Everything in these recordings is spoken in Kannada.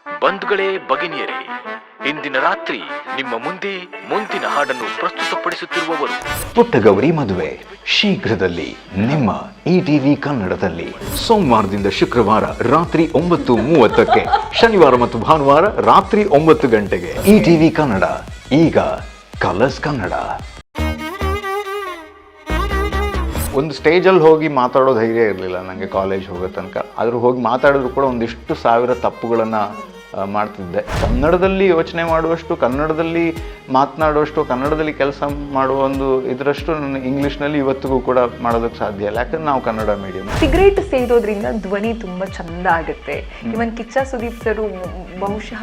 ಬಂಧುಗಳೇ ಭಗಿನಿಯರೇ, ಇಂದಿನ ರಾತ್ರಿ ನಿಮ್ಮ ಮುಂದೆ ಮುಂದಿನ ಹಾಡನ್ನು ಪ್ರಸ್ತುತಪಡಿಸುತ್ತಿರುವವರು ಪುಟ್ಟಗೌರಿ ಮದುವೆ ಶೀಘ್ರದಲ್ಲಿ ನಿಮ್ಮ ETV ಕನ್ನಡದಲ್ಲಿ ಸೋಮವಾರದಿಂದ ಶುಕ್ರವಾರ ರಾತ್ರಿ 9:30ಕ್ಕೆ, ಶನಿವಾರ ಮತ್ತು ಭಾನುವಾರ ರಾತ್ರಿ 9 ಗಂಟೆಗೆ. ETV ಕನ್ನಡ, ಈಗ ಕಲರ್ಸ್ ಕನ್ನಡ. ಒಂದು ಸ್ಟೇಜಲ್ಲಿ ಹೋಗಿ ಮಾತಾಡೋ ಧೈರ್ಯ ಇರಲಿಲ್ಲ ನನಗೆ ಕಾಲೇಜ್ ಹೋಗೋ ತನಕ. ಆದರೂ ಹೋಗಿ ಮಾತಾಡಿದ್ರು ಕೂಡ ಒಂದಿಷ್ಟು ಸಾವಿರ ತಪ್ಪುಗಳನ್ನು ಮಾಡ್ತಿದ್ದೆ. ಕನ್ನಡದಲ್ಲಿ ಯೋಚನೆ ಮಾಡುವಷ್ಟು, ಕನ್ನಡದಲ್ಲಿ ಮಾತನಾಡುವಷ್ಟು, ಕನ್ನಡದಲ್ಲಿ ಕೆಲಸ ಮಾಡುವ ಒಂದು ಇದರಷ್ಟು ನನ್ನ ಇಂಗ್ಲೀಷ್ನಲ್ಲಿ ಇವತ್ತಿಗೂ ಕೂಡ ಮಾಡೋದಕ್ಕೆ ಸಾಧ್ಯ ಇಲ್ಲ, ಯಾಕಂದ್ರೆ ನಾವು ಕನ್ನಡ ಮೀಡಿಯಂ. ಸಿಗರೇಟ್ ಸೇದೋದ್ರಿಂದ ಧ್ವನಿ ತುಂಬ ಚಂದ ಆಗುತ್ತೆ. ಇವನ್ ಕಿಚ್ಚ ಸುದೀಪ್ ಸರು ಬಹುಶಃ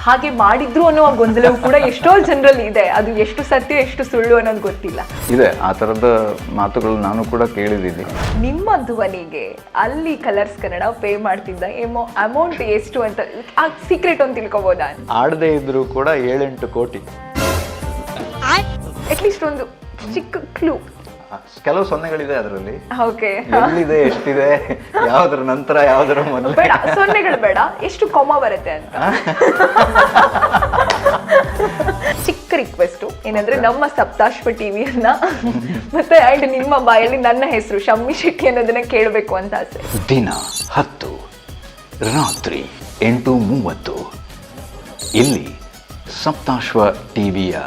ಹಾಗೆ ಮಾಡಿದ್ರು ಅನ್ನೋ ಗೊಂದಲವು ಕೂಡ ಎಷ್ಟೋ ಜನರಲ್ಲಿ ಇದೆ. ಅದು ಎಷ್ಟು ಸತ್ಯ ಎಷ್ಟು ಸುಳ್ಳು ಅನ್ನೋದು ಗೊತ್ತಿಲ್ಲ. ಇದೆ ಆ ಥರದ ಮಾತುಗಳು ನಾನು ಕೂಡ ಕೇಳಿದ್ದೀನಿ. ನಿಮ್ಮ ಧ್ವನಿಗೆ ಅಲ್ಲಿ ಕಲರ್ಸ್ ಕನ್ನಡ ಪೇ ಮಾಡ್ತಿದ್ದ ಅಮೌಂಟ್ ಎಷ್ಟು ಅಂತ ಸೀಕ್ರೆಟ್ ಅಂತ ತಿಳ್ಕೊಬೋದಾ? ಆಡದೇ ಇದ್ರೂ ಕೂಡ 7-8 ಕೋಟಿ. ಅಟ್ಲೀಸ್ಟ್ ಒಂದು ಚಿಕ್ಕ ಕ್ಲೂ. ಕೆಲವು ಸೊನ್ನೆಗಳಿದೆ ಅದರಲ್ಲಿ. ಓಕೆ, ಎಲ್ಲಿದೆ, ಎಷ್ಟಿದೆ, ಯಾವ್ದ್ರ ನಂತರ ಯಾವ್ದ್ರ ಮೊದಲು. ಬೇಡ ಸೊನ್ನೆಗಳು ಬೇಡ, ಎಷ್ಟು ಕೊಮ್ಮ ಬರುತ್ತೆ ಅಂತ. ಚಿಕ್ಕ ರಿಕ್ವೆಸ್ಟ್ ಏನಂದ್ರೆ, ನಮ್ಮ ಸಪ್ತಾಶ್ವ ಟಿವಿಯನ್ನ ಮತ್ತೆ ಅಂಡ್ ನಿಮ್ಮ ಬಾಯಲ್ಲಿ ನನ್ನ ಹೆಸರು ಶಮ್ಮಿ ಶೆಟ್ಟಿ ಅನ್ನೋದನ್ನ ಕೇಳಬೇಕು ಅಂತ ಆಸೆ. ದಿನ 10 ರಾತ್ರಿ 8:30 ಇಲ್ಲಿ ಸಪ್ತಾಶ್ವ ಟಿವಿಯ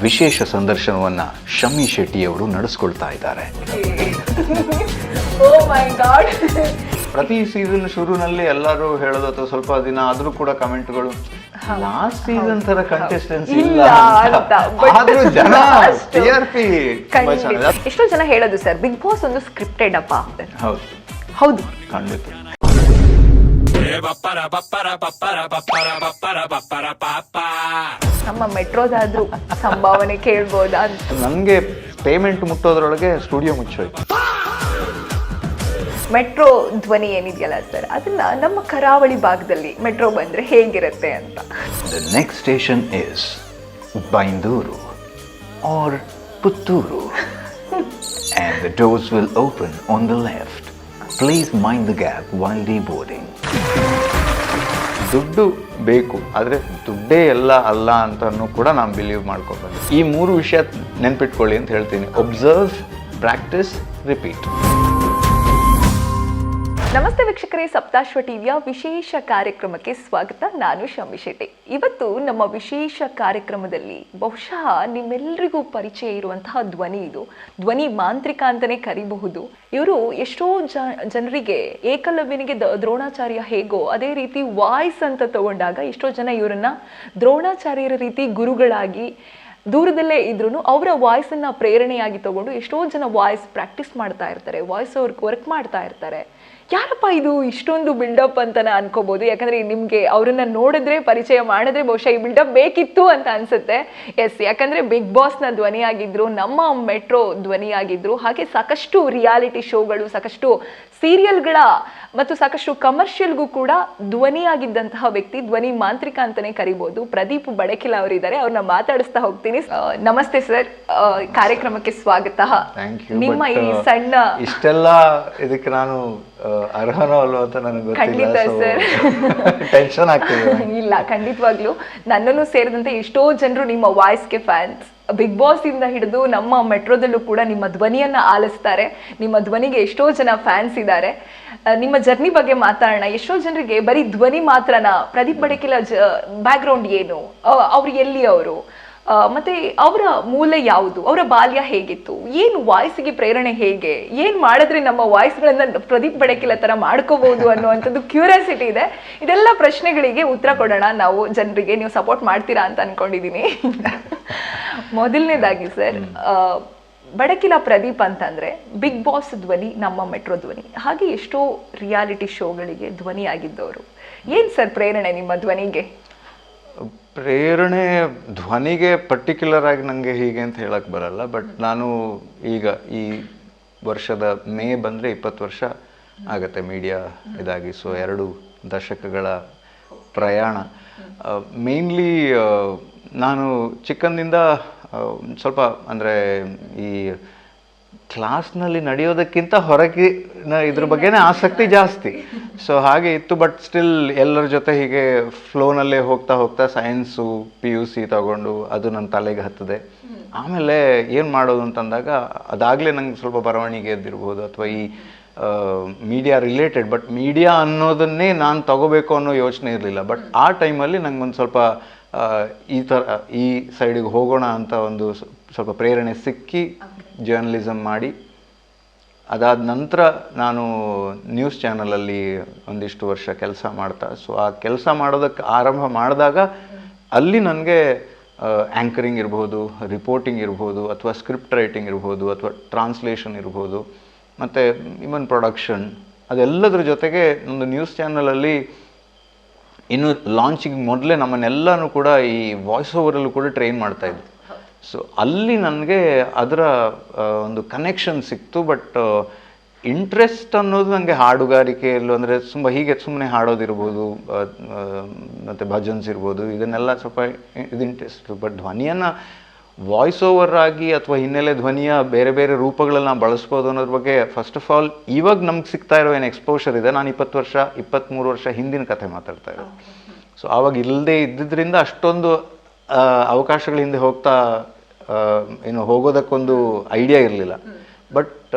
ವಿಶೇಷ ಸಂದರ್ಶನವನ್ನ ಶಮ್ಮಿ ಶೆಟ್ಟಿಯವರು ನಡೆಸ್ಕೊಳ್ತಾ ಇದ್ದಾರೆ. ಓ ಮೈ ಗಾಡ್. ಪ್ರತಿ ಸೀಸನ್ ಶುರುನಲ್ಲಿ ಎಲ್ಲರೂ ಹೇಳೋದು, ಅಥವಾ ಸ್ವಲ್ಪ ದಿನ ಆದ್ರೂ ಕೂಡ ಕಮೆಂಟ್ಗಳು, ಲಾಸ್ಟ್ ಸೀಸನ್ ತರ ಕಂಟೆಸ್ಟೆನ್ಸ್ ಇಲ್ಲ ಅಂತ. ಆದ್ರೂ ಜನ TRP ಎಷ್ಟೋ ಜನ ಹೇಳೋದು, ಸರ್ ಬಿಗ್ ಬಾಸ್ ಒಂದು ಸ್ಕ್ರಿಪ್ಟೆಡ್ ಅಪ್ಪ. ಹೌದು ಹೌದು, ಖಂಡಿತ. ನಮ್ಮ ಮೆಟ್ರೋದಾದ್ರೂ ಸಂಭಾವನೆ ಕೇಳ್ಬೋದಾ ಅಂತ. ನನಗೆ ಪೇಮೆಂಟ್ ಮುಟ್ಟೋದ್ರೊಳಗೆ ಸ್ಟುಡಿಯೋ ಮುಚ್ಚೋಯ್ತು. ಮೆಟ್ರೋ ಧ್ವನಿ ಏನಿದೆಯಲ್ಲ ಸರ್, ಅದನ್ನ ನಮ್ಮ ಕರಾವಳಿ ಭಾಗದಲ್ಲಿ ಮೆಟ್ರೋ ಬಂದ್ರೆ ಹೇಗಿರುತ್ತೆ ಅಂತ. The next station is Bainduru or Putturu and the doors will open on the left. Please mind the gap while deboarding. ದುಡ್ಡು ಬೇಕು, ಆದರೆ ದುಡ್ಡೇ ಎಲ್ಲ ಅಲ್ಲ ಅಂತನೂ ಕೂಡ ನಾನು ಬಿಲೀವ್ ಮಾಡ್ಕೊಬಂದೆ. ಈ 3 ವಿಷಯ ನೆನ್ಪಿಟ್ಕೊಳ್ಳಿ ಅಂತ ಹೇಳ್ತೀನಿ: ಒಬ್ಸರ್ವ್, ಪ್ರಾಕ್ಟಿಸ್, ರಿಪೀಟ್. ನಮಸ್ತೆ ವೀಕ್ಷಕರೇ, ಸಪ್ತಾಶ್ವ ಟಿವಿಯ ವಿಶೇಷ ಕಾರ್ಯಕ್ರಮಕ್ಕೆ ಸ್ವಾಗತ. ನಾನು ಶಮ್ಮಿ ಶೆಟ್ಟಿ. ಇವತ್ತು ನಮ್ಮ ವಿಶೇಷ ಕಾರ್ಯಕ್ರಮದಲ್ಲಿ ಬಹುಶಃ ನಿಮ್ಮೆಲ್ಲರಿಗೂ ಪರಿಚಯ ಇರುವಂತಹ ಧ್ವನಿ ಇದು. ಧ್ವನಿ ಮಾಂತ್ರಿಕ ಅಂತಲೇ ಕರಿಬಹುದು. ಇವರು ಎಷ್ಟೋ ಜನರಿಗೆ ಏಕಲವ್ಯನಿಗೆ ದ್ರೋಣಾಚಾರ್ಯ ಹೇಗೋ ಅದೇ ರೀತಿ ವಾಯ್ಸ್ ಅಂತ ತಗೊಂಡಾಗ ಎಷ್ಟೋ ಜನ ಇವರನ್ನ ದ್ರೋಣಾಚಾರ್ಯರ ರೀತಿ ಗುರುಗಳಾಗಿ ದೂರದಲ್ಲೇ ಇದ್ರೂ ಅವರ ವಾಯ್ಸನ್ನು ಪ್ರೇರಣೆಯಾಗಿ ತಗೊಂಡು ಎಷ್ಟೋ ಜನ ವಾಯ್ಸ್ ಪ್ರಾಕ್ಟೀಸ್ ಮಾಡ್ತಾ ಇರ್ತಾರೆ, ವಾಯ್ಸ್ ವರ್ಕ್ ಮಾಡ್ತಾ ಇರ್ತಾರೆ. ಯಾರಪ್ಪ ಇದು ಇಷ್ಟೊಂದು ಬಿಲ್ಡಪ್ ಅಂತಲೇ ಅನ್ಕೋಬೋದು, ಯಾಕಂದರೆ ನಿಮಗೆ ಅವರನ್ನು ನೋಡಿದ್ರೆ, ಪರಿಚಯ ಮಾಡಿದ್ರೆ ಬಹುಶಃ ಈ ಬಿಲ್ಡಪ್ ಬೇಕಿತ್ತು ಅಂತ ಅನಿಸುತ್ತೆ. ಎಸ್, ಯಾಕಂದರೆ ಬಿಗ್ ಬಾಸ್ನ ಧ್ವನಿಯಾಗಿದ್ದರು, ನಮ್ಮ ಮೆಟ್ರೋ ಧ್ವನಿಯಾಗಿದ್ದರು, ಹಾಗೆ ಸಾಕಷ್ಟು ರಿಯಾಲಿಟಿ ಶೋಗಳು, ಸಾಕಷ್ಟು ಸೀರಿಯಲ್ಗಳ ಮತ್ತು ಸಾಕಷ್ಟು ಕಮರ್ಷಿಯಲ್ಗೂ ಕೂಡ ಧ್ವನಿಯಾಗಿದ್ದಂತಹ ವ್ಯಕ್ತಿ, ಧ್ವನಿ ಮಾಂತ್ರಿಕ ಅಂತಲೇ ಕರಿಬೋದು. ಪ್ರದೀಪ್ ಬಡಕಿಲ ಅವರಿದ್ದಾರೆ, ಅವ್ರನ್ನ ಮಾತಾಡಿಸ್ತಾ ಹೋಗ್ತೀನಿ. ನಮಸ್ತೆ ಸರ್, ಕಾರ್ಯಕ್ರಮಕ್ಕೆ ಸ್ವಾಗತ. ನಿಮ್ಮ ಈ ಸಣ್ಣ ಇಷ್ಟೆಲ್ಲ ಇದಕ್ಕೆ ನಾನು ಅರ್ಹನೋ ಅಲ್ವೋ ಅಂತ ನನಗೆ ಖಂಡಿತ ಸರ್, ಟೆನ್ಷನ್ ಆಗ್ತಿದೆ. ಇಲ್ಲ, ಖಂಡಿತವಾಗ್ಲೂ ನನ್ನನ್ನು ಸೇರಿದಂತೆ ಎಷ್ಟೋ ಜನರು ನಿಮ್ಮ ವಾಯ್ಸ್ಗೆ ಫ್ಯಾನ್ಸ್. ಬಿಗ್ ಬಾಸ್ ಇಂದ ಹಿಡಿದು ನಮ್ಮ ಮೆಟ್ರೋದಲ್ಲೂ ಕೂಡ ನಿಮ್ಮ ಧ್ವನಿಯನ್ನ ಆಲಿಸ್ತಾರೆ. ನಿಮ್ಮ ಧ್ವನಿಗೆ ಎಷ್ಟೋ ಜನ ಫ್ಯಾನ್ಸ್ ಇದ್ದಾರೆ. ನಿಮ್ಮ ಜರ್ನಿ ಬಗ್ಗೆ ಮಾತಾಡೋಣ. ಎಷ್ಟೋ ಜನರಿಗೆ ಬರೀ ಧ್ವನಿ ಮಾತ್ರನಾ? ಪ್ರದೀಪ್ ಬಡಕಿಲ ಬ್ಯಾಕ್ ಗ್ರೌಂಡ್ ಏನು, ಅವ್ರು ಎಲ್ಲಿ ಅವರು, ಮತ್ತೆ ಅವರ ಮೂಲ ಯಾವುದು, ಅವರ ಬಾಲ್ಯ ಹೇಗಿತ್ತು, ಏನು ವಾಯ್ಸ್ಗೆ ಪ್ರೇರಣೆ ಹೇಗೆ, ಏನು ಮಾಡಿದ್ರೆ ನಮ್ಮ ವಾಯ್ಸ್ಗಳನ್ನ ಪ್ರದೀಪ್ ಬಡಕಿಲ ತರ ಮಾಡ್ಕೋಬಹುದು ಅನ್ನುವಂಥದ್ದು ಕ್ಯೂರಿಯಾಸಿಟಿ ಇದೆ. ಇದೆಲ್ಲ ಪ್ರಶ್ನೆಗಳಿಗೆ ಉತ್ತರ ಕೊಡೋಣ ನಾವು ಜನರಿಗೆ. ನೀವು ಸಪೋರ್ಟ್ ಮಾಡ್ತೀರಾ ಅಂತ ಅನ್ಕೊಂಡಿದೀನಿ. ಮೊದಲನೇದಾಗಿ ಸರ್, ಬಡಕಿಲ ಪ್ರದೀಪ್ ಅಂತಂದ್ರೆ ಬಿಗ್ ಬಾಸ್ ಧ್ವನಿ, ನಮ್ಮ ಮೆಟ್ರೋ ಧ್ವನಿ, ಹಾಗೆ ಎಷ್ಟೋ ರಿಯಾಲಿಟಿ ಶೋಗಳಿಗೆ ಧ್ವನಿಯಾಗಿದ್ದವರು. ಏನ್ ಸರ್ ಪ್ರೇರಣೆ ನಿಮ್ಮ ಧ್ವನಿಗೆ? ಪ್ರೇರಣೆ ಧ್ವನಿಗೆ ಪರ್ಟಿಕ್ಯುಲರ್ ಆಗಿ ನನಗೆ ಹೀಗೆ ಅಂತ ಹೇಳಕ್ ಬರಲ್ಲ. ಬಟ್ ನಾನು ಈಗ ಈ ವರ್ಷದ ಮೇ ಬಂದರೆ 20 ವರ್ಷ ಆಗತ್ತೆ ಮೀಡಿಯಾ ಇದಾಗಿ. ಸೊ 2 ದಶಕಗಳ ಪ್ರಯಾಣ. ಮೇನ್ಲಿ ನಾನು ಚಿಕ್ಕಂದಿಂದ ಸ್ವಲ್ಪ ಅಂದರೆ ಈ ಕ್ಲಾಸ್ನಲ್ಲಿ ನಡೆಯೋದಕ್ಕಿಂತ ಹೊರಗೆ ಇದ್ರ ಬಗ್ಗೆನೇ ಆಸಕ್ತಿ ಜಾಸ್ತಿ. ಸೊ ಹಾಗೆ ಇತ್ತು. ಬಟ್ ಸ್ಟಿಲ್ ಎಲ್ಲರ ಜೊತೆ ಹೀಗೆ ಫ್ಲೋನಲ್ಲೇ ಹೋಗ್ತಾ ಹೋಗ್ತಾ ಸೈನ್ಸು PUC ತಗೊಂಡು ಅದು ನನ್ನ ತಲೆಗೆ ಹತ್ತದೆ. ಆಮೇಲೆ ಏನು ಮಾಡೋದು ಅಂತಂದಾಗ ಅದಾಗಲೇ ನಂಗೆ ಸ್ವಲ್ಪ ಬರವಣಿಗೆ ಎದ್ದಿರ್ಬೋದು ಅಥವಾ ಈ ಮೀಡಿಯಾ ರಿಲೇಟೆಡ್, ಬಟ್ ಮೀಡಿಯಾ ಅನ್ನೋದನ್ನೇ ನಾನು ತಗೋಬೇಕು ಅನ್ನೋ ಯೋಚನೆ ಇರಲಿಲ್ಲ. ಬಟ್ ಆ ಟೈಮಲ್ಲಿ ನಂಗೆ ಒಂದು ಸ್ವಲ್ಪ ಈ ಸೈಡಿಗೆ ಹೋಗೋಣ ಅಂತ ಒಂದು ಸ್ವಲ್ಪ ಪ್ರೇರಣೆ ಸಿಕ್ಕಿ ಜರ್ನಲಿಸಮ್ ಮಾಡಿ, ಅದಾದ ನಂತರ ನಾನು ನ್ಯೂಸ್ ಚಾನಲಲ್ಲಿ ಒಂದಿಷ್ಟು ವರ್ಷ ಕೆಲಸ ಮಾಡ್ತಾ, ಸೊ ಆ ಕೆಲಸ ಮಾಡೋದಕ್ಕೆ ಆರಂಭ ಮಾಡಿದಾಗ ಅಲ್ಲಿ ನನಗೆ ಆ್ಯಂಕರಿಂಗ್ ಇರ್ಬೋದು, ರಿಪೋರ್ಟಿಂಗ್ ಇರ್ಬೋದು, ಅಥವಾ ಸ್ಕ್ರಿಪ್ಟ್ ರೈಟಿಂಗ್ ಇರ್ಬೋದು, ಅಥವಾ ಟ್ರಾನ್ಸ್ಲೇಷನ್ ಇರ್ಬೋದು, ಮತ್ತು ಇವನ್ ಪ್ರೊಡಕ್ಷನ್, ಅದೆಲ್ಲದ್ರ ಜೊತೆಗೆ ಒಂದು ನ್ಯೂಸ್ ಚಾನಲಲ್ಲಿ ಇನ್ನು ಲಾಂಚಿಗೆ ಮೊದಲೇ ನಮ್ಮನ್ನೆಲ್ಲನೂ ಕೂಡ ಈ ವಾಯ್ಸ್ ಓವರಲ್ಲೂ ಕೂಡ ಟ್ರೈನ್ ಮಾಡ್ತಾಯಿದ್ರು. ಸೊ ಅಲ್ಲಿ ನನಗೆ ಅದರ ಒಂದು ಕನೆಕ್ಷನ್ ಸಿಕ್ತು. ಬಟ್ ಇಂಟ್ರೆಸ್ಟ್ ಅನ್ನೋದು ನನಗೆ ಹಾಡುಗಾರಿಕೆಯಲ್ಲೂ ಅಂದರೆ ಸುಮ್ಮನೆ ಹಾಡೋದಿರ್ಬೋದು, ಮತ್ತು ಭಜನ್ಸ್ ಇರ್ಬೋದು, ಇದನ್ನೆಲ್ಲ ಸ್ವಲ್ಪ ಇದು ಇಂಟ್ರೆಸ್ಟ್. ಬಟ್ ಧ್ವನಿಯನ್ನು ವಾಯ್ಸ್ ಓವರ್ ಆಗಿ ಅಥವಾ ಹಿನ್ನೆಲೆ ಧ್ವನಿಯ ಬೇರೆ ಬೇರೆ ರೂಪಗಳನ್ನ ಬಳಸ್ಬೋದು ಅನ್ನೋದ್ರ ಬಗ್ಗೆ ಫಸ್ಟ್ ಆಫ್ ಆಲ್ ಇವಾಗ ನಮ್ಗೆ ಸಿಗ್ತಾ ಇರೋ ಏನು ಎಕ್ಸ್ಪೋಷರ್ ಇದೆ, ನಾನು 23 ವರ್ಷ ಹಿಂದಿನ ಕಥೆ ಮಾತಾಡ್ತಾ ಇರೋದು. ಸೊ ಆವಾಗ ಇಲ್ಲದೆ ಇದ್ದಿದ್ದರಿಂದ ಅಷ್ಟೊಂದು ಅವಕಾಶಗಳ ಹಿಂದೆ ಹೋಗೋದಕ್ಕೊಂದು ಐಡಿಯಾ ಇರಲಿಲ್ಲ. ಬಟ್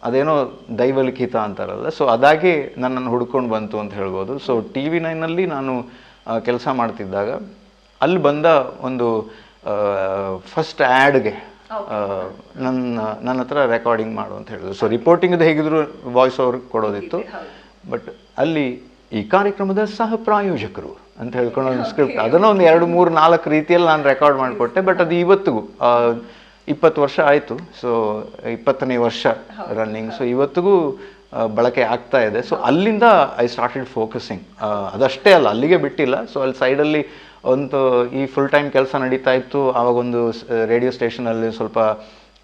ಅದೇನೋ ದೈವಲಿಖಿತ ಅಂತಾರಲ್ಲ, ಸೊ ಅದಾಗಿ ನನ್ನನ್ನು ಹುಡ್ಕೊಂಡು ಬಂತು ಅಂತ ಹೇಳ್ಬೋದು. ಸೊ TV9ನಲ್ಲಿ ನಾನು ಕೆಲಸ ಮಾಡ್ತಿದ್ದಾಗ ಅಲ್ಲಿ ಬಂದ ಒಂದು ಫಸ್ಟ್ ಆ್ಯಡ್ಗೆ ನನ್ನ ಹತ್ರ ರೆಕಾರ್ಡಿಂಗ್ ಮಾಡು ಅಂತ ಹೇಳಿದ್ರು. ಸೊ ರಿಪೋರ್ಟಿಂಗ್ದು ಹೇಗಿದ್ರು ವಾಯ್ಸ್ ಓವರ್ ಕೊಡೋದಿತ್ತು. ಬಟ್ ಅಲ್ಲಿ ಈ ಕಾರ್ಯಕ್ರಮದ ಸಹ ಪ್ರಾಯೋಜಕರು ಅಂತ ಹೇಳ್ಕೊಂಡು ಒಂದು ಸ್ಕ್ರಿಪ್ಟ್, ಅದನ್ನು ಒಂದು 2, 3, 4 ರೀತಿಯಲ್ಲಿ ನಾನು ರೆಕಾರ್ಡ್ ಮಾಡಿಕೊಟ್ಟೆ. ಬಟ್ ಅದು ಇವತ್ತಿಗೂ 20 ವರ್ಷ ಆಯಿತು. ಸೊ 20ನೇ ವರ್ಷ ರನ್ನಿಂಗ್. ಸೊ ಇವತ್ತಿಗೂ ಬಳಕೆ ಆಗ್ತಾ ಇದೆ. ಸೊ ಅಲ್ಲಿಂದ ಐ ಸ್ಟಾರ್ಟೆಡ್ ಫೋಕಸಿಂಗ್. ಅದಷ್ಟೇ ಅಲ್ಲ, ಅಲ್ಲಿಗೆ ಬಿಟ್ಟಿಲ್ಲ. ಸೊ ಅಲ್ಲಿ ಸೈಡಲ್ಲಿ ಒಂದು ಈ ಫುಲ್ ಟೈಮ್ ಕೆಲಸ ನಡೀತಾ ಇತ್ತು. ಆವಾಗೊಂದು ರೇಡಿಯೋ ಸ್ಟೇಷನಲ್ಲಿ ಸ್ವಲ್ಪ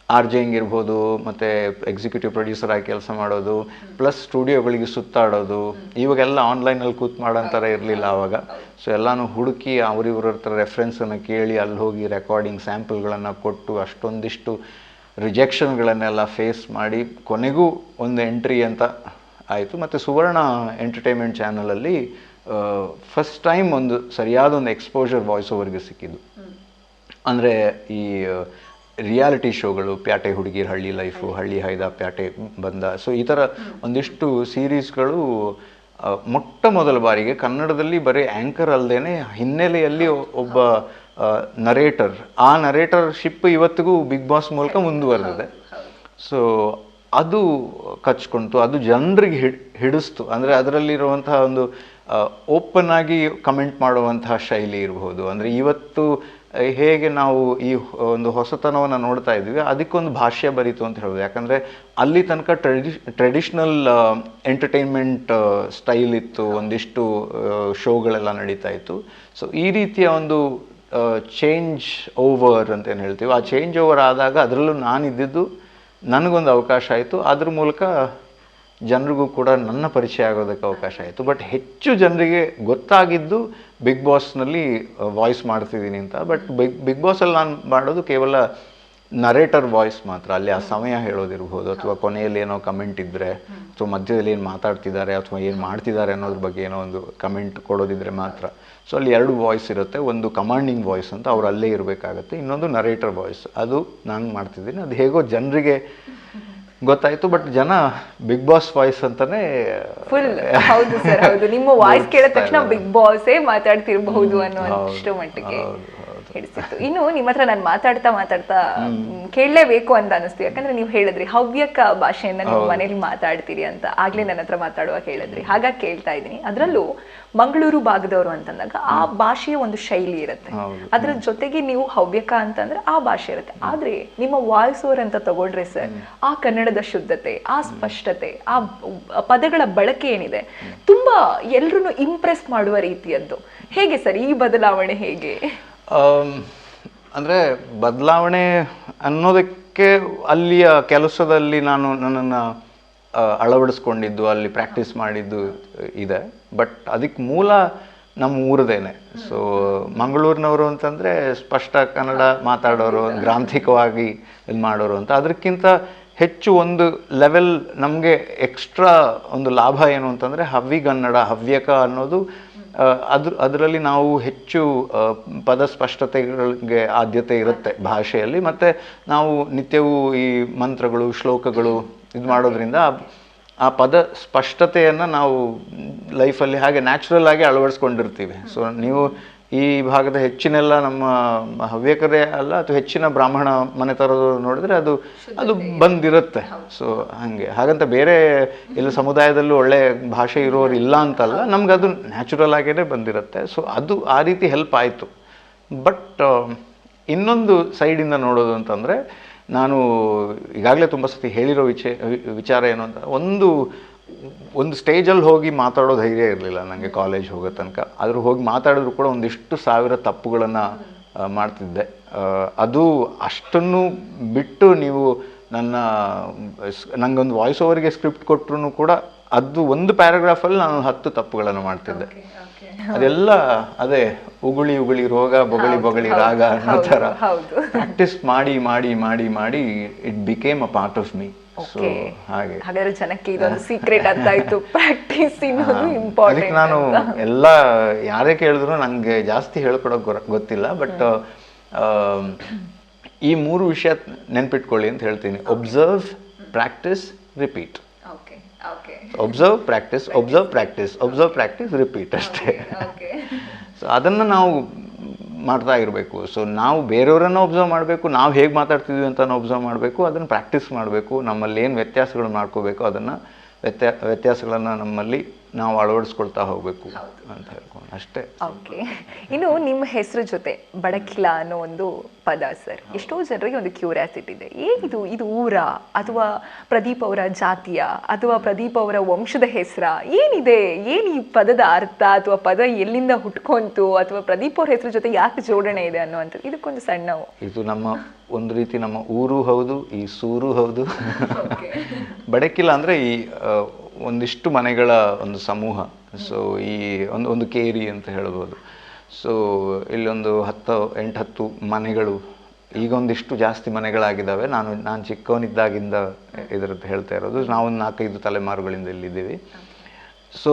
RJing ಇರ್ಬೋದು, ಮತ್ತು ಎಕ್ಸಿಕ್ಯೂಟಿವ್ ಪ್ರೊಡ್ಯೂಸರ್ ಆಗಿ ಕೆಲಸ ಮಾಡೋದು, ಪ್ಲಸ್ ಸ್ಟುಡಿಯೋಗಳಿಗೆ ಸುತ್ತಾಡೋದು. ಇವಾಗೆಲ್ಲ ಆನ್ಲೈನಲ್ಲಿ ಕೂತ್ ಮಾಡೋಂಥರ ಇರಲಿಲ್ಲ ಆವಾಗ. ಸೊ ಎಲ್ಲನೂ ಹುಡುಕಿ ಅವ್ರಿವ್ರ ಹತ್ರ ರೆಫರೆನ್ಸನ್ನು ಕೇಳಿ ಅಲ್ಲಿ ಹೋಗಿ ರೆಕಾರ್ಡಿಂಗ್ ಸ್ಯಾಂಪಲ್ಗಳನ್ನು ಕೊಟ್ಟು ಅಷ್ಟೊಂದಿಷ್ಟು ರಿಜೆಕ್ಷನ್ಗಳನ್ನೆಲ್ಲ ಫೇಸ್ ಮಾಡಿ ಕೊನೆಗೂ ಒಂದು ಎಂಟ್ರಿ ಅಂತ ಆಯಿತು. ಮತ್ತು ಸುವರ್ಣ ಎಂಟರ್ಟೈನ್ಮೆಂಟ್ ಚಾನಲಲ್ಲಿ ಫಸ್ಟ್ ಟೈಮ್ ಒಂದು ಸರಿಯಾದ ಒಂದು ಎಕ್ಸ್ಪೋಜರ್ ವಾಯ್ಸ್ ಓವರ್ಗೆ ಸಿಕ್ಕಿದ್ದು. ಅಂದರೆ ಈ ರಿಯಾಲಿಟಿ ಶೋಗಳು, ಪ್ಯಾಟೆ ಹುಡುಗಿರ್, ಹಳ್ಳಿ ಲೈಫು, ಹಳ್ಳಿ ಹೈದ ಪ್ಯಾಟೆ ಬಂದ, ಸೊ ಈ ಥರ ಒಂದಿಷ್ಟು ಸೀರೀಸ್ಗಳು ಮೊಟ್ಟ ಮೊದಲ ಬಾರಿಗೆ ಕನ್ನಡದಲ್ಲಿ ಬರೀ ಆ್ಯಂಕರ್ ಅಲ್ಲದೇನೆ ಹಿನ್ನೆಲೆಯಲ್ಲಿ ಒಬ್ಬ ನರೇಟರ್, ಆ ನರೇಟರ್ಶಿಪ್ ಇವತ್ತಿಗೂ ಬಿಗ್ ಬಾಸ್ ಮೂಲಕ ಮುಂದುವರೆದಿದೆ. ಸೊ ಅದು ಕಚ್ಕೊಂತು, ಅದು ಜನರಿಗೆ ಹಿಡಿಸ್ತು. ಅಂದರೆ ಅದರಲ್ಲಿರುವಂತಹ ಒಂದು ಓಪನ್ ಆಗಿ ಕಮೆಂಟ್ ಮಾಡುವಂತಹ ಶೈಲಿ ಇರ್ಬೋದು. ಅಂದರೆ ಇವತ್ತು ಹೇಗೆ ನಾವು ಈ ಒಂದು ಹೊಸತನವನ್ನು ನೋಡ್ತಾ ಇದ್ವಿ, ಅದಕ್ಕೊಂದು ಭಾಷ್ಯ ಬರೀತು ಅಂತ ಹೇಳ್ಬೋದು. ಯಾಕಂದರೆ ಅಲ್ಲಿ ತನಕ ಟ್ರೆಡಿಷ್ನಲ್ ಎಂಟರ್ಟೈನ್ಮೆಂಟ್ ಸ್ಟೈಲ್ ಇತ್ತು, ಒಂದಿಷ್ಟು ಶೋಗಳೆಲ್ಲ ನಡೀತಾ ಇತ್ತು. ಸೊ ಈ ರೀತಿಯ ಒಂದು ಚೇಂಜ್ ಓವರ್ ಅಂತ ಏನು ಹೇಳ್ತೀವಿ, ಆ ಚೇಂಜ್ ಓವರ್ ಆದಾಗ ಅದರಲ್ಲೂ ನಾನಿದ್ದಿದ್ದು ನನಗೊಂದು ಅವಕಾಶ ಆಯಿತು. ಅದ್ರ ಮೂಲಕ ಜನರಿಗೂ ಕೂಡ ನನ್ನ ಪರಿಚಯ ಆಗೋದಕ್ಕೆ ಅವಕಾಶ ಆಯಿತು. ಬಟ್ ಹೆಚ್ಚು ಜನರಿಗೆ ಗೊತ್ತಾಗಿದ್ದು ಬಿಗ್ ಬಾಸ್ನಲ್ಲಿ ವಾಯ್ಸ್ ಮಾಡ್ತಿದ್ದೀನಿ ಅಂತ. ಬಟ್ ಬಿಗ್ ಬಾಸಲ್ಲಿ ನಾನು ಮಾಡೋದು ಕೇವಲ ನರೇಟರ್ ವಾಯ್ಸ್ ಮಾತ್ರ. ಅಲ್ಲಿ ಆ ಸಮಯ ಹೇಳೋದಿರ್ಬೋದು, ಅಥವಾ ಕೊನೆಯಲ್ಲಿ ಏನೋ ಕಮೆಂಟ್ ಇದ್ದರೆ, ಅಥವಾ ಮಧ್ಯದಲ್ಲಿ ಏನು ಮಾತಾಡ್ತಿದ್ದಾರೆ ಅಥವಾ ಏನು ಮಾಡ್ತಿದ್ದಾರೆ ಅನ್ನೋದ್ರ ಬಗ್ಗೆ ಏನೋ ಒಂದು ಕಮೆಂಟ್ ಕೊಡೋದಿದ್ರೆ ಮಾತ್ರ. ಸೊ ಅಲ್ಲಿ 2 ವಾಯ್ಸ್ ಇರುತ್ತೆ. ಒಂದು ಕಮಾಂಡಿಂಗ್ ವಾಯ್ಸ್ ಅಂತ, ಅವ್ರು ಅಲ್ಲೇ ಇರಬೇಕಾಗತ್ತೆ. ಇನ್ನೊಂದು ನರೇಟರ್ ವಾಯ್ಸ್, ಅದು ನಾನು ಮಾಡ್ತಿದ್ದೀನಿ. ಅದು ಹೇಗೋ ಜನರಿಗೆ ಗೊತ್ತಾಯ್ತು. ಬಟ್ ಜನ ಬಿಗ್ ಬಾಸ್ ವಾಯ್ಸ್ ಅಂತಾನೆ ಫುಲ್. ಹೌದು ಸರ್, ಹೌದು. ನಿಮ್ಮ ವಾಯ್ಸ್ ಕೇಳಿದ ತಕ್ಷಣ ಬಿಗ್ ಬಾಸೇ ಮಾತಾಡ್ತಿರ್ಬಹುದು ಅನ್ನೋ ಅಷ್ಟು ಮಟ್ಟಿಗೆ ಹಿಡಿಸಿತ್ತು. ಇನ್ನು ನಿಮ್ಮ ಹತ್ರ ನಾನು ಮಾತಾಡ್ತಾ ಕೇಳಲೇಬೇಕು ಅಂತ ಅನಿಸ್ತು. ಯಾಕಂದ್ರೆ ನೀವು ಹೇಳಿದ್ರಿ ಹವ್ಯಕ ಭಾಷೆಯನ್ನ ನೀವು ಮನೇಲಿ ಮಾತಾಡ್ತೀರಿ ಅಂತ, ಆಗ್ಲೇ ನನ್ನ ಹತ್ರ ಮಾತಾಡುವಾಗ ಹೇಳಿದ್ರಿ. ಹಾಗಾಗಿ ಕೇಳ್ತಾ ಇದ್ದೀನಿ. ಅದರಲ್ಲೂ ಮಂಗಳೂರು ಭಾಗದವರು ಅಂತಂದಾಗ ಆ ಭಾಷೆಯ ಒಂದು ಶೈಲಿ ಇರುತ್ತೆ, ಅದ್ರ ಜೊತೆಗೆ ನೀವು ಹವ್ಯಕ ಅಂತಂದ್ರೆ ಆ ಭಾಷೆ ಇರುತ್ತೆ. ಆದ್ರೆ ನಿಮ್ಮ ವಾಯ್ಸ್ ಓವರ್ ಅಂತ ತಗೊಂಡ್ರೆ ಸರ್, ಆ ಕನ್ನಡದ ಶುದ್ಧತೆ, ಆ ಸ್ಪಷ್ಟತೆ, ಆ ಪದಗಳ ಬಳಕೆ ಏನಿದೆ, ತುಂಬಾ ಎಲ್ರನ್ನು ಇಂಪ್ರೆಸ್ ಮಾಡುವ ರೀತಿಯದ್ದು. ಹೇಗೆ ಸರ್ ಈ ಬದಲಾವಣೆ ಹೇಗೆ? ಅಂದರೆ ಬದಲಾವಣೆ ಅನ್ನೋದಕ್ಕೆ ಅಲ್ಲಿಯ ಕೆಲಸದಲ್ಲಿ ನಾನು ನನ್ನನ್ನು ಅಳವಡಿಸ್ಕೊಂಡಿದ್ದು, ಅಲ್ಲಿ ಪ್ರಾಕ್ಟೀಸ್ ಮಾಡಿದ್ದು ಇದೆ. ಬಟ್ ಅದಕ್ಕೆ ಮೂಲ ನಮ್ಮ ಊರದೇನೆ. ಸೊ ಮಂಗಳೂರಿನವರು ಅಂತಂದರೆ ಸ್ಪಷ್ಟ ಕನ್ನಡ ಮಾತಾಡೋರು, ಗ್ರಾಂಥಿಕವಾಗಿ ಇದು ಮಾಡೋರು ಅಂತ. ಅದಕ್ಕಿಂತ ಹೆಚ್ಚು ಒಂದು ಲೆವೆಲ್ ನಮಗೆ ಎಕ್ಸ್ಟ್ರಾ ಒಂದು ಲಾಭ ಏನು ಅಂತಂದರೆ ಹವ್ಯಗನ್ನಡ ಹವ್ಯಕ ಅನ್ನೋದು ಅದರಲ್ಲಿ ನಾವು ಹೆಚ್ಚು ಪದ ಸ್ಪಷ್ಟತೆಗಳಿಗೆ ಆದ್ಯತೆ ಇರುತ್ತೆ ಭಾಷೆಯಲ್ಲಿ, ಮತ್ತು ನಾವು ನಿತ್ಯವೂ ಈ ಮಂತ್ರಗಳು ಶ್ಲೋಕಗಳು ಇದು ಮಾಡೋದ್ರಿಂದ ಆ ಪದ ಸ್ಪಷ್ಟತೆಯನ್ನು ನಾವು ಲೈಫಲ್ಲಿ ಹಾಗೆ ನ್ಯಾಚುರಲ್ ಆಗಿ ಅಳವಡಿಸ್ಕೊಂಡಿರ್ತೀವಿ. ಸೊ ನೀವು ಈ ಭಾಗದ ಹೆಚ್ಚಿನೆಲ್ಲ ನಮ್ಮ ಹವ್ಯಕರೇ ಅಲ್ಲ ಅಥವಾ ಹೆಚ್ಚಿನ ಬ್ರಾಹ್ಮಣ ಮನೆ ಥರದ್ದು ನೋಡಿದ್ರೆ ಅದು ಬಂದಿರುತ್ತೆ. ಸೊ ಹಾಗಂತ ಬೇರೆ ಎಲ್ಲ ಸಮುದಾಯದಲ್ಲೂ ಒಳ್ಳೆ ಭಾಷೆ ಇರೋರು ಇಲ್ಲ ಅಂತಲ್ಲ, ನಮ್ಗೆ ಅದು ನ್ಯಾಚುರಲ್ ಆಗೇ ಬಂದಿರುತ್ತೆ. ಸೊ ಅದು ಆ ರೀತಿ ಹೆಲ್ಪ್ ಆಯಿತು. ಬಟ್ ಇನ್ನೊಂದು ಸೈಡಿಂದ ನೋಡೋದು ಅಂತಂದರೆ, ನಾನು ಈಗಾಗಲೇ ತುಂಬ ಸತಿ ಹೇಳಿರೋ ವಿಚಾರ ಏನು ಅಂತ, ಒಂದು ಸ್ಟೇಜಲ್ಲಿ ಹೋಗಿ ಮಾತಾಡೋ ಧೈರ್ಯ ಇರಲಿಲ್ಲ ನನಗೆ ಕಾಲೇಜ್ ಹೋಗೋ ತನಕ. ಆದರೂ ಹೋಗಿ ಮಾತಾಡಿದ್ರು ಕೂಡ ಒಂದಿಷ್ಟು ಸಾವಿರ ತಪ್ಪುಗಳನ್ನು ಮಾಡ್ತಿದ್ದೆ. ಅದು ಅಷ್ಟನ್ನು ಬಿಟ್ಟು ನೀವು ನನಗೊಂದು ವಾಯ್ಸ್ ಓವರ್ಗೆ ಸ್ಕ್ರಿಪ್ಟ್ ಕೊಟ್ಟರು ಕೂಡ ಅದು ಒಂದು ಪ್ಯಾರಾಗ್ರಾಫಲ್ಲಿ ನಾನು 10 ತಪ್ಪುಗಳನ್ನು ಮಾಡ್ತಿದ್ದೆ. ಅದೆಲ್ಲ ಅದೇ ಉಗುಳಿ ರೋಗ ಬೊಗಳಿ ರಾಗ ಅನ್ನೋ ಥರ ಪ್ರಾಕ್ಟೀಸ್ ಮಾಡಿ it became a part of me. ಹಾಗಾದ್ರೆ ಜನಕ್ಕೆ ಇದೊಂದು ಸೀಕ್ರೆಟ್ ಅಂತ ಆಯ್ತು, ಪ್ರಾಕ್ಟೀಸ್ ಇನ್ನೊಂದು ಇಂಪಾರ್ಟೆಂಟ್. ನಾನು ಎಲ್ಲ ಯಾರೇ ಕೇಳಿದ್ರು ನಂಗೆ ಜಾಸ್ತಿ ಹೇಳ್ಕೊಡೋಕೆ ಗೊತ್ತಿಲ್ಲ, ಬಟ್ ಈ 3 ವಿಷಯ ನೆನ್ಪಿಟ್ಕೊಳ್ಳಿ ಅಂತ ಹೇಳ್ತೀನಿ. Observe, practice, repeat. Observe practice repeat ಅಷ್ಟೇ. ಸೊ ಅದನ್ನು ನಾವು ಮಾಡ್ತಾ ಇರಬೇಕು. ಸೊ ನಾವು ಬೇರೆಯವರನ್ನು ಒಬ್ಸರ್ವ್ ಮಾಡಬೇಕು, ನಾವು ಹೇಗೆ ಮಾತಾಡ್ತಿದ್ವಿ ಅಂತ ಒಬ್ಸರ್ವ್ ಮಾಡಬೇಕು, ಅದನ್ನು ಪ್ರಾಕ್ಟೀಸ್ ಮಾಡಬೇಕು. ನಮ್ಮಲ್ಲಿ ಏನು ವ್ಯತ್ಯಾಸಗಳು ಮಾಡ್ಕೋಬೇಕು ಅದನ್ನು ವ್ಯತ್ಯಾಸಗಳನ್ನು ನಮ್ಮಲ್ಲಿ ನಾವು ಅಳವಡಿಸ್ಕೊಳ್ತಾ ಹೋಗಬೇಕು ಅಂತ ಹೇಳ್ಕೊಂಡು ಅಷ್ಟೇ. ಓಕೆ, ಇನ್ನು ನಿಮ್ಮ ಹೆಸರು ಜೊತೆ ಬಡಕಿಲ ಅನ್ನೋ ಒಂದು ಪದ ಸರ್, ಎಷ್ಟೋ ಜನರಿಗೆ ಒಂದು ಕ್ಯೂರಿಯಾಸಿಟಿ ಇದೆ. ಏನಿದು, ಇದು ಊರ ಅಥವಾ ಪ್ರದೀಪ್ ಅವರ ಜಾತಿಯ ಅಥವಾ ಪ್ರದೀಪ್ ಅವರ ವಂಶದ ಹೆಸರ, ಏನಿದೆ, ಏನು ಈ ಪದದ ಅರ್ಥ ಅಥವಾ ಪದ ಎಲ್ಲಿಂದ ಹುಟ್ಕೊಂತು ಅಥವಾ ಪ್ರದೀಪ್ ಅವ್ರ ಹೆಸರು ಜೊತೆ ಯಾಕೆ ಜೋಡಣೆ ಇದೆ ಅನ್ನುವಂಥದ್ದು ಇದಕ್ಕೊಂದು ಸಣ್ಣ. ಇದು ಒಂದು ರೀತಿ ನಮ್ಮ ಊರು ಹೌದು, ಈ ಸೂರು ಹೌದು. ಬಡಕಿಲ ಅಂದರೆ ಈ ಒಂದಿಷ್ಟು ಮನೆಗಳ ಒಂದು ಸಮೂಹ. ಸೊ ಈ ಒಂದು ಕೇರಿ ಅಂತ ಹೇಳ್ಬೋದು. ಸೊ ಇಲ್ಲೊಂದು 8-10 ಮನೆಗಳು, ಈಗ ಒಂದಿಷ್ಟು ಜಾಸ್ತಿ ಮನೆಗಳಾಗಿದ್ದಾವೆ. ನಾನು ಚಿಕ್ಕವನಿದ್ದಾಗಿಂದ ಇದರದ್ದು ಹೇಳ್ತಾ ಇರೋದು. ನಾವು 4-5 ತಲೆಮಾರುಗಳಿಂದ ಇಲ್ಲಿದ್ದೀವಿ. ಸೊ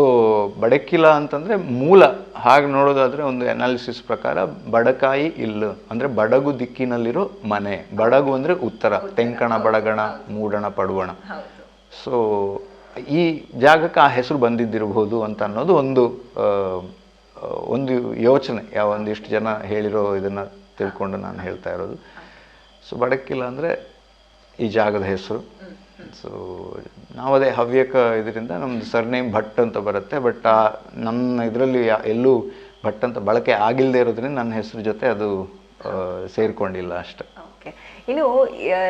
ಬಡಕಿಲ ಅಂತಂದರೆ ಮೂಲ ಹಾಗೆ ನೋಡೋದಾದರೆ ಒಂದು ಅನಾಲಿಸಿಸ್ ಪ್ರಕಾರ ಬಡಕಾಯಿ ಇಲ್ಲು ಅಂದರೆ ಬಡಗು ದಿಕ್ಕಿನಲ್ಲಿರೋ ಮನೆ. ಬಡಗು ಅಂದರೆ ಉತ್ತರ, ತೆಂಕಣ ಬಡಗಣ ಮೂಡಣ ಪಡುವಣ. ಸೊ ಈ ಜಾಗಕ್ಕೆ ಆ ಹೆಸರು ಬಂದಿದ್ದಿರಬಹುದು ಅಂತ ಅನ್ನೋದು ಒಂದು ಯೋಚನೆ. ಒಂದಿಷ್ಟು ಜನ ಹೇಳಿರೋ ಇದನ್ನು ತಿಳ್ಕೊಂಡು ನಾನು ಹೇಳ್ತಾ ಇರೋದು. ಸೊ ಬಡಕಿಲ ಅಂದರೆ ಈ ಜಾಗದ ಹೆಸರು. ಸೊ ನಾವದೇ ಹವ್ಯಕ ಇದರಿಂದ ನಮ್ಮದು ಸರ್ನೇಮ್ ಭಟ್ ಅಂತ ಬರುತ್ತೆ. ಬಟ್ ನನ್ನ ಇದರಲ್ಲಿ ಎಲ್ಲೂ ಭಟ್ ಅಂತ ಬಳಕೆ ಆಗಿಲ್ಲದೆ ಇರೋದ್ರಿಂದ ನನ್ನ ಹೆಸರು ಜೊತೆ ಅದು ಸೇರಿಕೊಂಡಿಲ್ಲ ಅಷ್ಟೆ. ಓಕೆ, ಇನ್ನು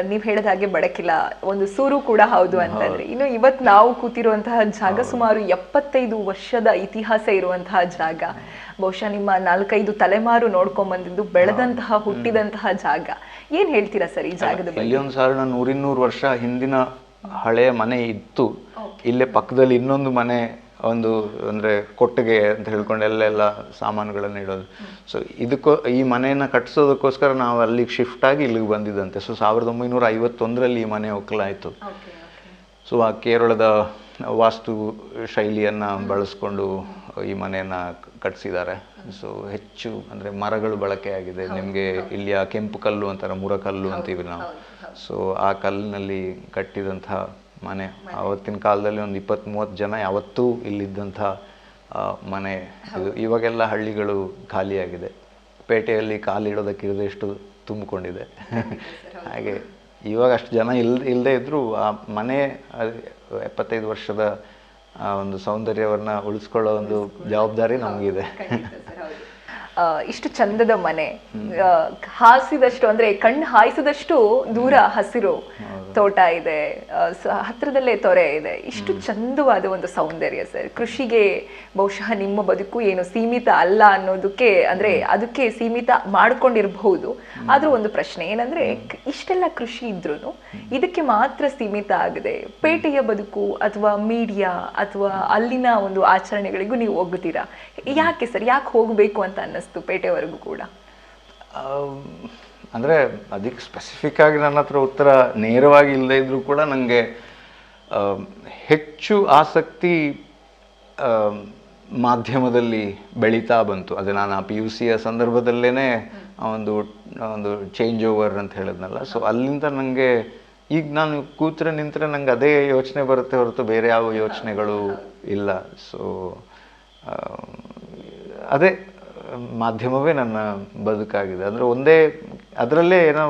ನೀವು ಹೇಳಿದ ಹಾಗೆ ಬಡಕಿಲ ಒಂದು ಸೂರು ಕೂಡ ಹೌದು ಅಂತಂದ್ರೆ, ಇನ್ನು ಇವತ್ತು ನಾವು ಕೂತಿರುವಂತಹ ಜಾಗ ಸುಮಾರು 75 ವರ್ಷದ ಇತಿಹಾಸ ಇರುವಂತಹ ಜಾಗ. ಬಹುಶಃ ನಿಮ್ಮ 4-5 ತಲೆಮಾರು ನೋಡ್ಕೊಂಡ್ಬಂದಿದ್ದು ಬೆಳೆದಂತಹ ಹುಟ್ಟಿದಂತಹ ಜಾಗ. ಏನ್ ಹೇಳ್ತೀರಾ ಸರ್ ಈ ಜಾಗದ ಬಗ್ಗೆ? ಇಲ್ಲಿ ಒಂದು 100-200 ವರ್ಷ ಹಿಂದಿನ ಹಳೆಯ ಮನೆ ಇತ್ತು. ಇಲ್ಲೇ ಪಕ್ಕದಲ್ಲಿ ಇನ್ನೊಂದು ಮನೆ, ಅಂದರೆ ಕೊಟ್ಟಿಗೆ ಅಂತ ಹೇಳ್ಕೊಂಡು ಎಲ್ಲ ಸಾಮಾನುಗಳನ್ನು ಇಡೋದು. ಸೊ ಈ ಮನೆಯನ್ನು ಕಟ್ಟಿಸೋದಕ್ಕೋಸ್ಕರ ನಾವು ಅಲ್ಲಿಗೆ ಶಿಫ್ಟ್ ಆಗಿ ಇಲ್ಲಿಗೆ ಬಂದಿದ್ದಂತೆ. ಸೊ 1951ರಲ್ಲಿ ಈ ಮನೆ ಒಕ್ಕಲಾಯಿತು. ಸೊ ಆ ಕೇರಳದ ವಾಸ್ತು ಶೈಲಿಯನ್ನು ಬಳಸ್ಕೊಂಡು ಈ ಮನೆಯನ್ನು ಕಟ್ಟಿಸಿದ್ದಾರೆ. ಸೊ ಹೆಚ್ಚು ಅಂದರೆ ಮರಗಳು ಬಳಕೆಯಾಗಿದೆ. ನಿಮಗೆ ಇಲ್ಲಿಯ ಕೆಂಪು ಕಲ್ಲು ಅಂತಾರೆ, ಮುರಕಲ್ಲು ಅಂತೀವಿ ನಾವು. ಸೊ ಆ ಕಲ್ಲಿನಲ್ಲಿ ಕಟ್ಟಿದಂತಹ ಮನೆ. ಆವತ್ತಿನ ಕಾಲದಲ್ಲಿ ಒಂದು 20-30 ಜನ ಯಾವತ್ತೂ ಇಲ್ಲಿದ್ದಂಥ ಮನೆ ಇದು. ಇವಾಗೆಲ್ಲ ಹಳ್ಳಿಗಳು ಖಾಲಿಯಾಗಿದೆ, ಪೇಟೆಯಲ್ಲಿ ಕಾಲಿಡೋದಕ್ಕಿರದೆ ಎಷ್ಟು ತುಂಬಿಕೊಂಡಿದೆ. ಹಾಗೆ ಇವಾಗ ಅಷ್ಟು ಜನ ಇಲ್ಲದೇ ಇದ್ದರೂ ಆ ಮನೆ 75 ವರ್ಷದ ಒಂದು ಸೌಂದರ್ಯವನ್ನು ಉಳಿಸ್ಕೊಳ್ಳೋ ಒಂದು ಜವಾಬ್ದಾರಿ ನಮಗಿದೆ. ಇಷ್ಟು ಚಂದದ ಮನೆ, ಹಾಸಿದಷ್ಟು ಅಂದ್ರೆ ಕಣ್ಣು ಹಾಯಿಸಿದಷ್ಟು ದೂರ ಹಸಿರು ತೋಟ ಇದೆ, ಹತ್ರದಲ್ಲೇ ತೊರೆ ಇದೆ. ಇಷ್ಟು ಚಂದವಾದ ಒಂದು ಸೌಂದರ್ಯ ಸರ್. ಕೃಷಿಗೆ ಬಹುಶಃ ನಿಮ್ಮ ಬದುಕು ಏನು ಸೀಮಿತ ಅಲ್ಲ ಅನ್ನೋದಕ್ಕೆ, ಅಂದ್ರೆ ಅದಕ್ಕೆ ಸೀಮಿತ ಮಾಡ್ಕೊಂಡಿರಬಹುದು. ಆದ್ರೂ ಒಂದು ಪ್ರಶ್ನೆ ಏನಂದ್ರೆ, ಇಷ್ಟೆಲ್ಲ ಕೃಷಿ ಇದ್ರೂ ಇದಕ್ಕೆ ಮಾತ್ರ ಸೀಮಿತ ಆಗದೆ ಪೇಟೆಯ ಬದುಕು ಅಥವಾ ಮೀಡಿಯಾ ಅಥವಾ ಅಲ್ಲಿನ ಒಂದು ಆಚರಣೆಗಳಿಗೂ ನೀವು ಹೋಗ್ತೀರಾ. ಯಾಕೆ ಸರ್, ಯಾಕೆ ಹೋಗ್ಬೇಕು ಅಂತ ಅನ್ನಿಸ್ತು ಪೇಟೆವರೆಗೂ ಕೂಡ? ಅಂದರೆ ಅದಕ್ಕೆ ಸ್ಪೆಸಿಫಿಕ್ ಆಗಿ ನನ್ನ ಹತ್ರ ಉತ್ತರ ನೇರವಾಗಿ ಇಲ್ಲದೇ ಇದ್ದರೂ ಕೂಡ ನನಗೆ ಹೆಚ್ಚು ಆಸಕ್ತಿ ಮಾಧ್ಯಮದಲ್ಲಿ ಬೆಳೀತಾ ಬಂತು. ಅದು ನಾನು ಆ PUCಯ ಸಂದರ್ಭದಲ್ಲೇ ಒಂದು ಚೇಂಜ್ ಓವರ್ ಅಂತ ಹೇಳಿದ್ನಲ್ಲ. ಸೊ ಅಲ್ಲಿಂದ ನನಗೆ ಈಗ ನಾನು ಕೂತ್ರೆ ನಿಂತರೆ ನಂಗೆ ಅದೇ ಯೋಚನೆ ಬರುತ್ತೆ ಹೊರತು ಬೇರೆ ಯಾವ ಯೋಚನೆಗಳು ಇಲ್ಲ. ಸೊ ಅದೇ ಮಾಧ್ಯಮವೇ ನನ್ನ ಬದುಕಾಗಿದೆ. ಅಂದರೆ ಒಂದೇ ಅದರಲ್ಲೇ ಏನೋ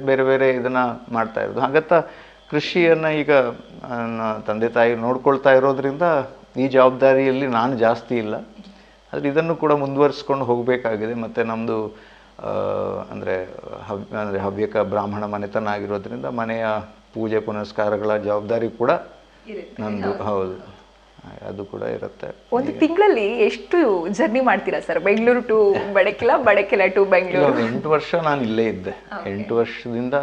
ಬೇರೆ ಬೇರೆ ಇದನ್ನು ಮಾಡ್ತಾ ಇರೋದು. ಹಾಗತ್ತಾ ಕೃಷಿಯನ್ನು ಈಗ ನನ್ನ ತಂದೆ ತಾಯಿ ನೋಡ್ಕೊಳ್ತಾ ಇರೋದ್ರಿಂದ ಈ ಜವಾಬ್ದಾರಿಯಲ್ಲಿ ನಾನು ಜಾಸ್ತಿ ಇಲ್ಲ. ಆದರೆ ಇದನ್ನು ಕೂಡ ಮುಂದುವರಿಸ್ಕೊಂಡು ಹೋಗಬೇಕಾಗಿದೆ. ಮತ್ತು ನಮ್ಮದು ಅಂದರೆ ಹವ್ಯಕ ಬ್ರಾಹ್ಮಣ ಮನೆತನ ಆಗಿರೋದ್ರಿಂದ ಮನೆಯ ಪೂಜೆ ಪುನಸ್ಕಾರಗಳ ಜವಾಬ್ದಾರಿ ಕೂಡ ನಂದು. ಹೌದು, ಅದು ಕೂಡ ಇರುತ್ತೆ. ಒಂದು ತಿಂಗಳಲ್ಲಿ ಎಷ್ಟು ಜರ್ನಿ ಮಾಡ್ತೀರಾ sir? Bengaluru to Badakela to Bengaluru. 8 ವರ್ಷ ನಾನು ಇಲ್ಲೇ ಇದ್ದೆ. 8 ವರ್ಷದಿಂದ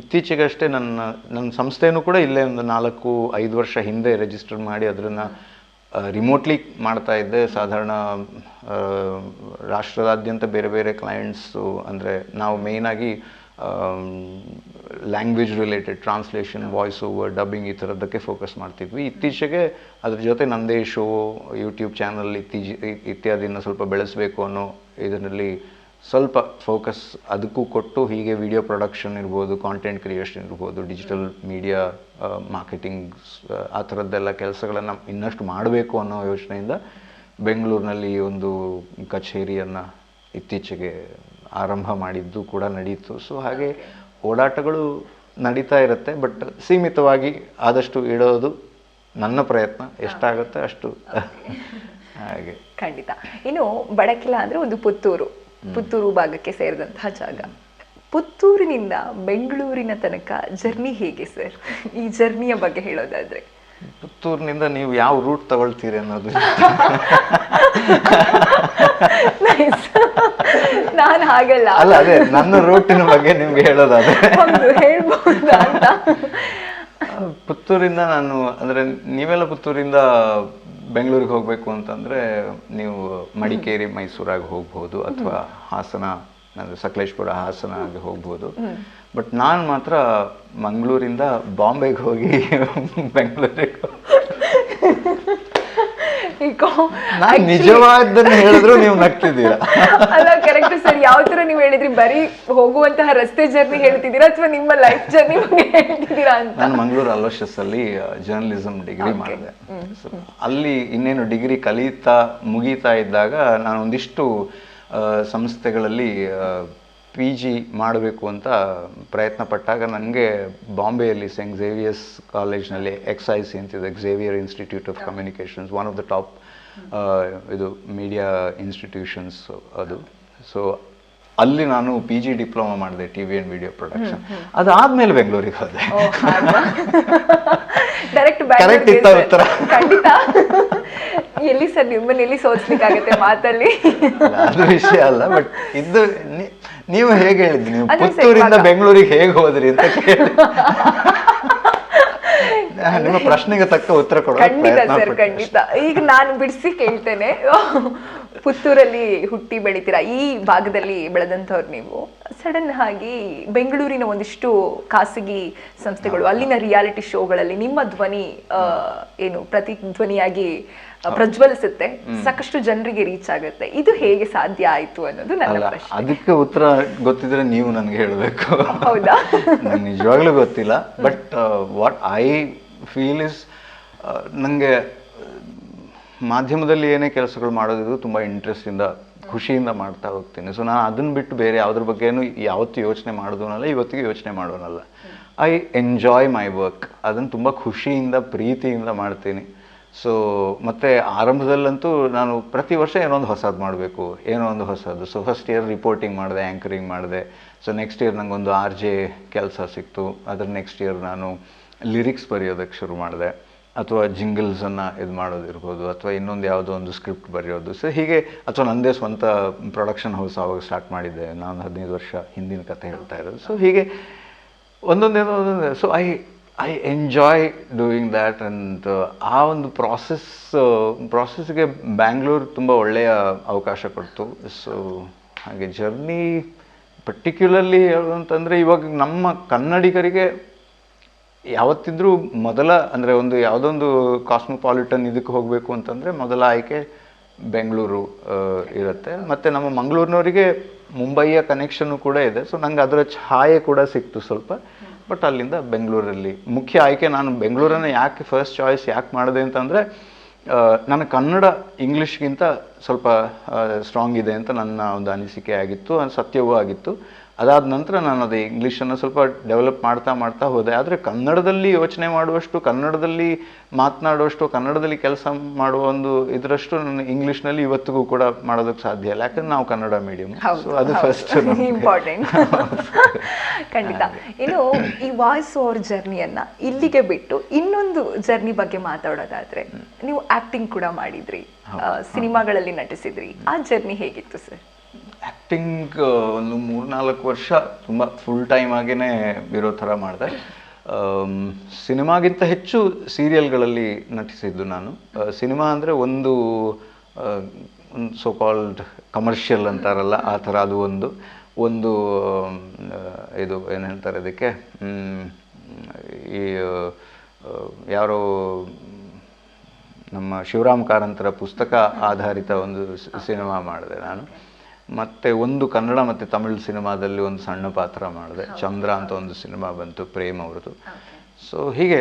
ಇತ್ತೀಚೆಗಷ್ಟೇ ನನ್ನ ಸಂಸ್ಥೆನೂ ಕೂಡ ಇಲ್ಲೇ ಒಂದು 4-5 ವರ್ಷ ಹಿಂದೆ ರಿಜಿಸ್ಟರ್ ಮಾಡಿ ಅದನ್ನು ರಿಮೋಟ್ಲಿ ಮಾಡ್ತಾ ಇದ್ದೆ. ಸಾಧಾರಣ ರಾಷ್ಟ್ರದಾದ್ಯಂತ ಬೇರೆ ಬೇರೆ ಕ್ಲೈಂಟ್ಸು, ಅಂದರೆ ನಾವು ಮೇಯ್ನಾಗಿ language related translation, voice over, dubbing ಈ ಥರದ್ದಕ್ಕೆ ಫೋಕಸ್ ಮಾಡ್ತಿದ್ವಿ. ಇತ್ತೀಚೆಗೆ ಅದ್ರ ಜೊತೆ ನನ್ನದೇ ಶೋ, ಯೂಟ್ಯೂಬ್ ಚಾನಲ್ ಇತ್ಯಾದಿನ ಸ್ವಲ್ಪ ಬೆಳೆಸಬೇಕು ಅನ್ನೋ ಇದರಲ್ಲಿ ಸ್ವಲ್ಪ ಫೋಕಸ್ ಅದಕ್ಕೂ ಕೊಟ್ಟು, ಹೀಗೆ ವಿಡಿಯೋ ಪ್ರೊಡಕ್ಷನ್ ಇರ್ಬೋದು, ಕಾಂಟೆಂಟ್ ಕ್ರಿಯೇಷನ್ ಇರ್ಬೋದು, ಡಿಜಿಟಲ್ ಮೀಡಿಯಾ ಮಾರ್ಕೆಟಿಂಗ್ ಆ ಥರದ್ದೆಲ್ಲ ಕೆಲಸಗಳನ್ನು ಇನ್ನಷ್ಟು ಮಾಡಬೇಕು ಅನ್ನೋ ಯೋಚನೆಯಿಂದ ಬೆಂಗಳೂರಿನಲ್ಲಿ ಒಂದು ಕಚೇರಿಯನ್ನು ಇತ್ತೀಚೆಗೆ ಆರಂಭ ಮಾಡಿದ್ದು ಕೂಡ ನಡೀತು. ಸೊ ಹಾಗೆ ಓಡಾಟಗಳು ನಡೀತಾ ಇರುತ್ತೆ. ಬಟ್ ಸೀಮಿತವಾಗಿ ಆದಷ್ಟು ಇಡೋದು ನನ್ನ ಪ್ರಯತ್ನ. ಎಷ್ಟಾಗುತ್ತೆ ಅಷ್ಟು. ಹಾಗೆ ಖಂಡಿತ. ಇನ್ನು ಬಡಕೆಲ ಅಂದರೆ ಒಂದು ಪುತ್ತೂರು ಭಾಗಕ್ಕೆ ಸೇರಿದಂತಹ ಜಾಗ. ಪುತ್ತೂರಿನಿಂದ ಬೆಂಗಳೂರಿನ ತನಕ ಜರ್ನಿ ಹೇಗೆ ಸರ್? ಈ ಜರ್ನಿಯ ಬಗ್ಗೆ ಹೇಳೋದಾದ್ರೆ ಪುತ್ತೂರಿನಿಂದ ನೀವು ಯಾವ ರೂಟ್ ತಗೊಳ್ತೀರಿ ಅನ್ನೋದು. ನಾನು ಹಾಗಲ್ಲ. ಅಲ್ಲ, ಅದೇ ನನ್ನ ರೂಟಿನ ಬಗ್ಗೆ ನಿಮ್ಗೆ ಹೇಳೋದಾದ್ರೆ ಹೇಳ್ಬಹುದಾ ಅಂತ. ಪುತ್ತೂರಿಂದ ನಾನು, ಅಂದರೆ ನೀವೆಲ್ಲ ಪುತ್ತೂರಿಂದ ಬೆಂಗಳೂರಿಗೆ ಹೋಗಬೇಕು ಅಂತಂದರೆ ನೀವು ಮಡಿಕೇರಿ, ಮೈಸೂರಾಗಿ ಹೋಗ್ಬೋದು, ಅಥವಾ ಹಾಸನ ಅಂದರೆ ಸಕಲೇಶ್ಪುರ, ಹಾಸನ ಆಗಿ ಹೋಗ್ಬೋದು. ಬಟ್ ನಾನು ಮಾತ್ರ ಮಂಗಳೂರಿಂದ ಬಾಂಬೆಗೆ ಹೋಗಿ ಬೆಂಗಳೂರಿಗೆ ನಾನು ನಿಜವಾದನ್ನು ಹೇಳಿದ್ರು ನೀವು ನಗ್ತಿದ್ದೀರಾ. ಅಲ್ಲ, ಕರೆಕ್ಟ್ ಸರ್. ಯಾವ ತರ ನೀವು ಹೇಳಿದ್ರಿ? ಬರೀ ಹೋಗುವಂತಹ ರಸ್ತೆ ಜರ್ನಿ ಹೇಳ್ತಿದ್ದೀರಾ ಅಥವಾ ನಿಮ್ಮ ಲೈಫ್ ಜರ್ನಿ ಬಗ್ಗೆ ಹೇಳ್ತಿದ್ದೀರಾ ಅಂತ? ನಾನು ಮಂಗಳೂರು ಅಲೋಶಸ್ ಅಲ್ಲಿ ಜರ್ನಲಿಸಮ್ ಡಿಗ್ರಿ ಮಾಡಿದೆ. ಅಲ್ಲಿ ಇನ್ನೇನು ಡಿಗ್ರಿ ಮುಗೀತಾ ಇದ್ದಾಗ ನಾನು ಒಂದಿಷ್ಟು ಸಂಸ್ಥೆಗಳಲ್ಲಿ PG ಮಾಡಬೇಕು ಅಂತ ಪ್ರಯತ್ನ ಪಟ್ಟಾಗ ನನಗೆ ಬಾಂಬೆಯಲ್ಲಿ ಸೆಂಟ್ ಝೇವಿಯರ್ಸ್ ಕಾಲೇಜ್ನಲ್ಲಿ XIC ಅಂತಿದೆ, Xavier institute of communications, one of the top ಇದು ಮೀಡಿಯಾ ಇನ್ಸ್ಟಿಟ್ಯೂಷನ್ಸ್ ಅದು. ಸೊ ಅಲ್ಲಿ ನಾನು PG ಡಿಪ್ಲೊಮಾ ಮಾಡಿದೆ, TV ಆ್ಯಂಡ್ ವಿಡಿಯೋ ಪ್ರೊಡಕ್ಷನ್. ಅದಾದ್ಮೇಲೆ ಬೆಂಗಳೂರಿಗೆ ಹೋದೆ. ಕರೆಕ್ಟ್ ಇತ್ತ ಉತ್ತರ? ಖಂಡಿತ. ಎಲ್ಲಿ ಸರ್ ನಿಮ್ಮನ್ನ ಎಲ್ಲಿ ಸೋಚ್ಲಿಕ್ಕಾಗತ್ತೆ ಮಾತಲ್ಲಿ? ಅದು ವಿಷಯ ಅಲ್ಲ. ಬಟ್ ಇದು ನೀವು ಹೇಗೆ ಹೇಳಿದ್ರಿ, ನೀವು ಪುತ್ತೂರಿಂದ ಬೆಂಗಳೂರಿಗೆ ಹೇಗೆ ಹೋದ್ರಿ ಅಂತ ಕೇಳಿ ನಿಮ್ಮ ಪ್ರಶ್ನೆಗೆ ತಕ್ಕ ಉತ್ತರ ಕೊಡೋ ಖಂಡಿತ ಸರ್, ಖಂಡಿತ. ಈಗ ನಾನು ಬಿಡಿಸಿ ಕೇಳ್ತೇನೆ. ಪುತ್ತೂರಲ್ಲಿ ಹುಟ್ಟಿ ಬೆಳಿತೀರಾ, ಈ ಭಾಗದಲ್ಲಿ ಬೆಳೆದಂಥವ್ರು ನೀವು. ಸಡನ್ ಆಗಿ ಬೆಂಗಳೂರಿನ ಒಂದಿಷ್ಟು ಖಾಸಗಿ ಸಂಸ್ಥೆಗಳು, ಅಲ್ಲಿನ ರಿಯಾಲಿಟಿ ಶೋಗಳಲ್ಲಿ ನಿಮ್ಮ ಧ್ವನಿ ಏನು ಪ್ರತಿಧ್ವನಿಯಾಗಿ ಪ್ರಜ್ವಲಿಸುತ್ತೆ, ಸಾಕಷ್ಟು ಜನರಿಗೆ ರೀಚ್ ಆಗುತ್ತೆ. ಇದು ಹೇಗೆ ಸಾಧ್ಯ ಆಯ್ತು ಅನ್ನೋದು ನನ್ನ ಪ್ರಶ್ನೆ. ಅದಕ್ಕೆ ಉತ್ತರ ಗೊತ್ತಿದ್ರೆ ನೀವು ನನಗೆ ಹೇಳಬೇಕು. ಹೌದಾ? ನಂಗೆ ನಿಜವಾಗ್ಲೂ ಗೊತ್ತಿಲ್ಲ. But what I feel is, ನನಗೆ ಮಾಧ್ಯಮದಲ್ಲಿ ಏನೇ ಕೆಲಸಗಳು ಮಾಡೋದಿದ್ರು ತುಂಬ ಇಂಟ್ರೆಸ್ಟಿಂದ, ಖುಷಿಯಿಂದ ಮಾಡ್ತಾ ಹೋಗ್ತೀನಿ. ಸೊ ನಾನು ಅದನ್ನು ಬಿಟ್ಟು ಬೇರೆ ಯಾವುದ್ರ ಬಗ್ಗೆನೂ ಯಾವತ್ತೂ ಯೋಚನೆ ಮಾಡೋದನ್ನಲ್ಲ, ಇವತ್ತಿಗೆ ಯೋಚನೆ ಮಾಡೋನಲ್ಲ. I enjoy my work. ಅದನ್ನು ತುಂಬ ಖುಷಿಯಿಂದ, ಪ್ರೀತಿಯಿಂದ ಮಾಡ್ತೀನಿ. ಸೊ ಮತ್ತು ಆರಂಭದಲ್ಲಂತೂ ನಾನು ಪ್ರತಿ ವರ್ಷ ಏನೋ ಒಂದು ಹೊಸದು ಮಾಡಬೇಕು, ಏನೋ ಒಂದು ಹೊಸದು. ಸೊ ಫಸ್ಟ್ ಇಯರ್ ರಿಪೋರ್ಟಿಂಗ್ ಮಾಡಿದೆ, ಆ್ಯಂಕರಿಂಗ್ ಮಾಡಿದೆ. ಸೊ ನೆಕ್ಸ್ಟ್ ಇಯರ್ ನನಗೊಂದು RJ ಕೆಲಸ ಸಿಕ್ತು. ಅದ್ರ ನೆಕ್ಸ್ಟ್ ಇಯರ್ ನಾನು ಲಿರಿಕ್ಸ್ ಬರೆಯೋದಕ್ಕೆ ಶುರು ಮಾಡಿದೆ, ಅಥವಾ ಜಿಂಗಲ್ಸನ್ನು ಇದು ಮಾಡೋದಿರ್ಬೋದು, ಅಥವಾ ಇನ್ನೊಂದು ಯಾವುದೋ ಒಂದು ಸ್ಕ್ರಿಪ್ಟ್ ಬರೆಯೋದು. ಸೊ ಹೀಗೆ, ಅಥವಾ ನನ್ನದೇ ಸ್ವಂತ ಪ್ರೊಡಕ್ಷನ್ ಹೌಸ್ ಆವಾಗ ಸ್ಟಾರ್ಟ್ ಮಾಡಿದ್ದೆ. ನಾನು 15 ವರ್ಷ ಹಿಂದಿನ ಕತೆ ಹೇಳ್ತಾ ಇರೋದು. ಸೊ ಹೀಗೆ ಒಂದೊಂದೇನೋ. So I enjoy doing that. And ಆ ಒಂದು ಪ್ರಾಸೆಸ್ಗೆ ಬ್ಯಾಂಗ್ಳೂರು ತುಂಬ ಒಳ್ಳೆಯ ಅವಕಾಶ ಕೊಡ್ತು. ಸೊ ಹಾಗೆ ಜರ್ನಿ ಪರ್ಟಿಕ್ಯುಲರ್ಲಿ ಹೇಳುವಂತಂದರೆ ಇವಾಗ ನಮ್ಮ ಕನ್ನಡಿಗರಿಗೆ ಯಾವತ್ತಿದ್ರೂ ಮೊದಲ ಅಂದರೆ ಒಂದು ಯಾವುದೊಂದು ಕಾಸ್ಮೋಪಾಲಿಟನ್ ಇದಕ್ಕೆ ಹೋಗಬೇಕು ಅಂತಂದರೆ ಮೊದಲ ಆಯ್ಕೆ ಬೆಂಗಳೂರು ಇರುತ್ತೆ. ಮತ್ತು ನಮ್ಮ ಮಂಗಳೂರಿನವರಿಗೆ ಮುಂಬೈಯ ಕನೆಕ್ಷನ್ನು ಕೂಡ ಇದೆ. ಸೊ ನಂಗೆ ಅದರ ಛಾಯೆ ಕೂಡ ಸಿಕ್ತು ಸ್ವಲ್ಪ. ಬಟ್ ಅಲ್ಲಿಂದ ಬೆಂಗಳೂರಲ್ಲಿ ಮುಖ್ಯ ಆಯ್ಕೆ. ನಾನು ಬೆಂಗಳೂರನ್ನು ಯಾಕೆ ಫಸ್ಟ್ ಚಾಯ್ಸ್ ಯಾಕೆ ಮಾಡಿದೆ ಅಂತಂದರೆ ನನ್ನ ಕನ್ನಡ ಇಂಗ್ಲೀಷ್ಗಿಂತ ಸ್ವಲ್ಪ ಸ್ಟ್ರಾಂಗ್ ಇದೆ ಅಂತ ನನ್ನ ಒಂದು ಅನಿಸಿಕೆ ಆಗಿತ್ತು, ಅದು ಸತ್ಯವೂ ಆಗಿತ್ತು. ಅದಾದ ನಂತರ ನಾನು ಅದು ಇಂಗ್ಲೀಷನ್ನು ಸ್ವಲ್ಪ ಡೆವಲಪ್ ಮಾಡ್ತಾ ಹೋದೆ. ಆದರೆ ಕನ್ನಡದಲ್ಲಿ ಯೋಚನೆ ಮಾಡುವಷ್ಟು, ಕನ್ನಡದಲ್ಲಿ ಮಾತನಾಡುವಷ್ಟು, ಕನ್ನಡದಲ್ಲಿ ಕೆಲಸ ಮಾಡುವ ಒಂದು ಇದರಷ್ಟು ನಾನು ಇಂಗ್ಲೀಷ್ನಲ್ಲಿ ಇವತ್ತಿಗೂ ಕೂಡ ಮಾಡೋದಕ್ಕೆ ಸಾಧ್ಯ ಇಲ್ಲ, ಯಾಕಂದ್ರೆ ನಾವು ಕನ್ನಡ ಮೀಡಿಯಂ. ಸೊ ಅದು ಫಸ್ಟ್ ಇಂಪಾರ್ಟೆಂಟ್. ಖಂಡಿತ. ಇನ್ನು ಈ ವಾಯ್ಸ್ ಓವರ್ ಜರ್ನಿಯನ್ನ ಇಲ್ಲಿಗೆ ಬಿಟ್ಟು ಇನ್ನೊಂದು ಜರ್ನಿ ಬಗ್ಗೆ ಮಾತಾಡೋದಾದ್ರೆ, ನೀವು ಆಕ್ಟಿಂಗ್ ಕೂಡ ಮಾಡಿದ್ರಿ, ಸಿನಿಮಾಗಳಲ್ಲಿ ನಟಿಸಿದ್ರಿ. ಆ ಜರ್ನಿ ಹೇಗಿತ್ತು ಸರ್? ಆ್ಯಕ್ಟಿಂಗ್ ಒಂದು 3-4 ವರ್ಷ ತುಂಬ ಫುಲ್ ಟೈಮ್ ಆಗೇ ಇರೋ ಥರ ಮಾಡಿದೆ. ಸಿನಿಮಾಗಿಂತ ಹೆಚ್ಚು ಸೀರಿಯಲ್ಗಳಲ್ಲಿ ನಟಿಸಿದ್ದು ನಾನು. ಸಿನಿಮಾ ಅಂದರೆ ಒಂದು ಸೋ ಕಾಲ್ಡ್ ಕಮರ್ಷಿಯಲ್ ಅಂತಾರಲ್ಲ ಆ ಥರ, ಅದು ಒಂದು ಇದು ಏನು ಹೇಳ್ತಾರೆ ಅದಕ್ಕೆ, ಈ ಯಾರೋ ನಮ್ಮ ಶಿವರಾಮ್ ಕಾರಂತರ ಪುಸ್ತಕ ಆಧಾರಿತ ಒಂದು ಸಿನಿಮಾ ಮಾಡಿದೆ ನಾನು. ಮತ್ತು ಒಂದು ಕನ್ನಡ ಮತ್ತು ತಮಿಳು ಸಿನಿಮಾದಲ್ಲಿ ಒಂದು ಸಣ್ಣ ಪಾತ್ರ ಮಾಡಿದೆ. ಚಂದ್ರ ಅಂತ ಒಂದು ಸಿನಿಮಾ ಬಂತು, ಪ್ರೇಮ್ ಅವ್ರದ್ದು. ಸೊ ಹೀಗೆ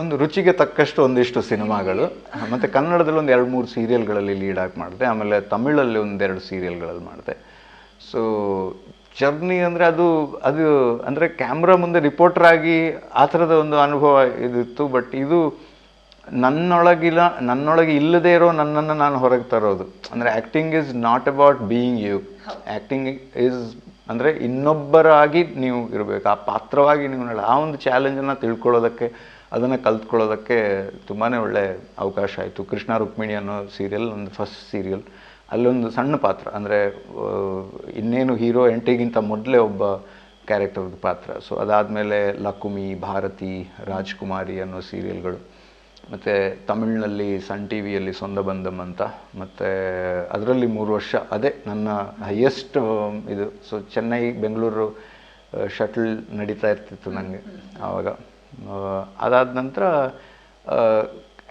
ಒಂದು ರುಚಿಗೆ ತಕ್ಕಷ್ಟು ಒಂದಿಷ್ಟು ಸಿನಿಮಾಗಳು. ಮತ್ತು ಕನ್ನಡದಲ್ಲಿ ಒಂದು 2-3 ಸೀರಿಯಲ್ಗಳಲ್ಲಿ ಲೀಡಾಗಿ ಮಾಡಿದೆ. ಆಮೇಲೆ ತಮಿಳಲ್ಲಿ 1-2 ಸೀರಿಯಲ್ಗಳಲ್ಲಿ ಮಾಡಿದೆ. ಸೊ ಜರ್ನಿ ಅಂದರೆ ಅದು ಅಂದರೆ ಕ್ಯಾಮ್ರಾ ಮುಂದೆ ರಿಪೋರ್ಟರ್ ಆಗಿ ಆ ಥರದ ಒಂದು ಅನುಭವ ಇದಿತ್ತು. ಬಟ್ ಇದು ನನ್ನೊಳಗೆ ಇಲ್ಲದೇ ಇರೋ ನನ್ನನ್ನು ನಾನು ಹೊರಗೆ ತರೋದು. ಅಂದರೆ acting is not about being you. Acting is ಅಂದರೆ ಇನ್ನೊಬ್ಬರಾಗಿ ನೀವು ಇರಬೇಕು, ಆ ಪಾತ್ರವಾಗಿ ನೀವು ಆ ಒಂದು ಚಾಲೆಂಜನ್ನು ತಿಳ್ಕೊಳ್ಳೋದಕ್ಕೆ, ಅದನ್ನು ಕಲ್ತ್ಕೊಳ್ಳೋದಕ್ಕೆ ತುಂಬಾ ಒಳ್ಳೆ ಅವಕಾಶ ಆಯಿತು. ಕೃಷ್ಣ ರುಕ್ಮಿಣಿ ಅನ್ನೋ ಸೀರಿಯಲ್, ಒಂದು ಫಸ್ಟ್ ಸೀರಿಯಲ್, ಅಲ್ಲೊಂದು ಸಣ್ಣ ಪಾತ್ರ, ಅಂದರೆ ಇನ್ನೇನು ಹೀರೋ ಎಂಟ್ರಿಗಿಂತ ಮೊದಲೇ ಒಬ್ಬ ಕ್ಯಾರೆಕ್ಟರ್ದು ಪಾತ್ರ. ಸೊ ಅದಾದಮೇಲೆ ಲಕುಮಿ, ಭಾರತಿ, ರಾಜ್ಕುಮಾರಿ ಅನ್ನೋ ಸೀರಿಯಲ್ಗಳು. ಮತ್ತು ತಮಿಳಿನಲ್ಲಿ ಸನ್ ಟಿ ವಿಯಲ್ಲಿ ಸೊಂದಬಂಧಂ ಅಂತ. ಮತ್ತು ಅದರಲ್ಲಿ 3 ವರ್ಷ ಅದೇ ನನ್ನ ಹೈಯೆಸ್ಟ್ ಇದು. ಸೊ ಚೆನ್ನೈ ಬೆಂಗಳೂರು ಶಟಲ್ ನಡೀತಾ ಇರ್ತಿತ್ತು ನನಗೆ ಆವಾಗ. ಅದಾದ ನಂತರ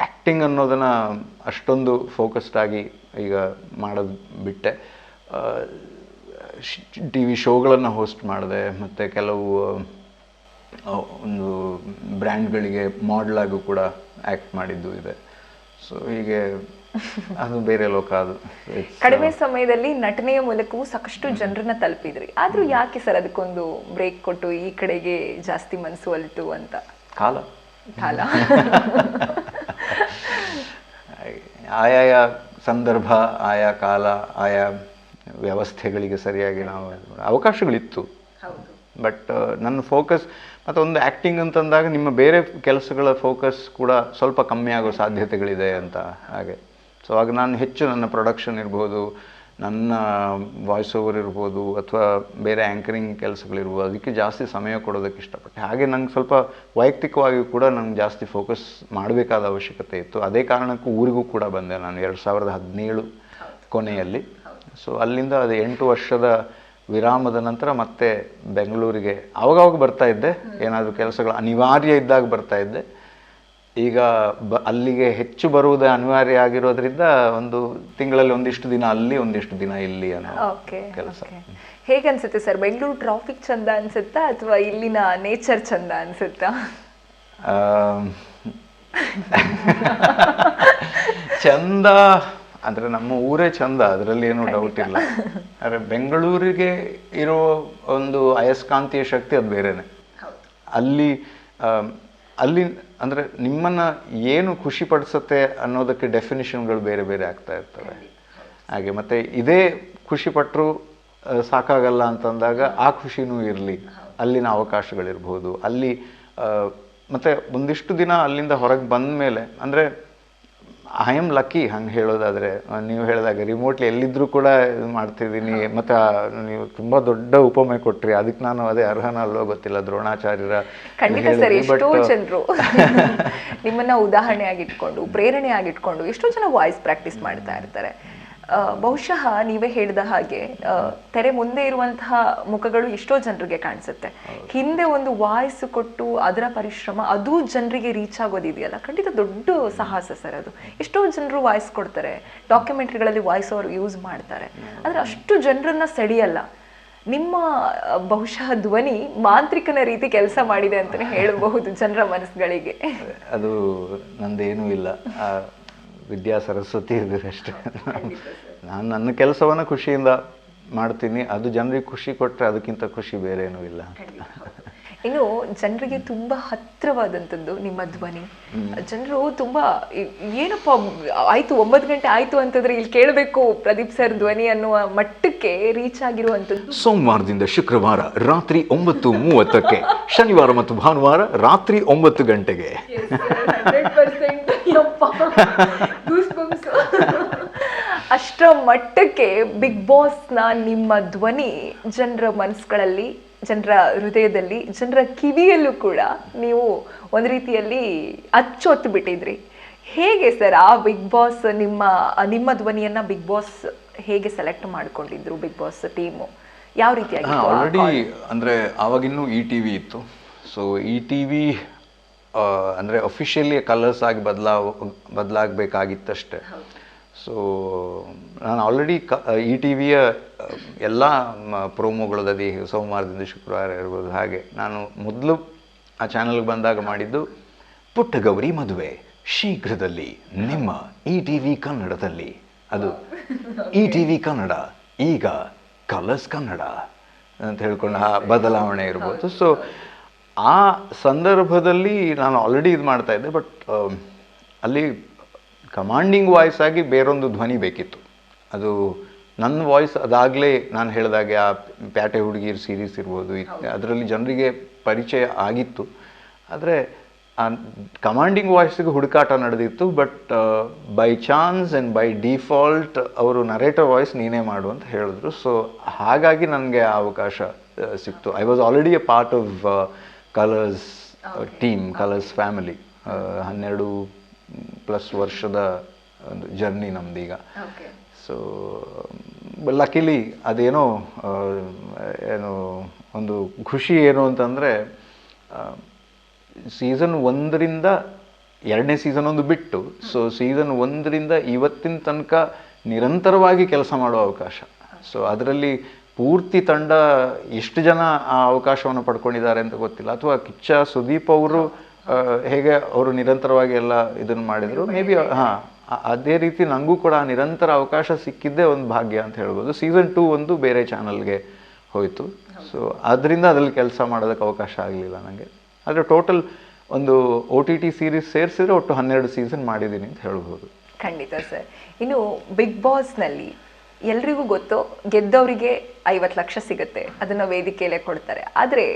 ಆ್ಯಕ್ಟಿಂಗ್ ಅನ್ನೋದನ್ನು ಅಷ್ಟೊಂದು ಫೋಕಸ್ಡ್ ಆಗಿ ಈಗ ಮಾಡೋದು ಬಿಟ್ಟೆ. ಟಿ ವಿ ಶೋಗಳನ್ನು ಹೋಸ್ಟ್ ಮಾಡಿದೆ, ಮತ್ತು ಕೆಲವು ಒಂದು ಬ್ರ್ಯಾಂಡ್ಗಳಿಗೆ ಮಾಡಲಾಗೂ ಕೂಡ ಆ್ಯಕ್ಟ್ ಮಾಡಿದ್ದು ಇದೆ. ಸೊ ಹೀಗೆ ಅದು ಬೇರೆ ಲೋಕ. ಅದು ಕಡಿಮೆ ಸಮಯದಲ್ಲಿ ನಟನೆಯ ಮೂಲಕವೂ ಸಾಕಷ್ಟು ಜನರನ್ನ ತಲುಪಿದ್ರಿ. ಆದ್ರೂ ಯಾಕೆ ಸರ್ ಅದಕ್ಕೊಂದು ಬ್ರೇಕ್ ಕೊಟ್ಟು ಈ ಕಡೆಗೆ ಜಾಸ್ತಿ ಮನಸ್ಸು ಒಲಿತು ಅಂತ? ಕಾಲ ಆಯಾಯ ಸಂದರ್ಭ, ಆಯಾ ಕಾಲ, ಆಯಾ ವ್ಯವಸ್ಥೆಗಳಿಗೆ ಸರಿಯಾಗಿ ನಾವು ಅವಕಾಶಗಳಿತ್ತು. ಬಟ್ ನನ್ನ ಫೋಕಸ್ ಮತ್ತು ಒಂದು ಆ್ಯಕ್ಟಿಂಗ್ ಅಂತಂದಾಗ ನಿಮ್ಮ ಬೇರೆ ಕೆಲಸಗಳ ಫೋಕಸ್ ಕೂಡ ಸ್ವಲ್ಪ ಕಮ್ಮಿ ಆಗೋ ಸಾಧ್ಯತೆಗಳಿದೆ ಅಂತ. ಹಾಗೆ ಸೊ ಆಗ ನಾನು ಹೆಚ್ಚು ನನ್ನ ಪ್ರೊಡಕ್ಷನ್ ಇರ್ಬೋದು, ನನ್ನ ವಾಯ್ಸ್ ಓವರ್ ಇರ್ಬೋದು, ಅಥವಾ ಬೇರೆ ಆ್ಯಂಕರಿಂಗ್ ಕೆಲಸಗಳಿರ್ಬೋದು, ಅದಕ್ಕೆ ಜಾಸ್ತಿ ಸಮಯ ಕೊಡೋದಕ್ಕೆ ಇಷ್ಟಪಟ್ಟೆ. ಹಾಗೆ ನಂಗೆ ಸ್ವಲ್ಪ ವೈಯಕ್ತಿಕವಾಗಿ ಕೂಡ ನಂಗೆ ಜಾಸ್ತಿ ಫೋಕಸ್ ಮಾಡಬೇಕಾದ ಅವಶ್ಯಕತೆ ಇತ್ತು. ಅದೇ ಕಾರಣಕ್ಕೂ ಊರಿಗೂ ಕೂಡ ಬಂದೆ ನಾನು 2017 ಕೊನೆಯಲ್ಲಿ. ಸೊ ಅಲ್ಲಿಂದ ಅದು 8 ವರ್ಷದ ವಿರಾಮದ ನಂತರ ಮತ್ತೆ ಬೆಂಗಳೂರಿಗೆ ಆವಾಗವಾಗ ಬರ್ತಾ ಇದ್ದೆ, ಏನಾದರೂ ಕೆಲಸಗಳು ಅನಿವಾರ್ಯ ಇದ್ದಾಗ ಬರ್ತಾ ಇದ್ದೆ. ಈಗ ಅಲ್ಲಿಗೆ ಹೆಚ್ಚು ಬರುವುದು ಅನಿವಾರ್ಯ ಆಗಿರೋದ್ರಿಂದ ಒಂದು ತಿಂಗಳಲ್ಲಿ ಒಂದಿಷ್ಟು ದಿನ ಅಲ್ಲಿ, ಒಂದಿಷ್ಟು ದಿನ ಇಲ್ಲಿ ಅನ್ನೋ ಕೆಲಸ. ಹೇಗನ್ಸುತ್ತೆ ಸರ್, ಬೆಂಗಳೂರು ಟ್ರಾಫಿಕ್ ಚಂದ ಅನ್ಸುತ್ತಾ ಅಥವಾ ಇಲ್ಲಿನ ನೇಚರ್ ಚಂದ ಅನ್ಸುತ್ತಾ? ಚಂದ ಅಂದರೆ ನಮ್ಮ ಊರೇ ಚಂದ, ಅದರಲ್ಲಿ ಏನೂ ಡೌಟ್ ಇಲ್ಲ. ಆದರೆ ಬೆಂಗಳೂರಿಗೆ ಇರೋ ಒಂದು ಅಯಸ್ಕಾಂತೀಯ ಶಕ್ತಿ ಅದು ಬೇರೆನೆ. ಅಲ್ಲಿ ಅಂದರೆ ನಿಮ್ಮನ್ನು ಏನು ಖುಷಿ ಪಡಿಸುತ್ತೆ ಅನ್ನೋದಕ್ಕೆ ಡೆಫಿನಿಷನ್ಗಳು ಬೇರೆ ಬೇರೆ ಆಗ್ತಾ ಇರ್ತವೆ. ಹಾಗೆ ಮತ್ತು ಇದೇ ಖುಷಿ ಪಟ್ಟರು ಸಾಕಾಗಲ್ಲ ಅಂತಂದಾಗ ಆ ಖುಷಿನೂ ಇರಲಿ, ಅಲ್ಲಿನ ಅವಕಾಶಗಳಿರ್ಬೋದು. ಅಲ್ಲಿ ಮತ್ತು ಒಂದಿಷ್ಟು ದಿನ ಅಲ್ಲಿಂದ ಹೊರಗೆ ಬಂದ ಮೇಲೆ, ಅಂದರೆ ಐ ಆಮ್ ಲಕ್ಕಿ ಹಂಗೆ ಹೇಳೋದಾದರೆ. ನೀವು ಹೇಳಿದಾಗ ರಿಮೋಟ್ಲಿ ಎಲ್ಲಿದ್ದರೂ ಕೂಡ ಇದು ಮಾಡ್ತಿದ್ದೀನಿ. ಮತ್ತು ನೀವು ತುಂಬ ದೊಡ್ಡ ಉಪಮೆ ಕೊಟ್ರಿ, ಅದಕ್ಕೆ ನಾನು ಅದೇ ಅರ್ಹನ ಅಲ್ಲೋ ಗೊತ್ತಿಲ್ಲ, ದ್ರೋಣಾಚಾರ್ಯರ. ಖಂಡಿತ ಸರ್, ಎಷ್ಟೋ ಜನರು ನಿಮ್ಮನ್ನ ಉದಾಹರಣೆ ಆಗಿಟ್ಕೊಂಡು, ಪ್ರೇರಣೆ ಆಗಿಟ್ಕೊಂಡು ಎಷ್ಟೋ ಜನ ವಾಯ್ಸ್ ಪ್ರಾಕ್ಟೀಸ್ ಮಾಡ್ತಾ ಇರ್ತಾರೆ. ಬಹುಶಃ ನೀವೇ ಹೇಳಿದ ಹಾಗೆ ತೆರೆ ಮುಂದೆ ಇರುವಂತಹ ಮುಖಗಳು ಎಷ್ಟೋ ಜನರಿಗೆ ಕಾಣಿಸುತ್ತೆ, ಹಿಂದೆ ಒಂದು ವಾಯ್ಸ್ ಕೊಟ್ಟು ಅದರ ಪರಿಶ್ರಮ ಅದು ಜನರಿಗೆ ರೀಚ್ ಆಗೋದಿದೆಯಲ್ಲ, ಖಂಡಿತ ದೊಡ್ಡ ಸಾಹಸ ಸರ್ ಅದು. ಎಷ್ಟೋ ಜನರು ವಾಯ್ಸ್ ಕೊಡ್ತಾರೆ, ಡಾಕ್ಯುಮೆಂಟ್ರಿಗಳಲ್ಲಿ ವಾಯ್ಸ್ ಓವರ್ ಯೂಸ್ ಮಾಡ್ತಾರೆ, ಆದರೆ ಅಷ್ಟು ಜನರನ್ನ ಸೆಳೆಯಲ್ಲ. ನಿಮ್ಮ ಬಹುಶಃ ಧ್ವನಿ ಮಾಂತ್ರಿಕನ ರೀತಿ ಕೆಲಸ ಮಾಡಿದೆ ಅಂತಲೇ ಹೇಳಬಹುದು ಜನರ ಮನಸ್ಸುಗಳಿಗೆ. ಅದು ನಂದೇನೂ ಇಲ್ಲ, ವಿದ್ಯಾ ಸರಸ್ವತಿ ಇದ್ರೆ ಅಷ್ಟೇ. ನಾನು ನನ್ನ ಕೆಲಸವನ್ನು ಖುಷಿಯಿಂದ ಮಾಡ್ತೀನಿ, ಅದು ಜನರಿಗೆ ಖುಷಿ ಕೊಟ್ಟರೆ ಅದಕ್ಕಿಂತ ಖುಷಿ ಬೇರೆ ಏನೂ ಇಲ್ಲ. ಇನ್ನು ಜನರಿಗೆ ತುಂಬಾ ಹತ್ರವಾದಂಥದ್ದು ನಿಮ್ಮ ಧ್ವನಿ. ಜನರು ತುಂಬಾ ಏನಪ್ಪ ಆಯ್ತು 9 ಗಂಟೆ ಆಯ್ತು ಅಂತಂದ್ರೆ ಇಲ್ಲಿ ಕೇಳಬೇಕು ಪ್ರದೀಪ್ ಸರ್ ಧ್ವನಿ ಅನ್ನುವ ಮಟ್ಟಕ್ಕೆ ರೀಚ್ ಆಗಿರುವಂಥದ್ದು. ಸೋಮವಾರದಿಂದ ಶುಕ್ರವಾರ ರಾತ್ರಿ 9:30ಕ್ಕೆ, ಶನಿವಾರ ಮತ್ತು ಭಾನುವಾರ ರಾತ್ರಿ 9 ಗಂಟೆಗೆ. ಅಷ್ಟರ ಮಟ್ಟಕ್ಕೆ ಬಿಗ್ ಬಾಸ್ನ ನಿಮ್ಮ ಧ್ವನಿ ಜನರ ಮನಸ್ಸುಗಳಲ್ಲಿ, ಜನರ ಹೃದಯದಲ್ಲಿ, ಜನರ ಕಿವಿಯಲ್ಲೂ ಕೂಡ ನೀವು ಒಂದು ರೀತಿಯಲ್ಲಿ ಅಚ್ಚೊತ್ತು ಬಿಟ್ಟಿದ್ರಿ. ಹೇಗೆ ಸರ್ ಆ ಬಿಗ್ ಬಾಸ್ ನಿಮ್ಮ ಧ್ವನಿಯನ್ನ ಬಿಗ್ ಬಾಸ್ ಹೇಗೆ ಸೆಲೆಕ್ಟ್ ಮಾಡ್ಕೊಂಡಿದ್ರು? ಬಿಗ್ ಬಾಸ್ ಟೀಮು ಯಾವ ರೀತಿಯಾಗಿ? ಆಲ್ರೆಡಿ ಅಂದರೆ ಆವಾಗಿನ್ನೂ ETV ಇತ್ತು. ಸೊ ETV ಅಂದರೆ ಅಫಿಷಿಯಲಿ ಕಲರ್ಸ್ ಆಗಿ ಬದಲಾಗಬೇಕಾಗಿತ್ತಷ್ಟೇ. ಸೊ ನಾನು ಆಲ್ರೆಡಿ ETVಯ ಎಲ್ಲ ಪ್ರೋಮೋಗಳದಲ್ಲಿ ಸೋಮವಾರದಿಂದ ಶುಕ್ರವಾರ ಇರ್ಬೋದು, ಹಾಗೆ ನಾನು ಮೊದಲು ಆ ಚಾನಲ್ಗೆ ಬಂದಾಗ ಮಾಡಿದ್ದು ಪುಟ್ಟಗೌರಿ ಮದುವೆ ಶೀಘ್ರದಲ್ಲಿ ನಿಮ್ಮ ETV ಕನ್ನಡದಲ್ಲಿ. ಅದು ETV ಕನ್ನಡ ಈಗ ಕಲರ್ಸ್ ಕನ್ನಡ ಅಂತ ಹೇಳ್ಕೊಂಡು ಆ ಬದಲಾವಣೆ ಇರ್ಬೋದು. ಸೊ ಆ ಸಂದರ್ಭದಲ್ಲಿ ನಾನು ಆಲ್ರೆಡಿ ಇದು ಮಾಡ್ತಾ ಇದ್ದೆ, ಬಟ್ ಅಲ್ಲಿ ಕಮಾಂಡಿಂಗ್ ವಾಯ್ಸ್ ಆಗಿ ಬೇರೊಂದು ಧ್ವನಿ ಬೇಕಿತ್ತು. ಅದು ನನ್ನ ವಾಯ್ಸ್ ಅದಾಗಲೇ ನಾನು ಹೇಳಿದಾಗೆ ಆ ಪ್ಯಾಟೆ ಹುಡುಗಿರ್ ಸೀರೀಸ್ ಇರ್ಬೋದು, ಅದರಲ್ಲಿ ಜನರಿಗೆ ಪರಿಚಯ ಆಗಿತ್ತು. ಆದರೆ ಆ ಕಮಾಂಡಿಂಗ್ ವಾಯ್ಸಿಗೆ ಹುಡುಕಾಟ ನಡೆದಿತ್ತು. But by chance and by default ಅವರು ನರೇಟರ್ ವಾಯ್ಸ್ ನೀನೇ ಮಾಡು ಅಂತ ಹೇಳಿದ್ರು. ಸೊ ಹಾಗಾಗಿ ನನಗೆ ಆ ಅವಕಾಶ ಸಿಕ್ತು. I was already A part of colours team, colours family. 12+ ವರ್ಷದ ಒಂದು ಜರ್ನಿ ನಮ್ದೀಗ. ಸೊ ಲಕಿಲಿ ಅದೇನೋ ಏನು ಒಂದು ಖುಷಿ ಏನು ಅಂತಂದರೆ, ಸೀಸನ್ 1ರಿಂದ 2ನೇ ಸೀಸನ್ ಒಂದು ಬಿಟ್ಟು, ಸೊ ಸೀಸನ್ 1ರಿಂದ ಇವತ್ತಿನ ತನಕ ನಿರಂತರವಾಗಿ ಕೆಲಸ ಮಾಡೋ ಅವಕಾಶ. ಸೊ ಅದರಲ್ಲಿ ಪೂರ್ತಿ ತಂಡ ಎಷ್ಟು ಜನ ಆ ಅವಕಾಶವನ್ನು ಪಡ್ಕೊಂಡಿದ್ದಾರೆ ಅಂತ ಗೊತ್ತಿಲ್ಲ. ಅಥವಾ ಕಿಚ್ಚ ಸುದೀಪ್ ಅವರು ಹೇಗೆ ಅವರು ನಿರಂತರವಾಗಿ ಎಲ್ಲ ಇದನ್ನು ಮಾಡಿದರು, ಮೇ ಬಿ ಅದೇ ರೀತಿ ನನಗೂ ಕೂಡ ನಿರಂತರ ಅವಕಾಶ ಸಿಕ್ಕಿದ್ದೇ ಒಂದು ಭಾಗ್ಯ ಅಂತ ಹೇಳ್ಬೋದು. ಸೀಸನ್ 2 ಒಂದು ಬೇರೆ ಚಾನಲ್ಗೆ ಹೋಯಿತು. ಸೊ ಅದರಿಂದ ಅದರಲ್ಲಿ ಕೆಲಸ ಮಾಡೋದಕ್ಕೆ ಅವಕಾಶ ಆಗಲಿಲ್ಲ ನನಗೆ. ಆದರೆ ಟೋಟಲ್ ಒಂದು OTT ಸೀರೀಸ್ ಸೇರಿಸಿದ್ರೆ ಒಟ್ಟು 12 ಸೀಸನ್ ಮಾಡಿದ್ದೀನಿ ಅಂತ ಹೇಳ್ಬೋದು. ಖಂಡಿತ ಸರ್. ಇನ್ನು ಬಿಗ್ ಬಾಸ್ನಲ್ಲಿ ಎಲ್ರಿಗೂ ಗೊತ್ತು, ಗೆದ್ದವರಿಗೆ 50 ಲಕ್ಷ ಸಿಗುತ್ತೆ, ಅದನ್ನು ವೇದಿಕೆಯಲ್ಲೇ ಕೊಡ್ತಾರೆ. ಆದರೆ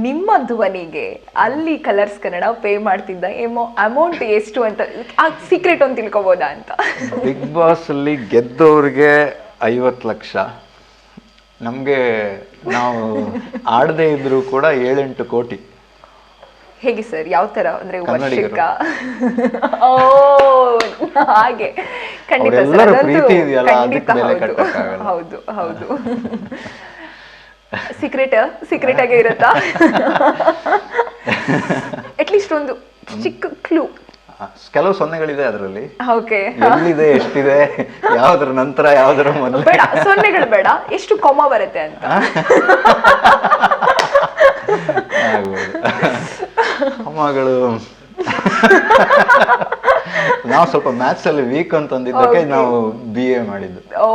ನಿಮ್ಮ ಧ್ವನಿಗೆ ಅಲ್ಲಿ ಕಲರ್ಸ್ ಕನ್ನಡ ಪೇ ಮಾಡ್ತಿದ್ದ ಅಮೌಂಟ್ ಎಷ್ಟು ಅಂತ, ಆ ಸೀಕ್ರೆಟ್ ಒಂದು ತಿಳ್ಕೊಬೋದಾ ಅಂತ? ಬಿಗ್ ಬಾಸಲ್ಲಿ ಗೆದ್ದವ್ರಿಗೆ 50 ಲಕ್ಷ, ನಮಗೆ ನಾವು ಆಡದೇ ಇದ್ರೂ ಕೂಡ 7-8 ಕೋಟಿ. ಹೇಗೆ ಸರ್? ಯಾವ ತರ ಅಂದ್ರೆ ವರ್ಷಕ್ಕ? ಹಾಗೆ ಖಂಡಿತ ಸರ್, ಹೌದು ಹೌದು. ಸೀಕ್ರೆಟ್ ಆಗೇ ಇರುತ್ತಾ? ಅಟ್ಲೀಸ್ಟ್ ಒಂದು ಚಿಕ್ಕ ಕ್ಲೂ. ಕೆಲವು ಸೊನ್ನೆಗಳಿದೆ ಅದರಲ್ಲಿ. ಓಕೆ, ಎಲ್ಲಿದೆ, ಎಷ್ಟಿದೆ, ಯಾವ್ದ್ರ ನಂತರ ಯಾವ್ದ್ರ ಮೊದಲು? ಬೇಡ ಸೊನ್ನೆಗಳು ಬೇಡ, ಎಷ್ಟು ಕೊಮ್ಮ ಬರುತ್ತೆ ಅಂತ. ಅಮ್ಮಗಳು ನಾವು ಸ್ವಲ್ಪ ಮ್ಯಾಥ್ಸ್ ಅಲ್ಲಿ ವೀಕ್ ಅಂತಂದಿದ್ದಕ್ಕೆ ನಾವು BA ಮಾಡಿದ್ದು. ಓ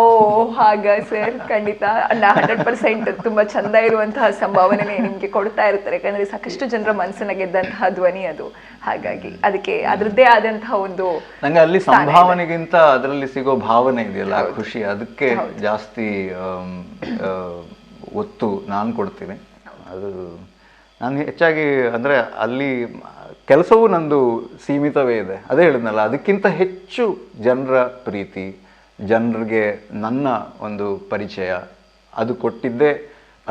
ಹಾಗ ಸರ್, ಖಂಡಿತ 100% ತುಂಬಾ ಚಂದ ಇರುವಂತಹ ಸಂಭಾವನೆ ನಿಮ್ಗೆ ಕೊಡ್ತಾ ಇರ್ತಾರೆ. ಯಾಕಂದ್ರೆ ಸಾಕಷ್ಟು ಜನರ ಮನಸ್ಸನ್ನ ಗೆದ್ದಂತಹ ಧ್ವನಿ ಅದು. ಹಾಗಾಗಿ ಅದಕ್ಕೆ ಅದರದ್ದೇ ಆದಂತಹ ಒಂದು, ನಂಗೆ ಅಲ್ಲಿ ಸಂಭಾವನೆಗಿಂತ ಅದರಲ್ಲಿ ಸಿಗೋ ಭಾವನೆ ಇದೆಯಲ್ಲ, ಖುಷಿ, ಅದಕ್ಕೆ ಜಾಸ್ತಿ ಒತ್ತು ನಾನು ಕೊಡ್ತೀನಿ. ಅದು ನಾನು ಹೆಚ್ಚಾಗಿ ಅಂದರೆ ಅಲ್ಲಿ ಕೆಲಸವೂ ನಂದು ಸೀಮಿತವೇ ಇದೆ. ಅದೇ ಹೇಳಿದ್ನಲ್ಲ, ಅದಕ್ಕಿಂತ ಹೆಚ್ಚು ಜನರ ಪ್ರೀತಿ, ಜನರಿಗೆ ನನ್ನ ಒಂದು ಪರಿಚಯ ಅದು ಕೊಟ್ಟಿದ್ದೇ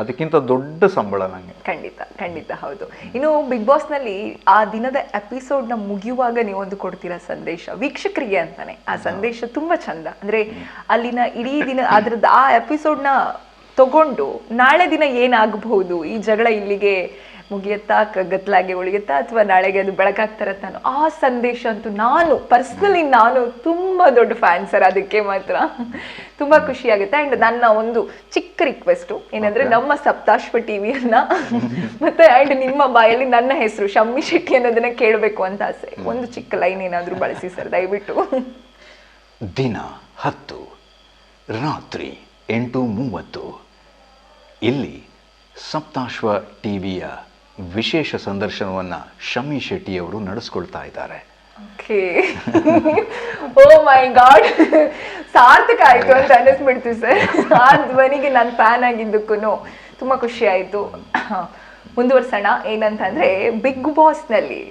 ಅದಕ್ಕಿಂತ ದೊಡ್ಡ ಸಂಬಳ ನನಗೆ. ಖಂಡಿತ ಖಂಡಿತ ಹೌದು. ಇನ್ನು ಬಿಗ್ ಬಾಸ್ ನಲ್ಲಿ ಆ ದಿನದ ಎಪಿಸೋಡ್ ನ ಮುಗಿಯುವಾಗ ನೀವೊಂದು ಕೊಡ್ತೀರಾ ಸಂದೇಶ ವೀಕ್ಷಕರಿಗೆ ಅಂತಾನೆ. ಆ ಸಂದೇಶ ತುಂಬಾ ಚಂದ. ಅಂದ್ರೆ ಅಲ್ಲಿನ ಇಡೀ ದಿನ ಅದ್ರದ್ದು ಆ ಎಪಿಸೋಡ್ ನ ತಗೊಂಡು ನಾಳೆ ದಿನ ಏನಾಗಬಹುದು, ಈ ಜಗಳ ಇಲ್ಲಿಗೆ ಮುಗಿಯತ್ತಾ, ಗತ್ತಲಾಗೆ ಉಳಿಯುತ್ತಾ, ಅಥವಾ ನಾಳೆಗೆ ಅದು ಬೆಳಕಾಗ್ತಾರತ್ತ ಅನ್ನೋ ಆ ಸಂದೇಶ ಅಂತೂ ನಾನು ತುಂಬಾ ದೊಡ್ಡ ಫ್ಯಾನ್ ಸರ್. ಅದಕ್ಕೆ ಮಾತ್ರ ತುಂಬಾ ಖುಷಿ ಆಗುತ್ತೆ. ಅಂಡ್ ನನ್ನ ಒಂದು ಚಿಕ್ಕ ರಿಕ್ವೆಸ್ಟ್ ಏನಂದ್ರೆ, ನಮ್ಮ ಸಪ್ತಾಶ್ವ ಟಿವಿಯನ್ನ ಮತ್ತೆ ಅಂಡ್ ನಿಮ್ಮ ಬಾಯಲ್ಲಿ ನನ್ನ ಹೆಸರು ಶಮ್ಮಿ ಶೆಟ್ಟಿ ಅನ್ನೋದನ್ನ ಕೇಳಬೇಕು ಅಂತ ಆಸೆ. ಒಂದು ಚಿಕ್ಕ ಲೈನ್ ಏನಾದ್ರೂ ಬಳಸಿ ಸರ್ ದಯವಿಟ್ಟು. ದಿನ 10 ರಾತ್ರಿ 8:30 ಇಲ್ಲಿ ಸಪ್ತಾಶ್ವ ಟಿವಿಯ ವಿಶೇಷ ಸಂದರ್ಶನವನ್ನ ಶಮ್ಮಿ ಶೆಟ್ಟಿಯವರು ನಡೆಸ್ಕೊಳ್ತಾ ಇದ್ದಾರೆ. ಓ ಮೈ ಗಾಡ್, ಸಾರ್ಥಕ ಆಯ್ತು ಅಂತ ಅನ್ನಿಸ್ಬಿಡ್ತೀವಿ ಸರ್. ಆ ಧ್ವನಿಗೆ ನಾನು ಫ್ಯಾನ್ ಆಗಿದ್ದಕ್ಕೂ ತುಂಬಾ ಖುಷಿ ಆಯ್ತು. ಮುಂದುವರ್ಸೋಣ. ಏನಂತಂದ್ರೆ, ಬಿಗ್ ಬಾಸ್ ನಲ್ಲಿ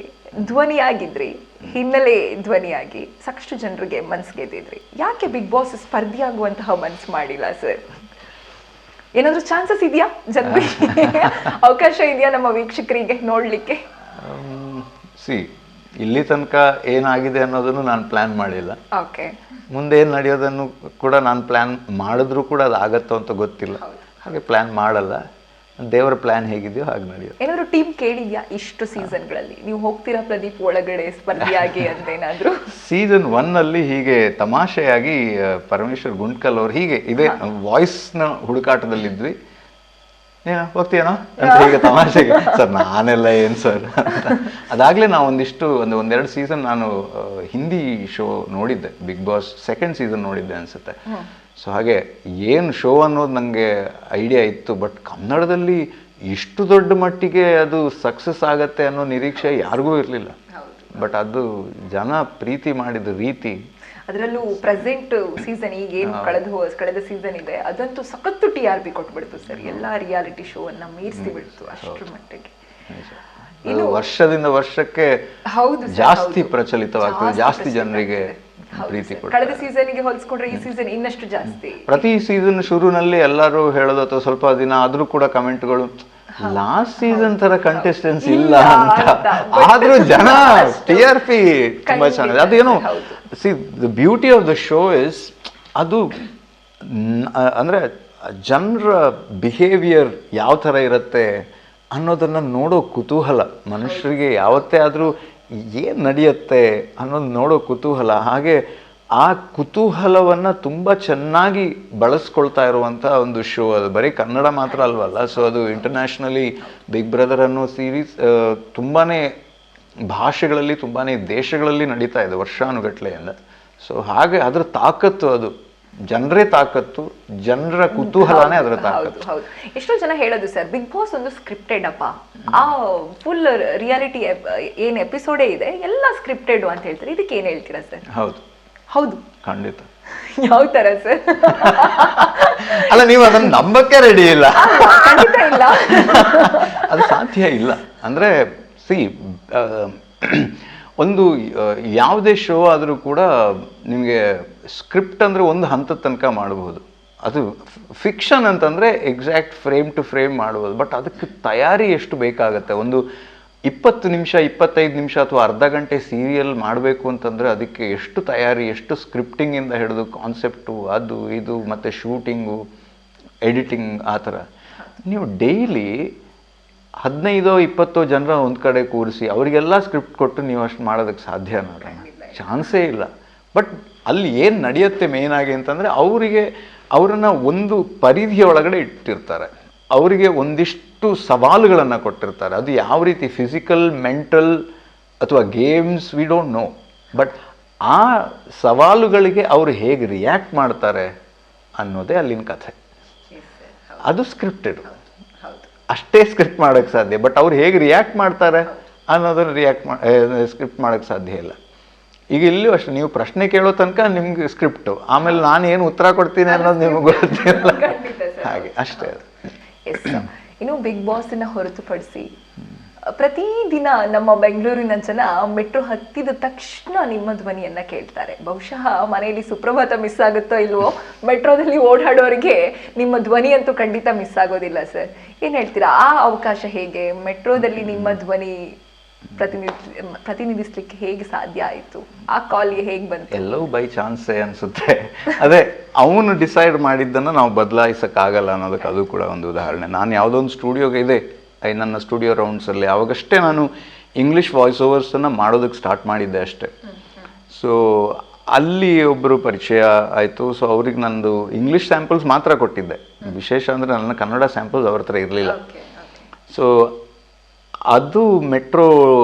ಧ್ವನಿಯಾಗಿದ್ರಿ, ಹಿನ್ನೆಲೆ ಧ್ವನಿಯಾಗಿ ಸಾಕಷ್ಟು ಜನರಿಗೆ ಮನ್ಸು ಗೆದ್ದಿದ್ರಿ. ಯಾಕೆ ಬಿಗ್ ಬಾಸ್ ಸ್ಪರ್ಧಿ ಆಗುವಂತಹ ಮನ್ಸು ಮಾಡಿಲ್ಲ ಸರ್? ಏನಾದ್ರೂ ಚಾನ್ಸಸ್ ಇದೆಯಾ? ಜನರಿಗೆ ಅವಕಾಶ ಇದೆಯಾ ನಮ್ಮ ವೀಕ್ಷಕರಿಗೆ ನೋಡ್ಲಿಕ್ಕೆ? ಇಲ್ಲಿ ತನಕ ಏನಾಗಿದೆ ಅನ್ನೋದನ್ನು ನಾನು ಪ್ಲಾನ್ ಮಾಡಿಲ್ಲ. ಓಕೆ, ಮುಂದೆ ಏನು ನಡೆಯೋದನ್ನು ಕೂಡ ನಾನು ಪ್ಲಾನ್ ಮಾಡಿದ್ರು ಕೂಡ ಅದು ಆಗತ್ತೋ ಅಂತ ಗೊತ್ತಿಲ್ಲ. ಹಾಗೆ ಪ್ಲಾನ್ ಮಾಡಲ್ಲ. ದೇವರ ಪ್ಲಾನ್ ಹೇಗಿದೆಯೋ ಹಾಗೆ ನಡೆಯೋದು. ಏನಾದ್ರು ಟೀಮ್ ಕೇಳಿದ್ಯಾ ಇಷ್ಟು ಸೀಸನ್ಗಳಲ್ಲಿ ನೀವು ಹೋಗ್ತೀರಾ ಪ್ರದೀಪ್ ಒಳಗಡೆ ಸ್ಪರ್ಧಿಯಾಗಿ ಅಂತ ಏನಾದ್ರು? ಸೀಸನ್ 1 ಅಲ್ಲಿ ಹೀಗೆ ತಮಾಷೆಯಾಗಿ ಪರಮೇಶ್ವರ್ ಗುಂಡ್ಕಲ್ ಅವ್ರು ಹೀಗೆ ಇದೇ ವಾಯ್ಸ್ನ ಹುಡುಕಾಟದಲ್ಲಿದ್ವಿ. ಏನೋ ಹೋಗ್ತೀಯನೋ ಅಂತ ಹೀಗೆ ತಮಾಷೆಗೆ. ಸರ್ ನಾನೆಲ್ಲ ಏನು ಸರ್ ಅಂತ. ಅದಾಗಲೇ ನಾವು ಒಂದೆರಡು ಸೀಸನ್ ನಾನು ಹಿಂದಿ ಶೋ ನೋಡಿದ್ದೆ. ಬಿಗ್ ಬಾಸ್ ಸೆಕೆಂಡ್ ಸೀಸನ್ ನೋಡಿದ್ದೆ ಅನ್ಸುತ್ತೆ. ಸೊ ಹಾಗೆ ಏನು ಶೋ ಅನ್ನೋದು ನನಗೆ ಐಡಿಯಾ ಇತ್ತು. ಬಟ್ ಕನ್ನಡದಲ್ಲಿ ಇಷ್ಟು ದೊಡ್ಡ ಮಟ್ಟಿಗೆ ಅದು ಸಕ್ಸಸ್ ಆಗತ್ತೆ ಅನ್ನೋ ನಿರೀಕ್ಷೆ ಯಾರಿಗೂ ಇರಲಿಲ್ಲ. ಬಟ್ ಅದು ಜನ ಪ್ರೀತಿ ಮಾಡಿದ ರೀತಿ, ಅದರಲ್ಲೂ ಪ್ರೆಸೆಂಟ್ ಸೀಸನ್ ಈಗ ಏನು ಕಳೆದ ಸೀಸನ್ ಇದೆ ಅದಂತೂ ಸಖತ್ತು TRP ಕೊಟ್ಬಿಡ್ತು ಸರ್. ಎಲ್ಲಾ ರಿಯಾಲಿಟಿ ಶೋ ಅನ್ನ ಮೀರಿಸಿ ಬಿಡ್ತು ಅಷ್ಟರ ಮಟ್ಟಿಗೆ. ಇದು ವರ್ಷದಿಂದ ವರ್ಷಕ್ಕೆ ಜಾಸ್ತಿ ಪ್ರಚಲಿತವಾಗ್ತದೆ, ಜಾಸ್ತಿ ಜನರಿಗೆ ಪ್ರೀತಿ ಕೊಡ್ತಾರೆ. ಕಳೆದ ಸೀಸನ್ಗೆ ಹೋಲಿಸ್ಕೊಂಡ್ರೆ ಈ ಸೀಸನ್ ಇನ್ನಷ್ಟು ಜಾಸ್ತಿ. ಪ್ರತಿ ಸೀಸನ್ ಶುರುನಲ್ಲಿ ಎಲ್ಲರೂ ಹೇಳೋದು ಅಥವಾ ಸ್ವಲ್ಪ ದಿನ ಆದ್ರೂ ಕೂಡ ಕಮೆಂಟ್ಗಳು, ಲಾಸ್ಟ್ ಸೀಸನ್ ತರ ಕಂಟೆಸ್ಟೆನ್ಸ್ ಇಲ್ಲ ಅಂತ. ಆದ್ರೂ ಜನ TRP ತುಂಬಾ ಚೆನ್ನಾಗಿದೆ. ಅದೇನು the beauty of the show is, ಅದು ಅಂದ್ರೆ ಜನರ ಬಿಹೇವಿಯರ್ ಯಾವ ಥರ ಇರುತ್ತೆ ಅನ್ನೋದನ್ನು ನೋಡೋ ಕುತೂಹಲ ಮನುಷ್ಯರಿಗೆ ಯಾವತ್ತೇ ಆದರೂ ಏನು ನಡೆಯುತ್ತೆ ಅನ್ನೋದು ನೋಡೋ ಕುತೂಹಲ. ಹಾಗೆ ಆ ಕುತೂಹಲವನ್ನು ತುಂಬ ಚೆನ್ನಾಗಿ ಬಳಸ್ಕೊಳ್ತಾ ಇರುವಂಥ ಒಂದು ಶೋ. ಅದು ಬರೀ ಕನ್ನಡ ಮಾತ್ರ ಅಲ್ವಲ್ಲ. ಸೊ ಅದು ಇಂಟರ್ನ್ಯಾಷನಲಿ ಬಿಗ್ ಬ್ರದರ್ ಅನ್ನೋ ಸೀರೀಸ್ ತುಂಬಾ ಭಾಷೆಗಳಲ್ಲಿ, ತುಂಬಾ ದೇಶಗಳಲ್ಲಿ ನಡೀತಾ ಇದೆ ವರ್ಷಾನುಗಟ್ಲೆಯಿಂದ. ಸೊ ಹಾಗೆ ಅದರ ತಾಕತ್ತು, ಅದು ಜನರೇ ತಾಕತ್ತು, ಜನರ ಕುತೂಹಲನೇ ಅದರ ತಾಕತ್ತು. ಹೌದು. ಎಷ್ಟೋ ಜನ ಹೇಳೋದು ಸರ್, ಬಿಗ್ ಬಾಸ್ ಒಂದು ಸ್ಕ್ರಿಪ್ಟೆಡ್ ಅಪ್ಪ, ಆ ಫುಲ್ ರಿಯಾಲಿಟಿ ಏನ್ ಎಪಿಸೋಡೇ ಇದೆ ಎಲ್ಲ ಸ್ಕ್ರಿಪ್ಟೆಡ್ ಅಂತ ಹೇಳ್ತಾರೆ. ಇದಕ್ಕೆ ಏನ್ ಹೇಳ್ತೀರಾ ಸರ್? ಹೌದು ಖಂಡಿತ. ಯಾವ ತರ ಸರ್? ಅಲ್ಲ, ನೀವು ಅದನ್ನ ನಂಬಕ್ಕೆ ರೆಡಿ ಇಲ್ಲ. ಖಂಡಿತ ಇಲ್ಲ, ಅದು ಸಾಧ್ಯ ಇಲ್ಲ. ಅಂದ್ರೆ ಒಂದು ಯಾವುದೇ ಶೋ ಆದರೂ ಕೂಡ ನಿಮಗೆ ಸ್ಕ್ರಿಪ್ಟ್ ಅಂದರೆ ಒಂದು ಹಂತದ ತನಕ ಮಾಡಬಹುದು. ಅದು ಫಿಕ್ಷನ್ ಅಂತಂದರೆ ಎಕ್ಸಾಕ್ಟ್ ಫ್ರೇಮ್ ಟು ಫ್ರೇಮ್ ಮಾಡ್ಬೋದು. ಬಟ್ ಅದಕ್ಕೆ ತಯಾರಿ ಎಷ್ಟು ಬೇಕಾಗತ್ತೆ. ಒಂದು 20 ನಿಮಿಷ, 25 ನಿಮಿಷ ಅಥವಾ ಅರ್ಧ ಗಂಟೆ ಸೀರಿಯಲ್ ಮಾಡಬೇಕು ಅಂತಂದರೆ ಅದಕ್ಕೆ ಎಷ್ಟು ತಯಾರಿ, ಎಷ್ಟು ಸ್ಕ್ರಿಪ್ಟಿಂಗಿಂದ ಹಿಡಿದು ಕಾನ್ಸೆಪ್ಟು, ಅದು ಇದು, ಮತ್ತು ಶೂಟಿಂಗು, ಎಡಿಟಿಂಗ್, ಆ ಥರ. ನೀವು ಡೈಲಿ 15-20 ಜನರ ಒಂದು ಕಡೆ ಕೂರಿಸಿ ಅವರಿಗೆಲ್ಲ ಸ್ಕ್ರಿಪ್ಟ್ ಕೊಟ್ಟು ನೀವು ಅಷ್ಟು ಮಾಡೋದಕ್ಕೆ ಸಾಧ್ಯ ಚಾನ್ಸೇ ಇಲ್ಲ. ಬಟ್ ಅಲ್ಲಿ ಏನು ನಡೆಯುತ್ತೆ ಮೇಯ್ನಾಗಿ ಅಂತಂದರೆ ಅವರನ್ನು ಒಂದು ಪರಿಧಿಯ ಒಳಗಡೆ ಇಟ್ಟಿರ್ತಾರೆ. ಅವರಿಗೆ ಒಂದಿಷ್ಟು ಸವಾಲುಗಳನ್ನು ಕೊಟ್ಟಿರ್ತಾರೆ. ಅದು ಯಾವ ರೀತಿ ಫಿಸಿಕಲ್, ಮೆಂಟಲ್ ಅಥವಾ games, we don't know. But ಆ ಸವಾಲುಗಳಿಗೆ ಅವರು ಹೇಗೆ ರಿಯಾಕ್ಟ್ ಮಾಡ್ತಾರೆ ಅನ್ನೋದೇ ಅಲ್ಲಿನ ಕಥೆ. ಅದು ಸ್ಕ್ರಿಪ್ಟೆಡ್. ಅಷ್ಟೇ ಸ್ಕ್ರಿಪ್ಟ್ ಮಾಡೋಕ್ಕೆ ಸಾಧ್ಯ. ಬಟ್ ಅವ್ರು ಹೇಗೆ ರಿಯಾಕ್ಟ್ ಮಾಡ್ತಾರೆ ಅನ್ನೋದನ್ನು ಸ್ಕ್ರಿಪ್ಟ್ ಮಾಡೋಕ್ಕೆ ಸಾಧ್ಯ ಇಲ್ಲ. ಈಗ ಇಲ್ಲಿಯೂ ಅಷ್ಟೇ, ನೀವು ಪ್ರಶ್ನೆ ಕೇಳೋ ತನಕ ನಿಮ್ಗೆ ಸ್ಕ್ರಿಪ್ಟು, ಆಮೇಲೆ ನಾನು ಏನು ಉತ್ತರ ಕೊಡ್ತೀನಿ ಅನ್ನೋದು ನಿಮ್ಗೆ ಗೊತ್ತಿಲ್ಲ. ಹಾಗೆ ಅಷ್ಟೇ. ಇನ್ನು ಬಿಗ್ ಬಾಸ್ನ ಹೊರತುಪಡಿಸಿ ಪ್ರತಿದಿನ ನಮ್ಮ ಬೆಂಗಳೂರಿನ ಜನ ಮೆಟ್ರೋ ಹತ್ತಿದ ತಕ್ಷಣ ನಿಮ್ಮ ಧ್ವನಿಯನ್ನ ಕೇಳ್ತಾರೆ. ಬಹುಶಃ ಮನೆಯಲ್ಲಿ ಸುಪ್ರಭಾತ ಮಿಸ್ ಆಗುತ್ತೋ ಇಲ್ವೋ, ಮೆಟ್ರೋದಲ್ಲಿ ಓಡಾಡೋರಿಗೆ ನಿಮ್ಮ ಧ್ವನಿ ಅಂತೂ ಖಂಡಿತ ಮಿಸ್ ಆಗೋದಿಲ್ಲ ಸರ್. ಏನ್ ಹೇಳ್ತೀರಾ, ಆ ಅವಕಾಶ ಹೇಗೆ, ಮೆಟ್ರೋದಲ್ಲಿ ನಿಮ್ಮ ಧ್ವನಿ ಪ್ರತಿನಿಧಿಸ್ಲಿಕ್ಕೆ ಹೇಗೆ ಸಾಧ್ಯ ಆಯಿತು, ಆ ಕಾಲ್ಗೆ ಹೇಗೆ ಬಂತು? ಎಲ್ಲವೂ ಬೈ ಚಾನ್ಸೇ ಅನ್ಸುತ್ತೆ. ಅದೇ ಅವನು ಡಿಸೈಡ್ ಮಾಡಿದ್ದನ್ನು ನಾವು ಬದಲಾಯಿಸೋಕ್ಕಾಗಲ್ಲ ಅನ್ನೋದಕ್ಕೆ ಅದು ಕೂಡ ಒಂದು ಉದಾಹರಣೆ. ನಾನು ಯಾವುದೋ ಒಂದು ಸ್ಟುಡಿಯೋಗೆ ಇದೆ, ನನ್ನ ಸ್ಟುಡಿಯೋ ರೌಂಡ್ಸಲ್ಲಿ ಅವಾಗಷ್ಟೇ ನಾನು ಇಂಗ್ಲೀಷ್ ವಾಯ್ಸ್ ಓವರ್ಸನ್ನು ಮಾಡೋದಕ್ಕೆ ಸ್ಟಾರ್ಟ್ ಮಾಡಿದ್ದೆ ಅಷ್ಟೇ. ಸೊ ಅಲ್ಲಿ ಒಬ್ಬರು ಪರಿಚಯ ಆಯಿತು. ಸೊ ಅವ್ರಿಗೆ ನಂದು ಇಂಗ್ಲೀಷ್ ಸ್ಯಾಂಪಲ್ಸ್ ಮಾತ್ರ ಕೊಟ್ಟಿದ್ದೆ. ವಿಶೇಷ ಅಂದರೆ ನನ್ನ ಕನ್ನಡ ಸ್ಯಾಂಪಲ್ಸ್ ಅವ್ರ ಹತ್ರ ಇರಲಿಲ್ಲ. ಸೊ ಅದು ಮೆಟ್ರೋ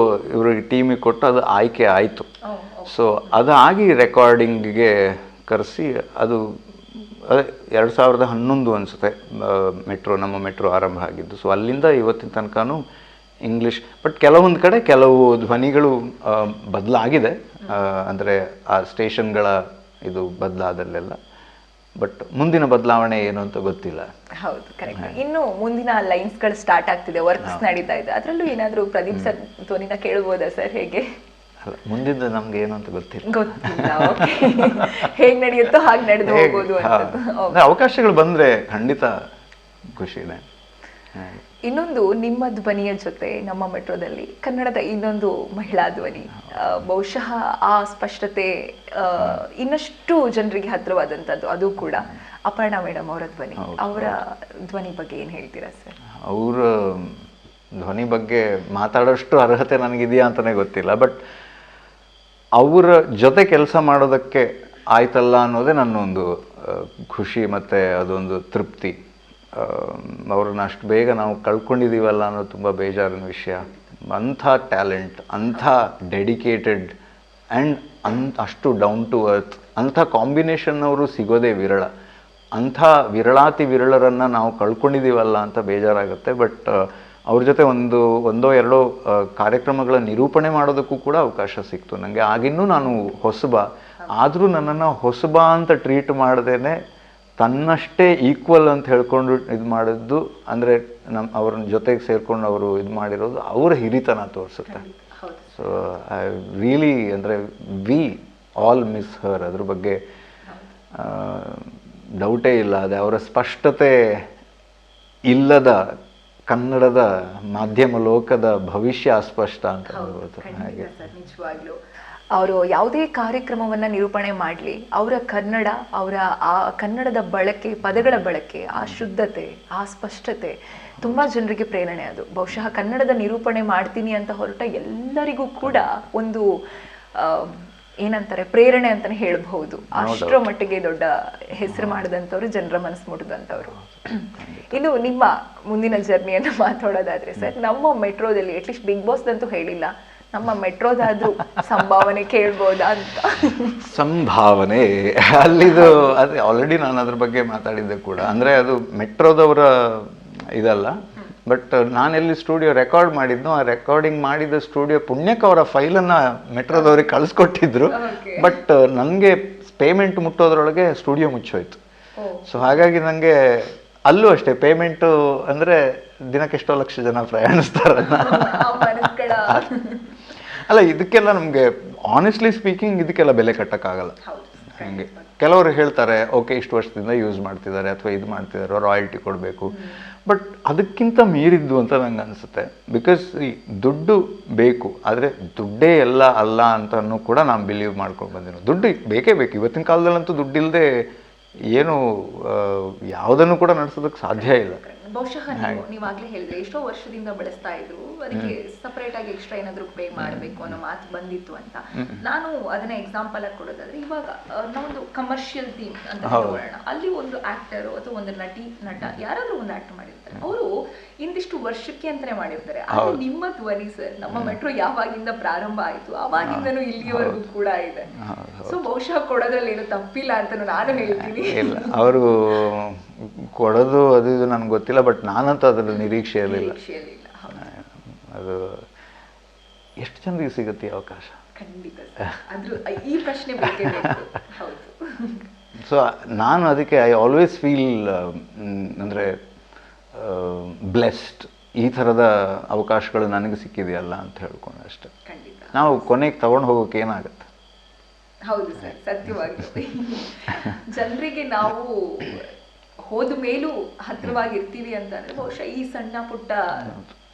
ಇವ್ರಿಗೆ ಟೀಮಿಗೆ ಕೊಟ್ಟು ಅದು ಆಯ್ಕೆ ಆಯಿತು. ಸೊ ಅದಾಗಿ ರೆಕಾರ್ಡಿಂಗಿಗೆ ಕರೆಸಿ, ಅದು ಅದೇ 2011 ಅನಿಸುತ್ತೆ ನಮ್ಮ ಮೆಟ್ರೋ ಆರಂಭ ಆಗಿದ್ದು. ಸೊ ಅಲ್ಲಿಂದ ಇವತ್ತಿನ ತನಕನೂ ಇಂಗ್ಲೀಷ್. ಬಟ್ ಕೆಲವೊಂದು ಕಡೆ ಕೆಲವು ಧ್ವನಿಗಳು ಬದಲಾಗಿದೆ, ಅಂದರೆ ಆ ಸ್ಟೇಷನ್ಗಳ ಇದು ಬದಲಾದಲ್ಲೆಲ್ಲ. ಬಟ್ ಮುಂದಿನ ಬದಲಾವಣೆ ಏನು ಅಂತ ಗೊತ್ತಿಲ್ಲ. ಹೌದು, ಕರೆಕ್ಟ್. ಇನ್ನು ಮುಂದಿನ ಲೈನ್ಸ್ಗಳು ಸ್ಟಾರ್ಟ್ ಆಗ್ತಿದೆ, ವರ್ಕ್ಸ್ ನಡೀತಾ ಇದೆ. ಅದರಲ್ಲೂ ಏನಾದರೂ ಪ್ರದೀಪ್ ಸರ್ ಧ್ವನಿನ ಕೇಳ್ಬೋದಾ ಸರ್? ಹೇಗೆ? ಅಲ್ಲ, ಮುಂದಿದ್ದು ನಮ್ಗೆ ಏನು ಅಂತ ಗೊತ್ತಿಲ್ಲ. ಹೇಗೆ ನಡೆಯುತ್ತೋ ಹಾಗೆ ನಡೆದು ಹೋಗೋದು. ಅವಕಾಶಗಳು ಬಂದ್ರೆ ಖಂಡಿತ ಖುಷಿ ಇದೆ. ಇನ್ನೊಂದು, ನಿಮ್ಮ ಧ್ವನಿಯ ಜೊತೆ ನಮ್ಮ ಮೆಟ್ರೋದಲ್ಲಿ ಕನ್ನಡದ ಇನ್ನೊಂದು ಮಹಿಳಾ ಧ್ವನಿ, ಬಹುಶಃ ಆ ಸ್ಪಷ್ಟತೆ ಇನ್ನಷ್ಟು ಜನರಿಗೆ ಹತ್ತಿರವಾದಂಥದ್ದು, ಅದು ಕೂಡ ಅಪರ್ಣಾ ಮೇಡಮ್ ಅವರ ಧ್ವನಿ. ಅವರ ಧ್ವನಿ ಬಗ್ಗೆ ಏನು ಹೇಳ್ತೀರಾ ಸರ್? ಅವರ ಧ್ವನಿ ಬಗ್ಗೆ ಮಾತಾಡೋಷ್ಟು ಅರ್ಹತೆ ನನಗಿದೆಯಾ ಅಂತಲೇ ಗೊತ್ತಿಲ್ಲ. ಬಟ್ ಅವರ ಜೊತೆ ಕೆಲಸ ಮಾಡೋದಕ್ಕೆ ಆಯ್ತಲ್ಲ ಅನ್ನೋದೇ ನನ್ನೊಂದು ಖುಷಿ ಮತ್ತು ಅದೊಂದು ತೃಪ್ತಿ. ಅವ್ರನ್ನ ಅಷ್ಟು ಬೇಗ ನಾವು ಕಳ್ಕೊಂಡಿದ್ದೀವಲ್ಲ ಅನ್ನೋದು ತುಂಬ ಬೇಜಾರಿನ ವಿಷಯ. ಅಂಥ ಟ್ಯಾಲೆಂಟ್, ಅಂಥ ಡೆಡಿಕೇಟೆಡ್ ಆ್ಯಂಡ್ ಅಷ್ಟು ಡೌನ್ ಟು ಅರ್ತ್, ಅಂಥ ಕಾಂಬಿನೇಷನ್ ಅವರು ಸಿಗೋದೇ ವಿರಳ. ಅಂಥ ವಿರಳಾತಿ ವಿರಳರನ್ನು ನಾವು ಕಳ್ಕೊಂಡಿದ್ದೀವಲ್ಲ ಅಂತ ಬೇಜಾರಾಗುತ್ತೆ. ಬಟ್ ಅವ್ರ ಜೊತೆ ಒಂದೋ ಎರಡೋ ಕಾರ್ಯಕ್ರಮಗಳ ನಿರೂಪಣೆ ಮಾಡೋದಕ್ಕೂ ಕೂಡ ಅವಕಾಶ ಸಿಕ್ತು ನನಗೆ. ಆಗಿನ್ನೂ ನಾನು ಹೊಸಬ, ಆದರೂ ನನ್ನನ್ನು ಹೊಸಬ ಅಂತ ಟ್ರೀಟ್ ಮಾಡ್ದೇನೆ ತನ್ನಷ್ಟೇ ಈಕ್ವಲ್ ಅಂತ ಹೇಳ್ಕೊಂಡು ಇದು ಮಾಡಿದ್ದು, ಅಂದರೆ ಅವ್ರ ಜೊತೆಗೆ ಸೇರ್ಕೊಂಡು ಅವರು ಇದು ಮಾಡಿರೋದು ಅವರ ಹಿರಿತನ ತೋರಿಸುತ್ತೆ. ಸೊ ಐ ರಿಯಲಿ, ಅಂದರೆ ವಿ ಆಲ್ ಮಿಸ್ ಹರ್. ಅದ್ರ ಬಗ್ಗೆ ಡೌಟೇ ಇಲ್ಲ. ಅದೇ ಅವರ ಸ್ಪಷ್ಟತೆ ಇಲ್ಲದ ಕನ್ನಡದ ಮಾಧ್ಯಮ ಲೋಕದ ಭವಿಷ್ಯ ಅಸ್ಪಷ್ಟ ಅಂತ ಹೇಳ್ಬೋದು. ಹಾಗೆ ನಿಜವಾಗ್ಲೂ ಅವರು ಯಾವುದೇ ಕಾರ್ಯಕ್ರಮವನ್ನ ನಿರೂಪಣೆ ಮಾಡಲಿ, ಅವರ ಕನ್ನಡ, ಅವರ ಆ ಕನ್ನಡದ ಬಳಕೆ, ಪದಗಳ ಬಳಕೆ, ಆ ಶುದ್ಧತೆ, ಆ ಸ್ಪಷ್ಟತೆ ತುಂಬಾ ಜನರಿಗೆ ಪ್ರೇರಣೆ. ಅದು ಬಹುಶಃ ಕನ್ನಡದ ನಿರೂಪಣೆ ಮಾಡ್ತೀನಿ ಅಂತ ಹೊರಟ ಎಲ್ಲರಿಗೂ ಕೂಡ ಒಂದು ಏನಂತಾರೆ, ಪ್ರೇರಣೆ ಅಂತಾನೆ ಹೇಳ್ಬಹುದು. ಅಷ್ಟರ ಮಟ್ಟಿಗೆ ದೊಡ್ಡ ಹೆಸರು ಮಾಡಿದಂಥವ್ರು, ಜನರ ಮನಸ್ಸು ಮುಟ್ಟಿದಂಥವ್ರು. ಇನ್ನು ನಿಮ್ಮ ಮುಂದಿನ ಜರ್ನಿಯನ್ನು ಮಾತಾಡೋದಾದ್ರೆ ಸರ್, ನಮ್ಮ ಮೆಟ್ರೋದಲ್ಲಿ ಅಟ್ಲೀಸ್ಟ್ ಬಿಗ್ ಬಾಸ್ ಅಂತೂ ಹೇಳಿಲ್ಲ, ನಮ್ಮ ಮೆಟ್ರೋದಾದ್ರೂ ಸಂಭಾವನೆ ಕೇಳ್ಬೋದಾ ಅಂತ? ಸಂಭಾವನೆ ಅಲ್ಲಿದು ಅದೇ ಆಲ್ರೆಡಿ ನಾನು ಅದ್ರ ಬಗ್ಗೆ ಮಾತಾಡಿದ್ದೆ ಕೂಡ. ಅಂದರೆ ಅದು ಮೆಟ್ರೋದವರ ಇದಲ್ಲ. ಬಟ್ ನಾನೆಲ್ಲಿ ಸ್ಟುಡಿಯೋ ರೆಕಾರ್ಡ್ ಮಾಡಿದ್ನೋ, ಆ ರೆಕಾರ್ಡಿಂಗ್ ಮಾಡಿದ ಸ್ಟುಡಿಯೋ ಪುಣ್ಯಕ್ಕೆ ಅವರ ಫೈಲನ್ನು ಮೆಟ್ರೋದವ್ರಿಗೆ ಕಳಿಸ್ಕೊಟ್ಟಿದ್ರು. ಬಟ್ ನನಗೆ ಪೇಮೆಂಟ್ ಮುಟ್ಟೋದ್ರೊಳಗೆ ಸ್ಟುಡಿಯೋ ಮುಚ್ಚೋಯ್ತು. ಸೊ ಹಾಗಾಗಿ ನನಗೆ ಅಲ್ಲೂ ಅಷ್ಟೇ ಪೇಮೆಂಟು, ಅಂದರೆ ದಿನಕ್ಕೆ ಎಷ್ಟೋ ಲಕ್ಷ ಜನ ಪ್ರಯಾಣಿಸ್ತಾರಲ್ಲ. ಅಲ್ಲ, ಇದಕ್ಕೆಲ್ಲ ನಮಗೆ ಆನೆಸ್ಟ್ಲಿ ಸ್ಪೀಕಿಂಗ್ ಇದಕ್ಕೆಲ್ಲ ಬೆಲೆ ಕಟ್ಟೋಕ್ಕಾಗಲ್ಲ. ಹಂಗೆ ಕೆಲವರು ಹೇಳ್ತಾರೆ, ಓಕೆ ಇಷ್ಟು ವರ್ಷದಿಂದ ಯೂಸ್ ಮಾಡ್ತಿದ್ದಾರೆ ಅಥವಾ ಇದು ಮಾಡ್ತಿದ್ದಾರೆ, ರಾಯಲ್ಟಿ ಕೊಡಬೇಕು. ಬಟ್ ಅದಕ್ಕಿಂತ ಮೀರಿದ್ದು ಅಂತ ನಂಗೆ ಅನಿಸುತ್ತೆ. ಬಿಕಾಸ್ ಈ ದುಡ್ಡು ಬೇಕು, ಆದರೆ ದುಡ್ಡೇ ಎಲ್ಲ ಅಲ್ಲ ಅಂತನೂ ಕೂಡ ನಾನು ಬಿಲೀವ್ ಮಾಡ್ಕೊಂಡು ಬಂದಿರೋ. ದುಡ್ಡು ಬೇಕೇ ಬೇಕು. ಇವತ್ತಿನ ಕಾಲದಲ್ಲಂತೂ ದುಡ್ಡಿಲ್ಲದೆ ಏನು ಯಾವುದನ್ನು ಕೂಡ ನಡೆಸೋದಕ್ಕೆ ಸಾಧ್ಯ ಇಲ್ಲ. ಬಹುಶಃ ನೀವಾಗ್ಲೇ ಹೇಳಿದ್ರೆ ಎಷ್ಟೋ ವರ್ಷದಿಂದ ಬಳಸ್ತಾ ಇದ್ರು, ಅದಕ್ಕೆ ಸಪರೇಟ್ ಆಗಿ ಎಕ್ಸ್ಟ್ರಾ ಏನಾದ್ರು ಪೇ ಮಾಡಬೇಕು ಅನ್ನೋ ಮಾತು ಬಂದಿತ್ತು ಅಂತ. ನಾನು ಅದನ್ನ ಎಕ್ಸಾಂಪಲ್ ಆಗಿ ಕೊಡೋದಾದ್ರೆ, ಇವಾಗ ನಾವೊಂದು ಕಮರ್ಷಿಯಲ್ ಥೀಮ್ ಅಂತ ಹೇಳೋಣ, ಅಲ್ಲಿ ಒಂದು ಆಕ್ಟರ್ ಅಥವಾ ಒಂದು ನಟ ಯಾರಾದ್ರೂ ಒಂದು ಆಕ್ಟ್ ಮಾಡಿರ್ತಾರೆ, ಅವರು ಇಂದಿಷ್ಟು ವರ್ಷಕ್ಕೆ ಅಂತಾನೆ ಮಾಡಿರ್ತಾರೆ. ಆದ್ರೆ ನಿಮ್ಮ ಧ್ವನಿ ಸರ್, ನಮ್ಮ ಮೆಟ್ರೋ ಯಾವಾಗಿಂದ ಪ್ರಾರಂಭ ಆಯ್ತು ಅವಾಗಿಂದನೂ ಇಲ್ಲಿಯವರೆಗೂ ಕೂಡ ಇದೆ. ಸೊ ಬಹುಶಃ ಕೊಡೋದ್ರಲ್ಲಿ ಏನು ತಪ್ಪಿಲ್ಲ ಅಂತ ನಾನು ಹೇಳ್ತೀನಿ. ಇಲ್ಲ, ಅವರು ಕೊಡೋದು ಅದು ಇದು ನನಗೆ ಗೊತ್ತಿಲ್ಲ. ಬಟ್ ನಾನಂತೂ ಅದ್ರ ನಿರೀಕ್ಷೆ ಇರಲಿಲ್ಲ. ಅದು ಎಷ್ಟು ಜನರಿಗೆ ಸಿಗುತ್ತೆ ಈ ಅವಕಾಶ? ಈ ಪ್ರಶ್ನೆ ಸೊ ನಾನು ಅದಕ್ಕೆ ಐ ಆಲ್ವೇಸ್ ಫೀಲ್ ಅಂದರೆ ಬ್ಲೆಸ್ಡ್ ಈ ಥರದ ಅವಕಾಶಗಳು ನನಗೆ ಸಿಕ್ಕಿದೆಯಲ್ಲ ಅಂತ ಹೇಳ್ಕೊಂಡು ಅಷ್ಟೆ. ಖಂಡಿತ. ನಾವು ಕೊನೆಗೆ ತಗೊಂಡು ಹೋಗೋಕೆ ಏನಾಗುತ್ತೆ? ಹೌದು ಸರ್, ಸತ್ಯವಾಗಿ ಜನರಿಗೆ ನಾವು ಹೋದ ಮೇಲೂ ಹತ್ರವಾಗಿರ್ತೀವಿ ಅಂತಂದ್ರೆ ಬಹುಶಃ ಈ ಸಣ್ಣ ಪುಟ್ಟ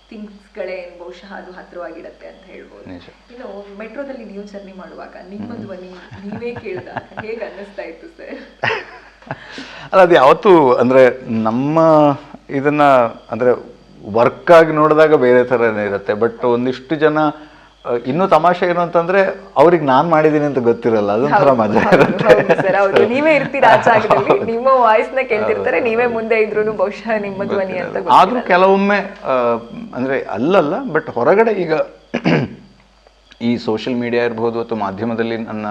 ಥಿಂಗ್ಸ್ಗಳೇ ಬಹುಶಃ ಅದು ಹತ್ರವಾಗಿಡತ್ತೆ ಅಂತ ಹೇಳ್ಬೋದು. ಇನ್ನು ಮೆಟ್ರೋದಲ್ಲಿ ನೀವು ಜರ್ನಿ ಮಾಡುವಾಗ ನಿಮ್ಮ ಧ್ವನಿ ನೀವೇ ಕೇಳಿದಾಗ ಹೇಗೆ ಅನ್ನಿಸ್ತಾ ಇತ್ತು ಸರ್? ಅಲ್ಲ, ಅದು ಯಾವತ್ತೂ ಅಂದರೆ ನಮ್ಮ ಇದನ್ನ ಅಂದರೆ ವರ್ಕ್ ಆಗಿ ನೋಡಿದಾಗ ಬೇರೆ ಥರನೇ ಇರುತ್ತೆ. ಬಟ್ ಒಂದಿಷ್ಟು ಜನ ಇನ್ನೂ ತಮಾಷೆ ಏನು ಅಂತಂದ್ರೆ ಅವ್ರಿಗೆ ನಾನ್ ಮಾಡಿದೀನಿ ಅಂತ ಗೊತ್ತಿರಲ್ಲ, ಅದೊಂಥರ ಮಜಾ ಇರುತ್ತೆ. ನೀವೇ ಇರ್ತೀರಾ ಆ ಜಾಗದಲ್ಲಿ, ನಿಮ್ಮ ವಾಯ್ಸ್ ನ ಕೇಳ್ತಿರ್ತಾರೆ, ನೀವೇ ಮುಂದೆ ಇದ್ರೂ ಬಹುಶಃ ನಿಮ್ಮ ಧ್ವನಿ ಅಂತ. ಆದ್ರೂ ಕೆಲವೊಮ್ಮೆ ಅಂದ್ರೆ ಅಲ್ಲಲ್ಲ, ಬಟ್ ಹೊರಗಡೆ ಈಗ ಈ ಸೋಷಿಯಲ್ ಮೀಡಿಯಾ ಇರ್ಬೋದು ಅಥವಾ ಮಾಧ್ಯಮದಲ್ಲಿ ನನ್ನ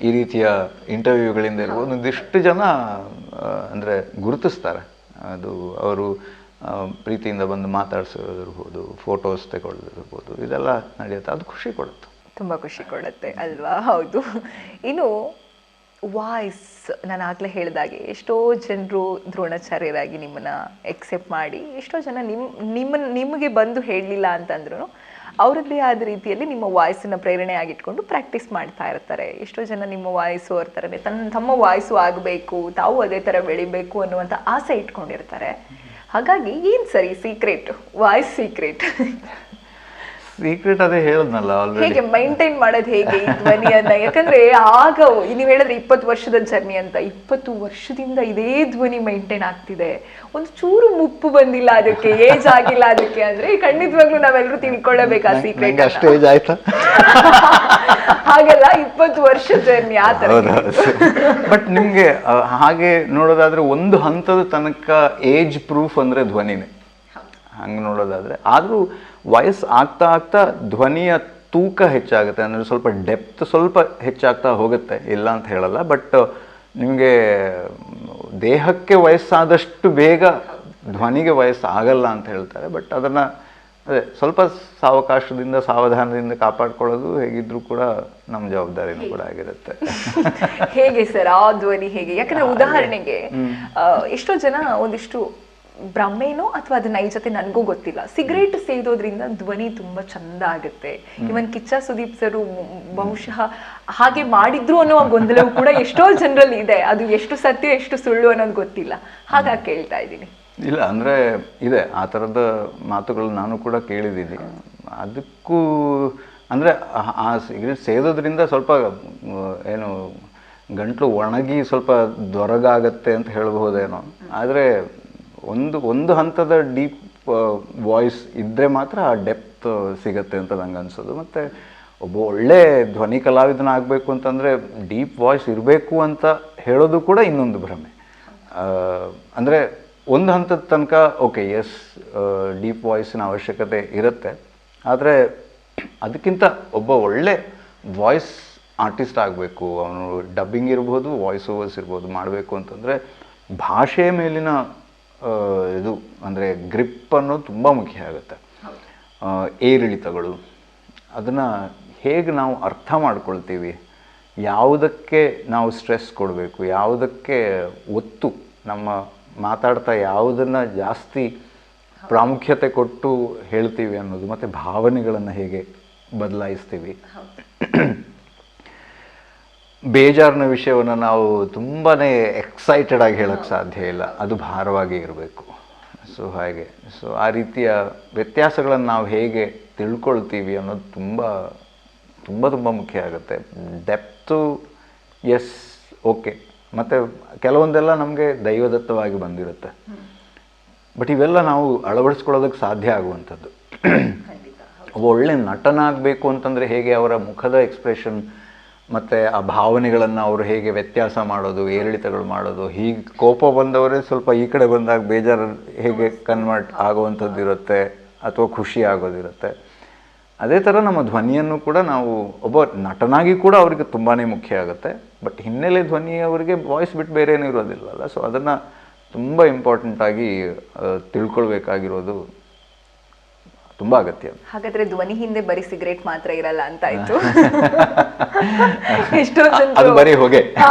ಈ ರೀತಿಯ ಇಂಟರ್ವ್ಯೂಗಳಿಂದ ಇರ್ಬೋದು ಒಂದಿಷ್ಟು ಜನ ಅಂದ್ರೆ ಗುರುತಿಸ್ತಾರೆ. ಅದು ಅವರು ಪ್ರೀತಿಯಿಂದ ಬಂದು ಮಾತಾಡ್ಸೋದಿರ್ಬೋದು, ಫೋಟೋಸ್ ತಗೊಳ್ಳೋದಿರ್ಬೋದು, ಇದೆಲ್ಲ ನಡೆಯುತ್ತೆ. ಅದು ಖುಷಿ ಕೊಡುತ್ತೆ, ತುಂಬ ಖುಷಿ ಕೊಡುತ್ತೆ ಅಲ್ವಾ? ಹೌದು. ಇನ್ನು ವಾಯ್ಸ್, ನಾನು ಆಗಲೇ ಹೇಳಿದಾಗೆ ಎಷ್ಟೋ ಜನರು ದ್ರೋಣಾಚಾರ್ಯರಾಗಿ ನಿಮ್ಮನ್ನು ಎಕ್ಸೆಪ್ಟ್ ಮಾಡಿ, ಎಷ್ಟೋ ಜನ ನಿಮಗೆ ಬಂದು ಹೇಳಲಿಲ್ಲ ಅಂತಂದ್ರೂ ಅವರದ್ದೇ ಆದ ರೀತಿಯಲ್ಲಿ ನಿಮ್ಮ ವಾಯ್ಸನ್ನು ಪ್ರೇರಣೆ ಆಗಿಟ್ಕೊಂಡು ಪ್ರಾಕ್ಟೀಸ್ ಮಾಡ್ತಾ ಇರ್ತಾರೆ. ಎಷ್ಟೋ ಜನ ನಿಮ್ಮ ವಾಯ್ಸು ಅವ್ರ ಥರನೇ ತಮ್ಮ ವಾಯ್ಸು ಆಗಬೇಕು, ತಾವು ಅದೇ ಥರ ಬೆಳಿಬೇಕು ಅನ್ನುವಂಥ ಆಸೆ ಇಟ್ಕೊಂಡಿರ್ತಾರೆ. ಹಾಗಾಗಿ ಏನು ಸರಿ ಸೀಕ್ರೆಟ್, ವಾಯ್ಸ್ ಸೀಕ್ರೆಟ್ ಅದೇ ಹೇಳಿದ್ನಲ್ಲ ಆಲ್ರೆಡಿ. ಹೇಗೆ ಮೈಂಟೈನ್ ಮಾಡೋದು ಹೇಗೆ ಈ ಧ್ವನಿಯನ್ನ? ಯಾಕಂದ್ರೆ ಆಗ ನೀವು ಹೇಳಿದ್ರೆ 20 ವರ್ಷದ ಜರ್ನಿ ಅಂತ, 20 ವರ್ಷದಿಂದ ಇದೇ ಧ್ವನಿ ಮೈಂಟೈನ್ ಆಗ್ತಿದೆ, ಒಂದು ಚೂರು ಮುಪ್ಪು ಬಂದಿಲ್ಲ ಅದಕ್ಕೆ, ಏಜ್ ಆಗಿಲ್ಲ ಅದಕ್ಕೆ ಅಂದ್ರೆ ಖಂಡಿತವಾಗ್ಲೂ ನಾವೆಲ್ಲರೂ ತಿಳ್ಕೊಳ್ಳಬೇಕು ಆ ಸೀಕ್ರೆಟ್. ಅಷ್ಟೇ ಏಜ್ ಆಯ್ತಾ? ಹಾಗೆಲ್ಲ 20 ವರ್ಷ ಜರ್ನಿ ಆ ತರ. ಬಟ್ ನಿಮ್ಗೆ ಹಾಗೆ ನೋಡೋದಾದ್ರೆ ಒಂದು ಹಂತದ ತನಕ ಏಜ್ ಪ್ರೂಫ್ ಅಂದ್ರೆ ಧ್ವನಿನೇ, ಹಂಗೆ ನೋಡೋದಾದ್ರೆ. ಆದ್ರೂ ವಯಸ್ಸು ಆಗ್ತಾ ಆಗ್ತಾ ಧ್ವನಿಯ ತೂಕ ಹೆಚ್ಚಾಗುತ್ತೆ, ಅಂದರೆ ಸ್ವಲ್ಪ ಡೆಪ್ತ್ ಸ್ವಲ್ಪ ಹೆಚ್ಚಾಗ್ತಾ ಹೋಗುತ್ತೆ, ಇಲ್ಲ ಅಂತ ಹೇಳಲ್ಲ. ಬಟ್ ನಿಮಗೆ ದೇಹಕ್ಕೆ ವಯಸ್ಸಾದಷ್ಟು ಬೇಗ ಧ್ವನಿಗೆ ವಯಸ್ಸು ಆಗಲ್ಲ ಅಂತ ಹೇಳ್ತಾರೆ. ಬಟ್ ಅದನ್ನು ಅದೇ ಸ್ವಲ್ಪ ಸಾವಕಾಶದಿಂದ ಸಾವಧಾನದಿಂದ ಕಾಪಾಡ್ಕೊಳ್ಳೋದು ಹೇಗಿದ್ರು ಕೂಡ ನಮ್ಮ ಜವಾಬ್ದಾರಿನೂ ಕೂಡ ಆಗಿರುತ್ತೆ. ಹೇಗೆ ಸರ್ ಆ ಧ್ವನಿ ಹೇಗೆ? ಯಾಕಂದ್ರೆ ಉದಾಹರಣೆಗೆ ಎಷ್ಟೋ ಜನ ಒಂದಿಷ್ಟು ಭ್ರಮೆನೋ ಅಥವಾ ಅದು ನೈಜತೆ ನನಗೂ ಗೊತ್ತಿಲ್ಲ, ಸಿಗರೇಟ್ ಸೇದೋದ್ರಿಂದ ಧ್ವನಿ ತುಂಬಾ ಚಂದ ಆಗುತ್ತೆ. ಇವನ್ ಕಿಚ್ಚ ಸುದೀಪ್ ಸರ್ ಬಹುಶಃ ಹಾಗೆ ಮಾಡಿದ್ರು ಅನ್ನೋ ಗೊಂದಲವೂ ಕೂಡ ಎಷ್ಟೋ ಜನರಲ್ಲಿ ಇದೆ. ಅದು ಎಷ್ಟು ಸತ್ಯ ಎಷ್ಟು ಸುಳ್ಳು ಅನ್ನೋದು ಗೊತ್ತಿಲ್ಲ, ಹಾಗಾಗಿ ಕೇಳ್ತಾ ಇದ್ದೀನಿ. ಇಲ್ಲ ಅಂದರೆ ಇದೆ ಆ ಥರದ ಮಾತುಗಳು ನಾನು ಕೂಡ ಕೇಳಿದ್ದೀನಿ. ಅದಕ್ಕೂ ಅಂದರೆ ಆ ಸಿಗರೇಟ್ ಸೇದೋದ್ರಿಂದ ಸ್ವಲ್ಪ ಏನು ಗಂಟ್ಲು ಒಣಗಿ ಸ್ವಲ್ಪ ದೊರಗಾಗತ್ತೆ ಅಂತ ಹೇಳ್ಬಹುದೇನೋ. ಆದರೆ ಒಂದು ಹಂತದ ಡೀಪ್ ವಾಯ್ಸ್ ಇದ್ದರೆ ಮಾತ್ರ ಆ ಡೆಪ್ತ್ ಸಿಗತ್ತೆ ಅಂತ ನಂಗೆ ಅನ್ಸೋದು. ಮತ್ತು ಒಬ್ಬ ಒಳ್ಳೆ ಧ್ವನಿ ಕಲಾವಿದನ ಆಗಬೇಕು ಅಂತಂದರೆ ಡೀಪ್ ವಾಯ್ಸ್ ಇರಬೇಕು ಅಂತ ಹೇಳೋದು ಕೂಡ ಇನ್ನೊಂದು ಭ್ರಮೆ. ಅಂದರೆ ಒಂದು ಹಂತದ ತನಕ ಓಕೆ, ಎಸ್, ಡೀಪ್ ವಾಯ್ಸಿನ ಅವಶ್ಯಕತೆ ಇರುತ್ತೆ. ಆದರೆ ಅದಕ್ಕಿಂತ ಒಬ್ಬ ಒಳ್ಳೆ ವಾಯ್ಸ್ ಆರ್ಟಿಸ್ಟ್ ಆಗಬೇಕು, ಅವನು ಡಬ್ಬಿಂಗ್ ಇರ್ಬೋದು, ವಾಯ್ಸ್ ಓವರ್ಸ್ ಇರ್ಬೋದು ಮಾಡಬೇಕು ಅಂತಂದರೆ ಭಾಷೆಯ ಮೇಲಿನ ಇದು ಅಂದರೆ ಗ್ರಿಪ್ ಅನ್ನೋದು ತುಂಬ ಮುಖ್ಯ ಆಗುತ್ತೆ. ಏರಿಳಿತಗಳು ಅದನ್ನು ಹೇಗೆ ನಾವು ಅರ್ಥ ಮಾಡ್ಕೊಳ್ತೀವಿ, ಯಾವುದಕ್ಕೆ ನಾವು ಸ್ಟ್ರೆಸ್ ಕೊಡಬೇಕು, ಯಾವುದಕ್ಕೆ ಒತ್ತು, ನಮ್ಮ ಮಾತಾಡ್ತಾ ಯಾವುದನ್ನು ಜಾಸ್ತಿ ಪ್ರಾಮುಖ್ಯತೆ ಕೊಟ್ಟು ಹೇಳ್ತೀವಿ ಅನ್ನೋದು, ಮತ್ತು ಭಾವನೆಗಳನ್ನು ಹೇಗೆ ಬದಲಾಯಿಸ್ತೀವಿ. ಬೇಜಾರಿನ ವಿಷಯವನ್ನು ನಾವು ತುಂಬಾ ಎಕ್ಸೈಟೆಡ್ ಆಗಿ ಹೇಳೋಕ್ಕೆ ಸಾಧ್ಯ ಇಲ್ಲ, ಅದು ಭಾರವಾಗಿ ಇರಬೇಕು. ಸೊ ಹಾಗೆ ಆ ರೀತಿಯ ವ್ಯತ್ಯಾಸಗಳನ್ನು ನಾವು ಹೇಗೆ ತಿಳ್ಕೊಳ್ತೀವಿ ಅನ್ನೋದು ತುಂಬ ತುಂಬ ತುಂಬ ಮುಖ್ಯ ಆಗುತ್ತೆ. ಡೆಪ್ತು ಎಸ್ ಓಕೆ, ಮತ್ತು ಕೆಲವೊಂದೆಲ್ಲ ನಮಗೆ ದೈವದತ್ತವಾಗಿ ಬಂದಿರುತ್ತೆ. ಬಟ್ ಇವೆಲ್ಲ ನಾವು ಅಳವಡಿಸ್ಕೊಳ್ಳೋದಕ್ಕೆ ಸಾಧ್ಯ ಆಗುವಂಥದ್ದು. ಒಬ್ಬ ಒಳ್ಳೆ ನಟನಾಗಬೇಕು ಅಂತಂದರೆ ಹೇಗೆ ಅವರ ಮುಖದ ಎಕ್ಸ್ಪ್ರೆಷನ್ ಮತ್ತು ಆ ಭಾವನೆಗಳನ್ನು ಅವರು ಹೇಗೆ ವ್ಯತ್ಯಾಸ ಮಾಡೋದು, ಏರಿಳಿತಗಳು ಮಾಡೋದು, ಹೀಗೆ ಕೋಪ ಬಂದವರೇ ಸ್ವಲ್ಪ ಈ ಕಡೆ ಬಂದಾಗ ಬೇಜಾರು ಹೇಗೆ ಕನ್ವರ್ಟ್ ಆಗುವಂಥದ್ದು ಇರುತ್ತೆ, ಅಥವಾ ಖುಷಿ ಆಗೋದಿರುತ್ತೆ. ಅದೇ ಥರ ನಮ್ಮ ಧ್ವನಿಯನ್ನು ಕೂಡ ನಾವು ಒಬ್ಬ ನಟನಾಗಿ ಕೂಡ ಅವರಿಗೆ ತುಂಬಾ ಮುಖ್ಯ ಆಗುತ್ತೆ. ಬಟ್ ಹಿನ್ನೆಲೆ ಧ್ವನಿ ಅವರಿಗೆ ವಾಯ್ಸ್ ಬಿಟ್ಟು ಬೇರೆ ಏನೂ ಇರೋದಿಲ್ಲಲ್ಲ. ಸೊ ಅದನ್ನು ತುಂಬ ಇಂಪಾರ್ಟೆಂಟಾಗಿ ತಿಳ್ಕೊಳ್ಬೇಕಾಗಿರೋದು ತುಂಬ ಅಗತ್ಯ. ಹಾಗಾದ್ರೆ ಧ್ವನಿ ಹಿಂದೆ ಬರೀ ಸಿಗರೇಟ್ ಮಾತ್ರ ಇರಲ್ಲ ಅಂತ ಆಯ್ತು. ಎಷ್ಟೋ ಅದು ಬರೀ ಹೊಗೆ.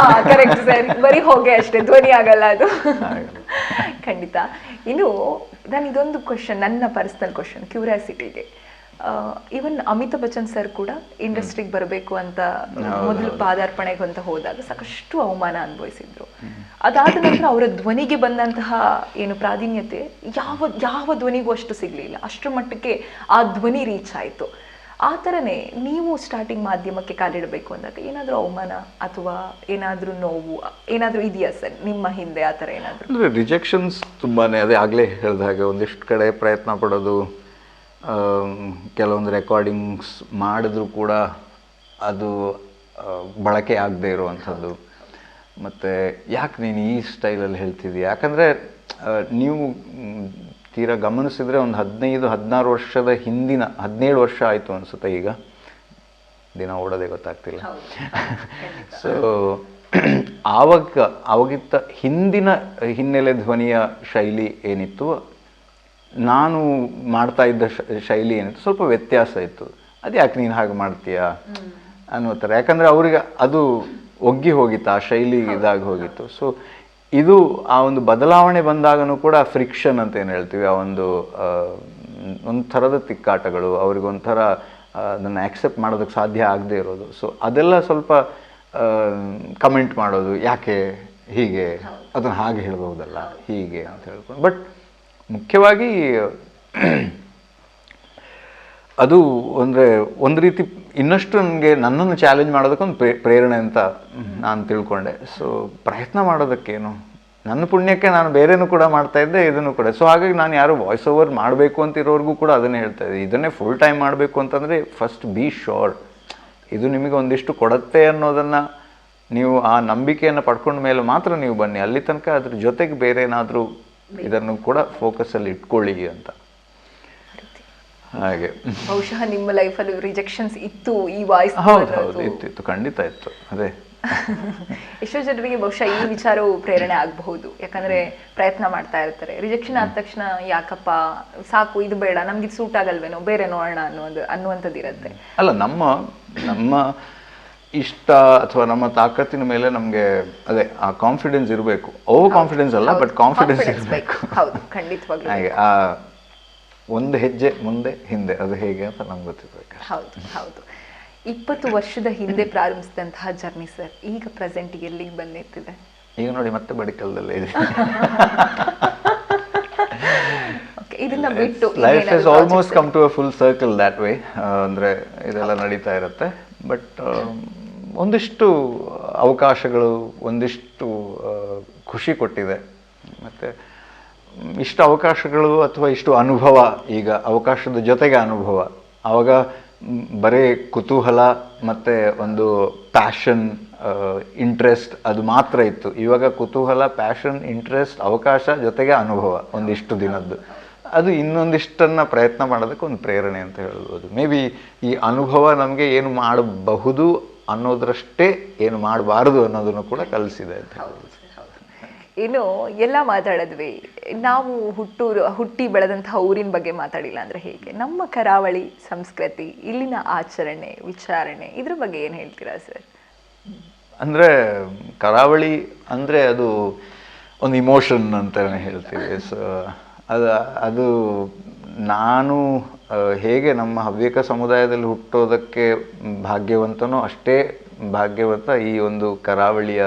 ಕರೆಕ್ಟ್ ಸರ್, ಬರೀ ಹೊಗೆ ಅಷ್ಟೇ, ಧ್ವನಿ ಆಗಲ್ಲ ಅದು. ಖಂಡಿತ. ಇನ್ನು ನಾನು ಇದೊಂದು ಕ್ವಶನ್, ನನ್ನ ಪರ್ಸನಲ್ ಕ್ವಶನ್, ಕ್ಯೂರಿಯಾಸಿಟಿಗೆ, ಈವನ್ ಅಮಿತಾಬ್ ಬಚ್ಚನ್ ಸರ್ ಕೂಡ ಇಂಡಸ್ಟ್ರಿಗೆ ಬರಬೇಕು ಅಂತ ಮೊದಲು ಪಾದಾರ್ಪಣೆಗೆ ಅಂತ ಹೋದಾಗ ಸಾಕಷ್ಟು ಅವಮಾನ ಅನುಭವಿಸಿದ್ರು. ಅದಾದ ನಂತರ ಅವರ ಧ್ವನಿಗೆ ಬಂದಂತಹ ಏನು ಪ್ರಾಧಾನ್ಯತೆ ಯಾವ ಧ್ವನಿಗೂ ಅಷ್ಟು ಸಿಗ್ಲಿಲ್ಲ, ಅಷ್ಟರ ಮಟ್ಟಕ್ಕೆ ಆ ಧ್ವನಿ ರೀಚ್ ಆಯ್ತು. ಆ ಥರನೇ ನೀವು ಸ್ಟಾರ್ಟಿಂಗ್ ಮಾಧ್ಯಮಕ್ಕೆ ಕಾಲಿಡಬೇಕು ಅಂದಾಗ ಏನಾದರೂ ಅವಮಾನ ಅಥವಾ ಏನಾದರೂ ನೋವು ಏನಾದರೂ ಇದೆಯಾ ಸರ್ ನಿಮ್ಮ ಹಿಂದೆ ಆ ಥರ ಏನಾದರೂ? ಅಂದರೆ ರಿಜೆಕ್ಷನ್ಸ್ ತುಂಬಾ, ಅದೇ ಆಗಲೇ ಹೇಳಿದ ಹಾಗೆ ಒಂದಿಷ್ಟು ಕಡೆ ಪ್ರಯತ್ನ ಪಡೋದು, ಕೆಲವೊಂದು ರೆಕಾರ್ಡಿಂಗ್ಸ್ ಮಾಡಿದ್ರೂ ಕೂಡ ಅದು ಬಳಕೆ ಆಗದೆ ಇರುವಂಥದ್ದು. ಮತ್ತು ಯಾಕೆ ನೀನು ಈ ಸ್ಟೈಲಲ್ಲಿ ಹೇಳ್ತಿದ್ದೀಯ? ಯಾಕಂದರೆ ನೀವು ತೀರಾ ಗಮನಿಸಿದರೆ ಒಂದು 15-16 ವರ್ಷದ ಹಿಂದಿನ, 17 ವರ್ಷ ಆಯಿತು ಅನಿಸುತ್ತೆ ಈಗ, ದಿನ ಓಡೋದೇ ಗೊತ್ತಾಗ್ತಿಲ್ಲ. ಸೊ ಆವಾಗಿದ್ದ ಹಿಂದಿನ ಹಿನ್ನೆಲೆ ಧ್ವನಿಯ ಶೈಲಿ ಏನಿತ್ತು, ನಾನು ಮಾಡ್ತಾ ಇದ್ದ ಶೈಲಿ ಏನಿತ್ತು, ಸ್ವಲ್ಪ ವ್ಯತ್ಯಾಸ ಇತ್ತು. ಅದು ಯಾಕೆ ನೀನು ಹಾಗೆ ಮಾಡ್ತೀಯಾ ಅನ್ನೋ ಥರ. ಯಾಕಂದರೆ ಅವ್ರಿಗೆ ಅದು ಒಗ್ಗಿ ಹೋಗಿತ್ತು, ಆ ಶೈಲಿ ಇದಾಗಿ ಹೋಗಿತ್ತು. ಸೊ ಇದು ಆ ಒಂದು ಬದಲಾವಣೆ ಬಂದಾಗನೂ ಕೂಡ ಫ್ರಿಕ್ಷನ್ ಅಂತ ಏನು ಹೇಳ್ತೀವಿ, ಆ ಒಂದು ಥರದ ತಿಕ್ಕಾಟಗಳು, ಅವ್ರಿಗೊಂಥರ ಅದನ್ನು ಆ್ಯಕ್ಸೆಪ್ಟ್ ಮಾಡೋದಕ್ಕೆ ಸಾಧ್ಯ ಆಗದೆ ಇರೋದು. ಸೊ ಅದೆಲ್ಲ ಸ್ವಲ್ಪ ಕಮೆಂಟ್ ಮಾಡೋದು, ಯಾಕೆ ಹೀಗೆ, ಅದನ್ನು ಹಾಗೆ ಹೇಳ್ಬೋದಲ್ಲ ಹೀಗೆ ಅಂತ ಹೇಳ್ಕೊಂಡು. ಬಟ್ ಮುಖ್ಯವಾಗಿ ಅದು ಅಂದರೆ ಒಂದು ರೀತಿ ಇನ್ನಷ್ಟು ನನಗೆ ನನ್ನನ್ನು ಚಾಲೆಂಜ್ ಮಾಡೋದಕ್ಕೊಂದು ಪ್ರೇರಣೆ ಅಂತ ನಾನು ತಿಳ್ಕೊಂಡೆ. ಸೊ ಪ್ರಯತ್ನ ಮಾಡೋದಕ್ಕೇನು, ನನ್ನ ಪುಣ್ಯಕ್ಕೆ ನಾನು ಬೇರೆನೂ ಕೂಡ ಮಾಡ್ತಾ ಇದ್ದೆ, ಇದನ್ನು ಕೂಡ. ಸೊ ಹಾಗಾಗಿ ನಾನು ಯಾರು ವಾಯ್ಸ್ ಓವರ್ ಮಾಡಬೇಕು ಅಂತ ಇರೋರಿಗೂ ಕೂಡ ಅದನ್ನೇ ಹೇಳ್ತಾ ಇದ್ದೆ, ಇದನ್ನೇ ಫುಲ್ ಟೈಮ್ ಮಾಡಬೇಕು ಅಂತಂದರೆ ಫಸ್ಟ್ ಬಿ ಶೋರ್ ಇದು ನಿಮಗೆ ಒಂದಿಷ್ಟು ಕೊಡುತ್ತೆ ಅನ್ನೋದನ್ನು ನೀವು ಆ ನಂಬಿಕೆಯನ್ನು ಪಡ್ಕೊಂಡ ಮೇಲೆ ಮಾತ್ರ ನೀವು ಬನ್ನಿ. ಅಲ್ಲಿ ತನಕ ಅದ್ರ ಜೊತೆಗೆ ಬೇರೆ ಏನಾದರೂ ಇದನ್ನು ಕೂಡ ಫೋಕಸಲ್ಲಿ ಇಟ್ಕೊಳ್ಳಿ ಅಂತ. ಹಾಗೆ ಬಹುಶಃ ನಿಮ್ಮ ಲೈಫಲ್ಲಿ ರಿಜೆಕ್ಷನ್ಸ್ ಇತ್ತು ಈ ವಾಯ್ಸ್? ಹೌದು ಇತ್ತು, ಖಂಡಿತ ಇತ್ತು. ಅದೇ ಎಷ್ಟೋ ಜನರಿಗೆ ಬಹುಶಃ ಈ ವಿಚಾರವು ಪ್ರೇರಣೆ ಆಗಬಹುದು. ಯಾಕಂದ್ರೆ ಪ್ರಯತ್ನ ಮಾಡ್ತಾ ಇರ್ತಾರೆ, ರಿಜೆಕ್ಷನ್ ಆದ ತಕ್ಷಣ ಯಾಕಪ್ಪ ಸಾಕು ಇದು ಬೇಡ, ನಮ್ಗೆ ಇದು ಸೂಟ್ ಆಗಲ್ವೇನೋ, ಬೇರೆ ನೋಡೋಣ ಅನ್ನುವಂಥದ್ದು ಇರುತ್ತೆ. ಅಲ್ಲ, ನಮ್ಮ ಇಷ್ಟ ಅಥವಾ ನಮ್ಮ ತಾಕತ್ತಿನ ಮೇಲೆ ನಮಗೆ ಅದೇ ಆ ಕಾನ್ಫಿಡೆನ್ಸ್ ಇರಬೇಕು. ಓವರ್ ಕಾನ್ಫಿಡೆನ್ಸ್ ಅಲ್ಲ, ಬಟ್ ಕಾನ್ಫಿಡೆನ್ಸ್ ಇರಬೇಕು. ಹೌದು, ಖಂಡಿತವಾಗ್ಲೂ. ಹಾಗೆ ಆ ಒಂದು ಹೆಜ್ಜೆ ಮುಂದೆ ಹಿಂದೆ ಅದು ಹೇಗೆ ಅಂತ ನಮ್ಗೆ ಗೊತ್ತಿರ್ಬೇಕು. ಹೌದು. 20 ವರ್ಷದ ಹಿಂದೆ ಪ್ರಾರಂಭಿಸಿದಂತಹ ಜರ್ನಿ ಸರ್ ಈಗ ಪ್ರೆಸೆಂಟ್ ಎಲ್ಲಿಗೆ ಬಂದಿರ್ತಿದೆ? ಈಗ ನೋಡಿ ಮತ್ತೆ ಬಡಿಕಲ್ದಲ್ಲೇ ಇದೆ. ಇದನ್ನ ಬಿಟ್ಟು life is almost come to a full circle that way. ಅಂದರೆ ಇದೆಲ್ಲ ನಡೀತಾ ಇರುತ್ತೆ. ಬಟ್ ಒಂದಿಷ್ಟು ಅವಕಾಶಗಳು ಒಂದಿಷ್ಟು ಖುಷಿ ಕೊಟ್ಟಿದೆ. ಮತ್ತು ಇಷ್ಟು ಅವಕಾಶಗಳು ಅಥವಾ ಇಷ್ಟು ಅನುಭವ, ಈಗ ಅವಕಾಶದ ಜೊತೆಗೆ ಅನುಭವ. ಆವಾಗ ಬರೀ ಕುತೂಹಲ ಮತ್ತು ಒಂದು ಪ್ಯಾಷನ್, ಇಂಟ್ರೆಸ್ಟ್ ಅದು ಮಾತ್ರ ಇತ್ತು. ಇವಾಗ ಕುತೂಹಲ, ಪ್ಯಾಷನ್, ಇಂಟ್ರೆಸ್ಟ್, ಅವಕಾಶ ಜೊತೆಗೆ ಅನುಭವ ಒಂದಿಷ್ಟು ದಿನದ್ದು. ಅದು ಇನ್ನೊಂದಿಷ್ಟನ್ನು ಪ್ರಯತ್ನ ಮಾಡೋದಕ್ಕೆ ಒಂದು ಪ್ರೇರಣೆ ಅಂತ ಹೇಳ್ಬೋದು. ಮೇ ಬಿ ಈ ಅನುಭವ ನಮಗೆ ಏನು ಮಾಡಬಹುದು ಅನ್ನೋದ್ರಷ್ಟೇ ಏನು ಮಾಡಬಾರ್ದು ಅನ್ನೋದನ್ನು ಕೂಡ ಕಲಿಸಿದೆ ಅಂತ ಹೇಳ್ಬೋದು. ಇನ್ನು ಎಲ್ಲ ಮಾತಾಡಿದ್ವಿ, ನಾವು ಹುಟ್ಟಿ ಬೆಳೆದಂತಹ ಊರಿನ ಬಗ್ಗೆ ಮಾತಾಡಿಲ್ಲ ಅಂದರೆ ಹೇಗೆ? ನಮ್ಮ ಕರಾವಳಿ ಸಂಸ್ಕೃತಿ, ಇಲ್ಲಿನ ಆಚರಣೆ, ವಿಚಾರಣೆ, ಇದ್ರ ಬಗ್ಗೆ ಏನು ಹೇಳ್ತೀರಾ ಸರ್? ಅಂದರೆ ಕರಾವಳಿ ಅಂದರೆ ಅದು ಒಂದು ಇಮೋಷನ್ ಅಂತಲೇ ಹೇಳ್ತೀವಿ. ಸೊ ಅದು ನಾನು ಹೇಗೆ ನಮ್ಮ ಹವ್ಯಕ ಸಮುದಾಯದಲ್ಲಿ ಹುಟ್ಟೋದಕ್ಕೆ ಭಾಗ್ಯವಂತನೋ ಅಷ್ಟೇ ಭಾಗ್ಯವಂತ ಈ ಒಂದು ಕರಾವಳಿಯ.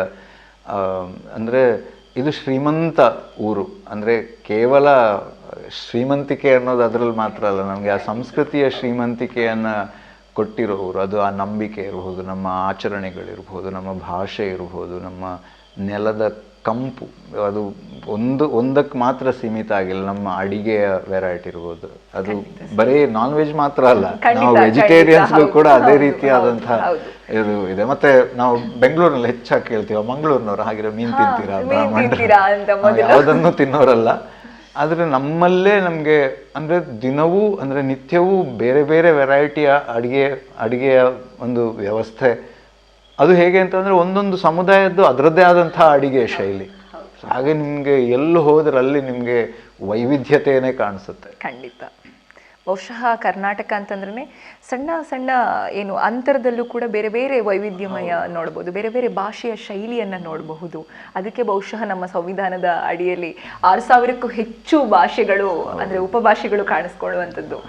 ಅಂದರೆ ಇದು ಶ್ರೀಮಂತ ಊರು. ಅಂದರೆ ಕೇವಲ ಶ್ರೀಮಂತಿಕೆ ಅನ್ನೋದು ಅದರಲ್ಲಿ ಮಾತ್ರ ಅಲ್ಲ, ನಮಗೆ ಆ ಸಂಸ್ಕೃತಿಯ ಶ್ರೀಮಂತಿಕೆಯನ್ನು ಕೊಟ್ಟಿರೋ ಊರು. ಅದು ಆ ನಂಬಿಕೆ ಇರ್ಬೋದು, ನಮ್ಮ ಆಚರಣೆಗಳಿರ್ಬೋದು, ನಮ್ಮ ಭಾಷೆ ಇರ್ಬೋದು, ನಮ್ಮ ನೆಲದ ಕಂಪು, ಅದು ಒಂದಕ್ಕೆ ಮಾತ್ರ ಸೀಮಿತ ಆಗಿಲ್ಲ. ನಮ್ಮ ಅಡಿಗೆಯ ವೆರೈಟಿ ಇರ್ಬೋದು, ಅದು ಬರೀ ನಾನ್ ವೆಜ್ ಮಾತ್ರ ಅಲ್ಲ, ನಾವು ವೆಜಿಟೇರಿಯನ್ಸ್ಗೂ ಕೂಡ ಅದೇ ರೀತಿಯಾದಂತಹ ಇದು ಇದೆ. ಮತ್ತೆ ನಾವು ಬೆಂಗಳೂರಿನಲ್ಲಿ ಹೆಚ್ಚಾಗಿ ಕೇಳ್ತೀವಿ, ಮಂಗಳೂರಿನವ್ರು ಹಾಗಿರೋ ಮೀನು ತಿಂತೀರಾ, ಬ್ರಾಹ್ಮಣರು ಯಾವುದನ್ನು ತಿನ್ನೋರಲ್ಲ. ಆದರೆ ನಮ್ಮಲ್ಲೇ ನಮಗೆ ಅಂದರೆ ದಿನವೂ ಅಂದರೆ ನಿತ್ಯವೂ ಬೇರೆ ಬೇರೆ ವೆರೈಟಿಯ ಅಡಿಗೆಯ ಒಂದು ವ್ಯವಸ್ಥೆ. ಅದು ಹೇಗೆ ಅಂತಂದರೆ ಒಂದೊಂದು ಸಮುದಾಯದ್ದು ಅದರದ್ದೇ ಆದಂತಹ ಅಡಿಗೆ ಶೈಲಿ. ಹಾಗೆ ನಿಮಗೆ ಎಲ್ಲೂ ಹೋದ್ರೆ ಅಲ್ಲಿ ನಿಮಗೆ ವೈವಿಧ್ಯತೆಯೇ ಕಾಣಿಸುತ್ತೆ. ಖಂಡಿತ. ಬಹುಶಃ ಕರ್ನಾಟಕ ಅಂತಂದ್ರೆ ಸಣ್ಣ ಸಣ್ಣ ಏನು ಅಂತರದಲ್ಲೂ ಕೂಡ ಬೇರೆ ಬೇರೆ ವೈವಿಧ್ಯಮಯ ನೋಡ್ಬೋದು, ಬೇರೆ ಬೇರೆ ಭಾಷೆಯ ಶೈಲಿಯನ್ನ ನೋಡಬಹುದು. ಅದಕ್ಕೆ ಬಹುಶಃ ನಮ್ಮ ಸಂವಿಧಾನದ ಅಡಿಯಲ್ಲಿ 6,000ಕ್ಕೂ ಹೆಚ್ಚು ಭಾಷೆಗಳು ಅಂದ್ರೆ ಉಪಭಾಷೆಗಳು ಕಾಣಿಸ್ಕೊಳ್ಳುವಂಥದ್ದು.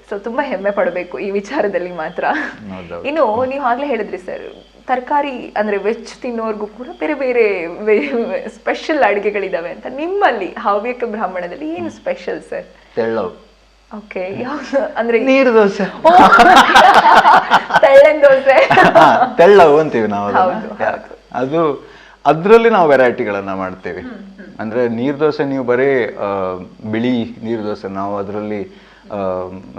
ಸೊ ತುಂಬಾ ಹೆಮ್ಮೆ ಪಡಬೇಕು ಈ ವಿಚಾರದಲ್ಲಿ ಮಾತ್ರ. ಇನ್ನು ನೀವು ಆಗ್ಲೇ ಹೇಳಿದ್ರಿ ಸರ್, ತರಕಾರಿ ಅಂದ್ರೆ ವೆಜ್ ತಿನ್ನೋರ್ಗೂ ಕೂಡ ಬೇರೆ ಬೇರೆ ಸ್ಪೆಷಲ್ ಅಡುಗೆಗಳಿದಾವೆ ಅಂತ. ನಿಮ್ಮಲ್ಲಿ ಹವ್ಯಕ ಬ್ರಾಹ್ಮಣದಲ್ಲಿ ಏನು ಸ್ಪೆಷಲ್ ಸರ್? ತೆಳ್ಳವು. ಓಕೆ, ಯಾವ್ದು ಅಂದ್ರೆ ನೀರು ದೋಸೆ. ತೆಳ್ಳನ್ ದೋಸೆ. ತೆಳ್ಳವು ಅಂತೀವಿ ನಾವು ಅದು. ಅದರಲ್ಲಿ ನಾವು ವೆರೈಟಿಗಳನ್ನ ಮಾಡ್ತೇವೆ. ಅಂದ್ರೆ ನೀರು ದೋಸೆ ನೀವು ಬರೀ ಬಿಳಿ ನೀರು ದೋಸೆ, ನಾವು ಅದರಲ್ಲಿ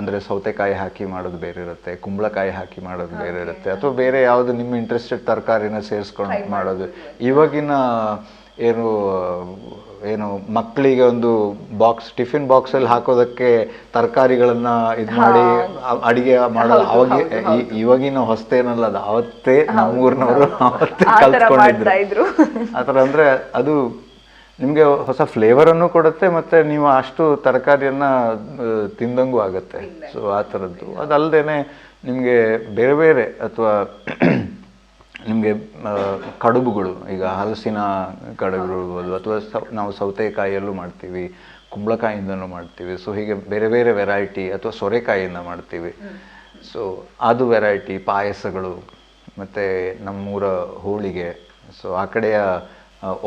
ಅಂದ್ರೆ ಸೌತೆಕಾಯಿ ಹಾಕಿ ಮಾಡೋದು ಬೇರೆ ಇರುತ್ತೆ, ಕುಂಬಳಕಾಯಿ ಹಾಕಿ ಮಾಡೋದು ಬೇರೆ ಇರುತ್ತೆ, ಅಥವಾ ಬೇರೆ ಯಾವುದು ನಿಮ್ಮ ಇಂಟ್ರೆಸ್ಟೆಡ್ ತರಕಾರಿನ ಸೇರಿಸ್ಕೊಂಡು ಮಾಡೋದು. ಇವಾಗಿನ ಏನು ಮಕ್ಕಳಿಗೆ ಒಂದು ಬಾಕ್ಸ್, ಟಿಫಿನ್ ಬಾಕ್ಸಲ್ಲಿ ಹಾಕೋದಕ್ಕೆ ತರಕಾರಿಗಳನ್ನ ಇದು ಮಾಡಿ ಅಡಿಗೆ ಮಾಡೋದು ಅವಾಗ ಇವಾಗಿನ ಹೊಸ್ತೇನಲ್ಲ, ಅದು ಅವತ್ತೇ ನಮ್ಮೂರಿನವರು ಅವತ್ತೇ ಕಲ್ತ್ಕೊಂಡಿದ್ರು. ಆ ಥರ ಅಂದರೆ ಅದು ನಿಮಗೆ ಹೊಸ ಫ್ಲೇವರನ್ನು ಕೊಡುತ್ತೆ, ಮತ್ತು ನೀವು ಅಷ್ಟು ತರಕಾರಿಯನ್ನು ತಿಂದಂಗೂ ಆಗುತ್ತೆ. ಸೊ ಆ ಥರದ್ದು. ಅದಲ್ಲದೆ ನಿಮಗೆ ಬೇರೆ ಬೇರೆ ಅಥವಾ ನಿಮಗೆ ಕಡುಬುಗಳು, ಈಗ ಹಲಸಿನ ಕಡುಬು ಇರ್ಬೋದು, ಅಥವಾ ನಾವು ಸೌತೆಕಾಯಿಯಲ್ಲೂ ಮಾಡ್ತೀವಿ, ಕುಂಬಳಕಾಯಿಂದನೂ ಮಾಡ್ತೀವಿ. ಸೊ ಹೀಗೆ ಬೇರೆ ಬೇರೆ ವೆರೈಟಿ, ಅಥವಾ ಸೊರೆಕಾಯಿಯಿಂದ ಮಾಡ್ತೀವಿ. ಸೊ ಅದು ವೆರೈಟಿ. ಪಾಯಸಗಳು, ಮತ್ತು ನಮ್ಮೂರ ಹೋಳಿಗೆ. ಸೊ ಆ ಕಡೆಯ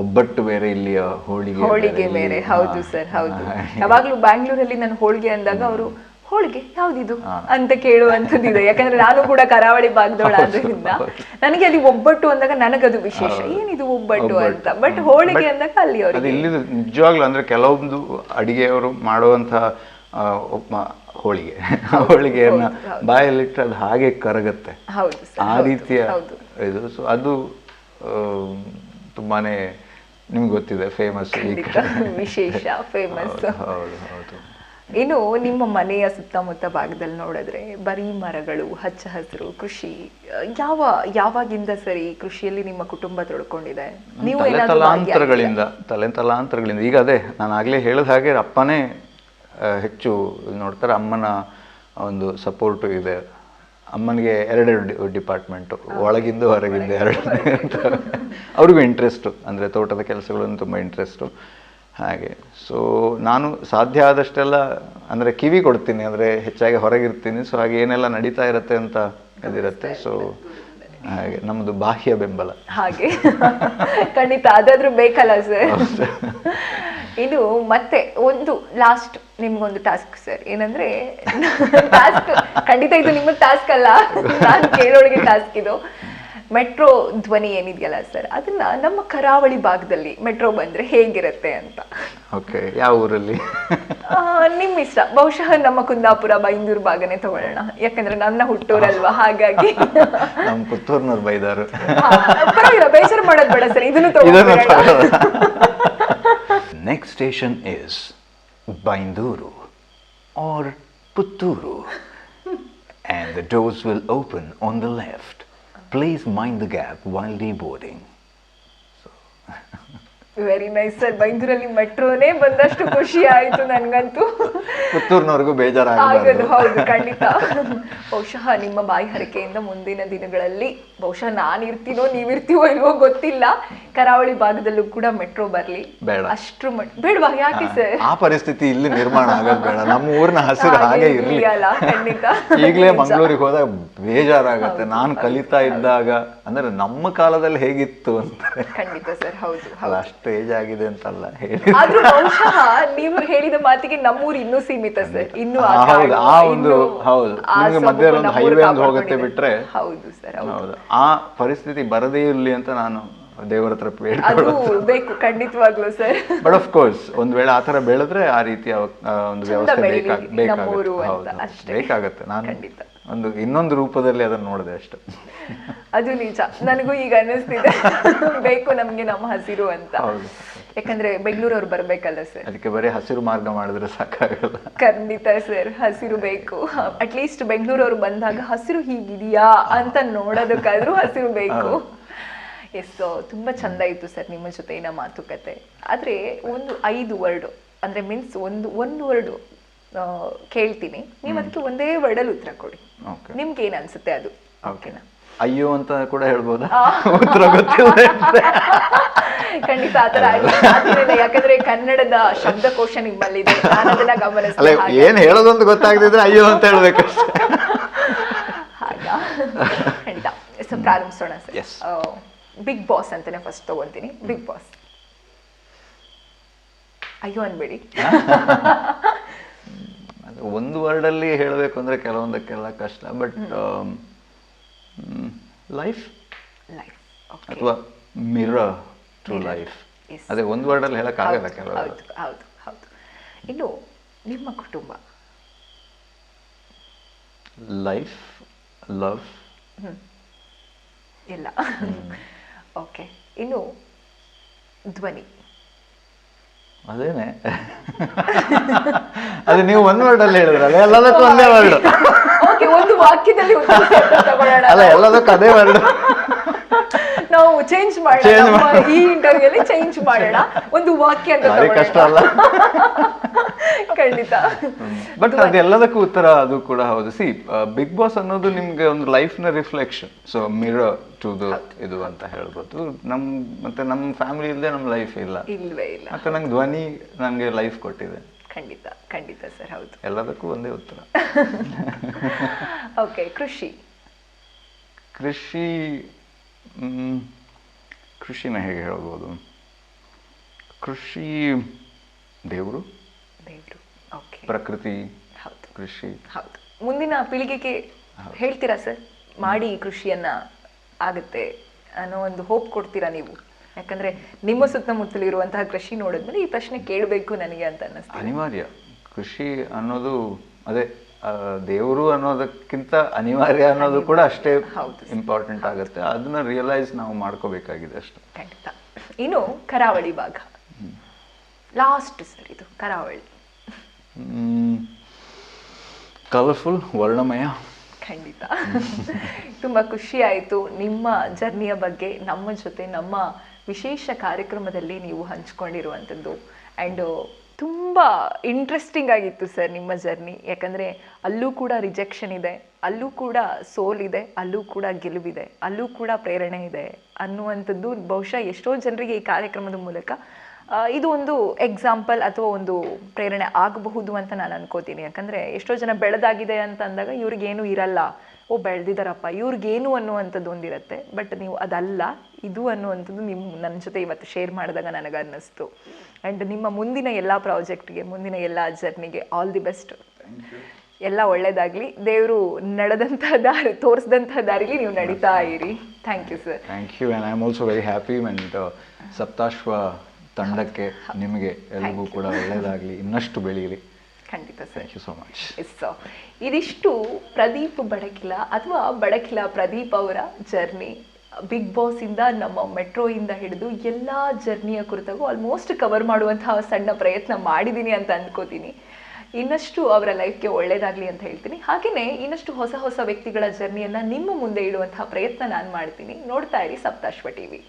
ಒಬ್ಬಟ್ಟು ಬೇರೆ, ಇಲ್ಲಿಯ ಹೋಳಿಗೆ ಬೇರೆ. ಹೌದು ಸರ್, ಹೌದು. ಯಾವಾಗ್ಲೂ ಬ್ಯಾಂಗ್ಳೂರಲ್ಲಿ ನಾನು ಹೋಳಿಗೆ ಅಂದಾಗ ಅವರು ಹೋಳಿಗೆ ಯಾವ್ದಿದು ಅಂತ ಕೇಳುವಂಥದ್ದಿದೆ. ಯಾಕಂದ್ರೆ ನಾನು ಕೂಡ ಕರಾವಳಿ ಭಾಗದವಳಾದ್ರಿಂದ ನನಗೆ ಅಲ್ಲಿ ಒಬ್ಬಟ್ಟು ಅಂದಾಗ ನನಗದು ವಿಶೇಷ, ಏನಿದು ಒಬ್ಬಟ್ಟು ಅಂತ. ಬಟ್ ಹೋಳಿಗೆ ಅಂದಾಗ ಅಲ್ಲಿ ಅವರು ಇಲ್ಲಿ ನಿಜವಾಗ್ಲೂ ಅಂದ್ರೆ ಕೆಲವೊಂದು ಅಡಿಗೆಯವರು ಮಾಡುವಂತ ಹೋಳಿಗೆಯನ್ನ ಬಾಯಲ್ಲಿಟ್ಟರೆ ಅದು ಹಾಗೆ ಕರಗತ್ತೆ, ಆ ರೀತಿಯ ಇದು. ಸೊ ಅದು ತುಂಬಾನೇ ನಿಮ್ಗೆ ಗೊತ್ತಿದೆ, ಫೇಮಸ್, ವಿಶೇಷ, ಫೇಮಸ್. ಹೌದು ಹೌದು. ಇನ್ನು ನಿಮ್ಮ ಮನೆಯ ಸುತ್ತಮುತ್ತ ಭಾಗದಲ್ಲಿ ನೋಡಿದ್ರೆ ಬರೀ ಮರಗಳು, ಹಚ್ಚ ಹಸಿರು, ಕೃಷಿ. ಯಾವಾಗಿಂದ ಸರಿ ಕೃಷಿಯಲ್ಲಿ ನಿಮ್ಮ ಕುಟುಂಬ ತೊಡ್ಕೊಂಡಿದೆ? ನೀವು ತಲೆತಲಾಂತರಗಳಿಂದ ಈಗ ಅದೇ ನಾನು ಆಗ್ಲೇ ಹೇಳಿದ ಹಾಗೆ ಅಪ್ಪನೇ ಹೆಚ್ಚು ನೋಡ್ತಾರೆ. ಅಮ್ಮನ ಒಂದು ಸಪೋರ್ಟು ಇದೆ. ಅಮ್ಮನಿಗೆ 2 ಡಿಪಾರ್ಟ್ಮೆಂಟು, ಒಳಗಿಂದ ಹೊರಗಿಂದ 2. ಅವ್ರಿಗೂ ಇಂಟ್ರೆಸ್ಟು, ಅಂದರೆ ತೋಟದ ಕೆಲಸಗಳನ್ನು ತುಂಬ ಇಂಟ್ರೆಸ್ಟು ಹಾಗೆ. ಸೊ ನಾನು ಸಾಧ್ಯ ಆದಷ್ಟೆಲ್ಲ ಅಂದರೆ ಕಿವಿ ಕೊಡ್ತೀನಿ, ಅಂದರೆ ಹೆಚ್ಚಾಗಿ ಹೊರಗಿರ್ತೀನಿ. ಸೊ ಹಾಗೆ ಏನೆಲ್ಲ ನಡೀತಾ ಇರುತ್ತೆ ಅಂತ ಇದಿರುತ್ತೆ. ಸೊ ಹಾಗೆ ನಮ್ಮದು ಬಾಹ್ಯ ಬೆಂಬಲ ಹಾಗೆ ಖಂಡಿತ ಅದಾದ್ರೂ ಬೇಕಲ್ಲ ಸರ್. ಇದು ಮತ್ತೆ ಒಂದು ಲಾಸ್ಟ್ ನಿಮ್ಗೊಂದು ಟಾಸ್ಕ್ ಸರ್. ಏನಂದ್ರೆ ಟಾಸ್ಕ್ ಖಂಡಿತ ಇದು ನಿಮಗೆ ಟಾಸ್ಕ್ ಅಲ್ಲ, ನಾನು ಕೇಳೋಳಿಗೆ ಟಾಸ್ಕ್ ಇದು. ಮೆಟ್ರೋ ಧ್ವನಿ ಏನಿದೆಯಲ್ಲ ಸರ್, ಅದನ್ನ ನಮ್ಮ ಕರಾವಳಿ ಭಾಗದಲ್ಲಿ ಮೆಟ್ರೋ ಬಂದ್ರೆ ಹೇಗಿರುತ್ತೆ ಅಂತ. ಓಕೆ, ಯಾವ ಊರಲ್ಲಿ? ನಿಮ್ ಇಷ್ಟ. ಬಹುಶಃ ನಮ್ಮ ಕುಂದಾಪುರ, ಬೈಂದೂರು ಭಾಗನೇ ತಗೊಳ್ಳೋಣ, ಯಾಕಂದ್ರೆ ನನ್ನ ಹುಟ್ಟೂರಲ್ವಾ, ಹಾಗಾಗಿ. ನಮ್ಮ ಪುತ್ತೂರ್ನವ್ರು ಬೈದಾರು, ಪರವಾಗಿಲ್ಲ, ಬೇಸರ ಮಾಡೋದು ಬೇಡ ಸರ್, ಇದನ್ನು ತಗೊಳ್ಳೋಣ. Next station is Bainduru or Putturu, and the doors will open on the left. Please mind the gap while deboarding. Very nice sir. ಬೈಂದೂರಲ್ಲಿ ಮೆಟ್ರೋನೇ ಬಂದಷ್ಟು ಖುಷಿ ಆಯ್ತು ನನಗಂತೂ. ಪುತ್ತೂರ್ನವ್ರಿಗೂ ಬೇಜಾರಾಗದು. ಹೌದು, ಖಂಡಿತ. ಬಹುಶಃ ನಿಮ್ಮ ಬಾಯಿ ಹರಕೆಯಿಂದ ಮುಂದಿನ ದಿನಗಳಲ್ಲಿ ಬಹುಶಃ ನಾನು ಇರ್ತೀನೋ ನೀವಿರ್ತೀವೋ ಇಲ್ವೋ ಗೊತ್ತಿಲ್ಲ, ಕರಾವಳಿ ಭಾಗದಲ್ಲೂ ಕೂಡ ಮೆಟ್ರೋ ಬರ್ಲಿ. ಬೇಡ, ಅಷ್ಟ್ರು ಬೇಡವಾ? ಯಾಕೆ ಸರ್? ಆ ಪರಿಸ್ಥಿತಿ ಇಲ್ಲಿ ನಿರ್ಮಾಣ ಆಗೋದು ಬೇಡ. ನಮ್ಮ ಊರಿನ ಹಸಿರು ಹಾಗೆ ಇರ್ಲಿ. ಖಂಡಿತ. ಈಗಲೇ ಮಂಗಳೂರಿಗೆ ಹೋದಾಗ ಬೇಜಾರಾಗತ್ತೆ. ನಾನು ಕಲಿತಾ ಇದ್ದಾಗ ಅಂದ್ರೆ ನಮ್ಮ ಕಾಲದಲ್ಲಿ ಹೇಗಿತ್ತು ಅಂತ. ಖಂಡಿತ ಸರ್, ಹೌದು. ಅಷ್ಟು ಏಜ್ ಆಗಿದೆ ಅಂತಲ್ಲ ಹೇಳಿ, ಆದ್ರೂ ಬಹುಶಃ ನೀವು ಹೇಳಿದ ಮಾತಿಗೆ ನಮ್ಮೂರು ಇನ್ನೂ ಸೀಮಿತ ಸರ್. ಇನ್ನು ಆ ಒಂದು ಹೌದು, ನಿಮ್ಗೆ ಮಧ್ಯ ಒಂದು ಹೈವೇ ಒಂದು ಹೋಗುತ್ತೆ ಬಿಟ್ರೆ. ಹೌದು ಸರ್, ಹೌದು. ಆ ಪರಿಸ್ಥಿತಿ ಬರದೇ ಇರ್ಲಿ ಅಂತ ನಾನು ದೇವರ ಹತ್ರ ಬೇಕು, ಖಂಡಿತವಾಗ್ಲೂ ಸರ್. ಬಟ್ ಆಫ್ ಕೋರ್ಸ್ ಒಂದ್ ವೇಳೆ ಆತರ ಬೆಳೆದ್ರೆ ಆ ರೀತಿಯ ಒಂದು ವ್ಯವಸ್ಥೆ ಬೇಕಾಗತ್ತೆ. ನಾನು ಒಂದು ಇನ್ನೊಂದು ರೂಪದಲ್ಲಿ ಅದನ್ನ ನೋಡಿದೆ ಅಷ್ಟು. ಅದು ನಿಜ, ನನಗೂ ಈಗ ಅನ್ನಿಸ್ತಿದೆ ಬೇಕು ನಮ್ಗೆ ನಮ್ಮ ಹಸಿರು ಅಂತ. ಯಾಕಂದ್ರೆ ಬೆಂಗಳೂರವ್ರು ಬರ್ಬೇಕಲ್ಲ ಸರ್, ಅದಕ್ಕೆ ಬರೀ ಹಸಿರು ಮಾರ್ಗ ಮಾಡಿದ್ರೆ ಸಾಕಾಗಲ್ಲ. ಖಂಡಿತ ಸರ್, ಹಸಿರು ಬೇಕು. ಅಟ್ಲೀಸ್ಟ್ ಬೆಂಗಳೂರವ್ರು ಬಂದಾಗ ಹಸಿರು ಹೀಗಿದೆಯಾ ಅಂತ ನೋಡೋದಕ್ಕಾದ್ರೂ ಹಸಿರು ಬೇಕು. ಎಸ್, ತುಂಬಾ ಚಂದ ಇತ್ತು ಸರ್ ನಿಮ್ಮ ಜೊತೆಗಿನ ಮಾತುಕತೆ. ಆದ್ರೆ ಒಂದು 5 ವರ್ಡ್ ಅಂದ್ರೆ ಮೀನ್ಸ್ ಒಂದು ವರ್ಡ್ ಕೇಳ್ತೀನಿ, ನೀವು ಅದಕ್ಕೆ ಒಂದೇ ವರ್ಡಲ್ಲಿ ಉತ್ತರ ಕೊಡಿ. ಓಕೆ. ನಿಮ್ಗೆ ಏನ್ ಅನ್ಸುತ್ತೆ ಅದು ಓಕೆನಾ? ಅಯ್ಯೋ ಅಂತ ಕೂಡ ಹೇಳ್ಬೋದಾ? ಉತ್ತರ ಗೊತ್ತಿಲ್ಲ. ಖಂಡಿತ ಆತರ ಆಗ್ಲಿಲ್ಲ, ಯಾಕಂದ್ರೆ ಕನ್ನಡದ ಶಬ್ದಕೋಶ ನಿಮ್ಮಲ್ಲಿದೆ, ನಾನು ಅದನ್ನ ಅಲ್ಲ, ಗಮನಿಸಿದೆ. ಏನ್ ಹೇಳೋದಂತ ಗೊತ್ತಾಗ್ತಿದ್ರೆ ಅಯ್ಯೋ ಅಂತ ಹೇಳ್ಬೇಕಷ್ಟೇ. ಹಾಗ ಖಂಡಿತ. ಸೊ ಪ್ರಾರಂಭಿಸೋಣ ಸರ್. Yes. ಬಿಗ್ ಬಾಸ್ ಅಂತಾನೆ ಫಸ್ಟ್ ತಗೊಂತೀನಿ. ಬಿಗ್ ಬಾಸ್, ಅಯ್ಯೋ ಅನ್ಬೇಡಿ. ಒಂದು ವರ್ಡಲ್ಲಿ ಹೇಳಬೇಕು ಅಂದ್ರೆ ಕೆಲವೊಂದಕ್ಕೆಲ್ಲ ಕಷ್ಟ, ಬಟ್ ಲೈಫ್ ಲೈಫ್. ಅಥವಾ ಮಿರರ್ ಟು ಲೈಫ್, ಅದೇ ಒಂದು ವರ್ಡಲ್ಲಿ ಹೇಳಕ್ಕಾಗಲ್ಲ ಕೆಲವು. ಹೌದು ಹೌದು ಹೌದು. ಇನ್ನು ನಿಮ್ಮ ಕುಟುಂಬ, ಲೈಫ್, ಲವ್, ಎಲ್ಲ. ಓಕೆ. ಇನ್ನು ಧ್ವನಿ, ಅದೇನೆ. ಅದು ನೀವು ಒಂದು ವರ್ಡಲ್ಲಿ ಹೇಳಿದ್ರಲ್ಲ, ಎಲ್ಲದಕ್ಕೂ ಒಂದೇ ವರ್ಡ್. ಓಕೆ, ಒಂದು ವಾಕ್ಯದಲ್ಲಿ ಉತ್ತರ ತಗೊಳ್ಳೋಣ. ಅಲ್ಲ, ಎಲ್ಲದಕ್ಕೂ ಅದೇ ವರ್ಡ್. ನಾವು ಚೇಂಜ್ ಮಾಡೋಣ, ಈ ಇಂಟರ್ವ್ಯೂಲಿ ಚೇಂಜ್ ಮಾಡೋಣ, ಒಂದು ವಾಕ್ಯ ಅಂತ ಭಾರಿ ಕಷ್ಟ ಅಲ್ಲ? ಖಂಡಿತ. ಬಟ್ ಅದೆಲ್ಲದಕ್ಕೂ ಉತ್ತರ ಅದು ಕೂಡ ಹೌದು. ಸಿ, ಬಿಗ್ ಬಾಸ್ ಅನ್ನೋದು ನಿಮ್ಗೆ ಒಂದು ಲೈಫ್ ನ reflection. So mirror to the ಇದು ಅಂತ ಹೇಳ್ಬೋದು. ಮತ್ತೆ ನಮ್ಮ ಫ್ಯಾಮಿಲಿ ಇಲ್ಲದೆ ನಮ್ಮ ಲೈಫ್ ಇಲ್ಲ. ಇಲ್ವೇ ಇಲ್ಲ. ಮತ್ತೆ ನಂಗೆ ಧ್ವನಿ ನಂಗೆ ಲೈಫ್ ಕೊಟ್ಟಿದೆ. ಖಂಡಿತ ಖಂಡಿತ ಸರ್, ಹೌದು. ಎಲ್ಲದಕ್ಕೂ ಒಂದೇ ಉತ್ತರ. ಓಕೆ. ಕೃಷಿ, ಕೃಷಿ, ಕೃಷಿನ ಹೇಗೆ ಹೇಳ್ಬೋದು? ಕೃಷಿ ದೇವರು, ದೇವ್ರು. ಓಕೆ. ಪ್ರಕೃತಿ, ಹೌದು ಕೃಷಿ. ಹೌದು. ಮುಂದಿನ ಪೀಳಿಗೆಗೆ ಹೇಳ್ತೀರಾ ಸರ್, ಮಾಡಿ ಕೃಷಿಯನ್ನ ಆಗುತ್ತೆ ಅನ್ನೋ ಒಂದು ಹೋಪ್ ಕೊಡ್ತೀರಾ ನೀವು? ಯಾಕಂದ್ರೆ ನಿಮ್ಮ ಸುತ್ತಮುತ್ತಲು ಇರುವಂತಹ ಕೃಷಿ ನೋಡಿದ್ಮೇಲೆ ಈ ಪ್ರಶ್ನೆ ಕೇಳಬೇಕು ನನಗೆ ಅಂತ ಅನ್ನಿಸ್ತು. ಅನಿವಾರ್ಯ. ಕೃಷಿ ಅನ್ನೋದು ಅದೇ ದೇವರು ಅನ್ನೋದಕ್ಕಿಂತ ಅನಿವಾರ್ಯ ಅನ್ನೋದು ಕೂಡ ಅಷ್ಟೇ ಇಂಪಾರ್ಟೆಂಟ್ ಆಗುತ್ತೆ. ಅದನ್ನ ರಿಯಲೈಸ್ ನಾವು ಮಾಡ್ಕೋಬೇಕಾಗಿದೆ ಅಷ್ಟೇ. ಖಂಡಿತ. ಇನ್ನು ಕರಾವಳಿ ಭಾಗ, ಲಾಸ್ಟ್ ಸರ್, ಇದು ಕರಾವಳಿ. ಕಲರ್ಫುಲ್, ವರ್ಣಮಯ. ಖಂಡಿತ. ತುಂಬ ಖುಷಿ ಆಯಿತು ನಿಮ್ಮ ಜರ್ನಿಯ ಬಗ್ಗೆ ನಮ್ಮ ಜೊತೆ ನಮ್ಮ ವಿಶೇಷ ಕಾರ್ಯಕ್ರಮದಲ್ಲಿ ನೀವು ಹಂಚ್ಕೊಂಡಿರುವಂಥದ್ದು. ಆ್ಯಂಡ್ ತುಂಬ ಇಂಟ್ರೆಸ್ಟಿಂಗ್ ಆಗಿತ್ತು ಸರ್ ನಿಮ್ಮ ಜರ್ನಿ. ಯಾಕಂದರೆ ಅಲ್ಲೂ ಕೂಡ ರಿಜೆಕ್ಷನ್ ಇದೆ, ಅಲ್ಲೂ ಕೂಡ ಸೋಲಿದೆ, ಅಲ್ಲೂ ಕೂಡ ಗೆಲುವಿದೆ, ಅಲ್ಲೂ ಕೂಡ ಪ್ರೇರಣೆ ಇದೆ ಅನ್ನುವಂಥದ್ದು ಬಹುಶಃ ಎಷ್ಟೋ ಜನರಿಗೆ ಈ ಕಾರ್ಯಕ್ರಮದ ಮೂಲಕ ಇದು ಒಂದು ಎಕ್ಸಾಂಪಲ್ ಅಥವಾ ಒಂದು ಪ್ರೇರಣೆ ಆಗಬಹುದು ಅಂತ ನಾನು ಅನ್ಕೋತೀನಿ. ಯಾಕಂದರೆ ಎಷ್ಟೋ ಜನ ಬೆಳೆದಾಗಿದೆ ಅಂತ ಅಂದಾಗ ಇವ್ರಿಗೇನು ಇರಲ್ಲ, ಓ ಬೆಳೆದಿದ್ದಾರಪ್ಪ ಇವ್ರಿಗೇನು ಅನ್ನುವಂಥದ್ದು ಒಂದಿರುತ್ತೆ. ಬಟ್ ನೀವು ಅದಲ್ಲ, ಇದು ಅನ್ನುವಂಥದ್ದು ನನ್ನ ಜೊತೆ ಇವತ್ತು ಶೇರ್ ಮಾಡಿದಾಗ ನನಗೆ ಅನ್ನಿಸ್ತು. ಆ್ಯಂಡ್ ನಿಮ್ಮ ಮುಂದಿನ ಎಲ್ಲ ಪ್ರಾಜೆಕ್ಟ್ಗೆ, ಮುಂದಿನ ಎಲ್ಲ ಜರ್ನಿಗೆ ಆಲ್ ದಿ ಬೆಸ್ಟ್. ಎಲ್ಲ ಒಳ್ಳೇದಾಗಲಿ. ದೇವರು ನಡೆದಂತಹ ದಾರಿ, ತೋರಿಸಿದಂತಹ ದಾರಿಲಿ ನೀವು ನಡೀತಾ ಇರಿ. Thank you sir. Thank you. And I am also very happy. And Saptashwa ತಂಡಕ್ಕೆ, ನಿಮಗೆ ಎಲ್ಲರಿಗೂ ಕೂಡ ಒಳ್ಳೆಯದಾಗಲಿ, ಇನ್ನಷ್ಟು ಬೆಳೀಲಿ. ಖಂಡಿತ sir. Thank you so much. Yes. ಇದಿಷ್ಟು ಪ್ರದೀಪ್ ಬಡಕಿಲ ಅಥವಾ ಬಡಕಿಲ ಪ್ರದೀಪ್ ಅವರ ಜರ್ನಿ. ಬಿಗ್ ಬಾಸ್ ಇಂದ ನಮ್ಮ ಮೆಟ್ರೋ ಇಂದ ಹಿಡಿದು ಎಲ್ಲ ಜರ್ನಿಯ ಕುರಿತಾಗೂ ಆಲ್ಮೋಸ್ಟ್ ಕವರ್ ಮಾಡುವಂತಹ ಸಣ್ಣ ಪ್ರಯತ್ನ ಮಾಡಿದ್ದೀನಿ ಅಂತ ಅಂದ್ಕೋತೀನಿ. ಇನ್ನಷ್ಟು ಅವರ ಲೈಫ್ಗೆ ಒಳ್ಳೇದಾಗಲಿ ಅಂತ ಹೇಳ್ತೀನಿ. ಹಾಗೆಯೇ ಇನ್ನಷ್ಟು ಹೊಸ ಹೊಸ ವ್ಯಕ್ತಿಗಳ ಜರ್ನಿಯನ್ನು ನಿಮ್ಮ ಮುಂದೆ ಇಡುವಂತಹ ಪ್ರಯತ್ನ ನಾನು ಮಾಡ್ತೀನಿ. ನೋಡ್ತಾ ಇರಿ ಸಪ್ತಾಶ್ವ ಟಿವಿ.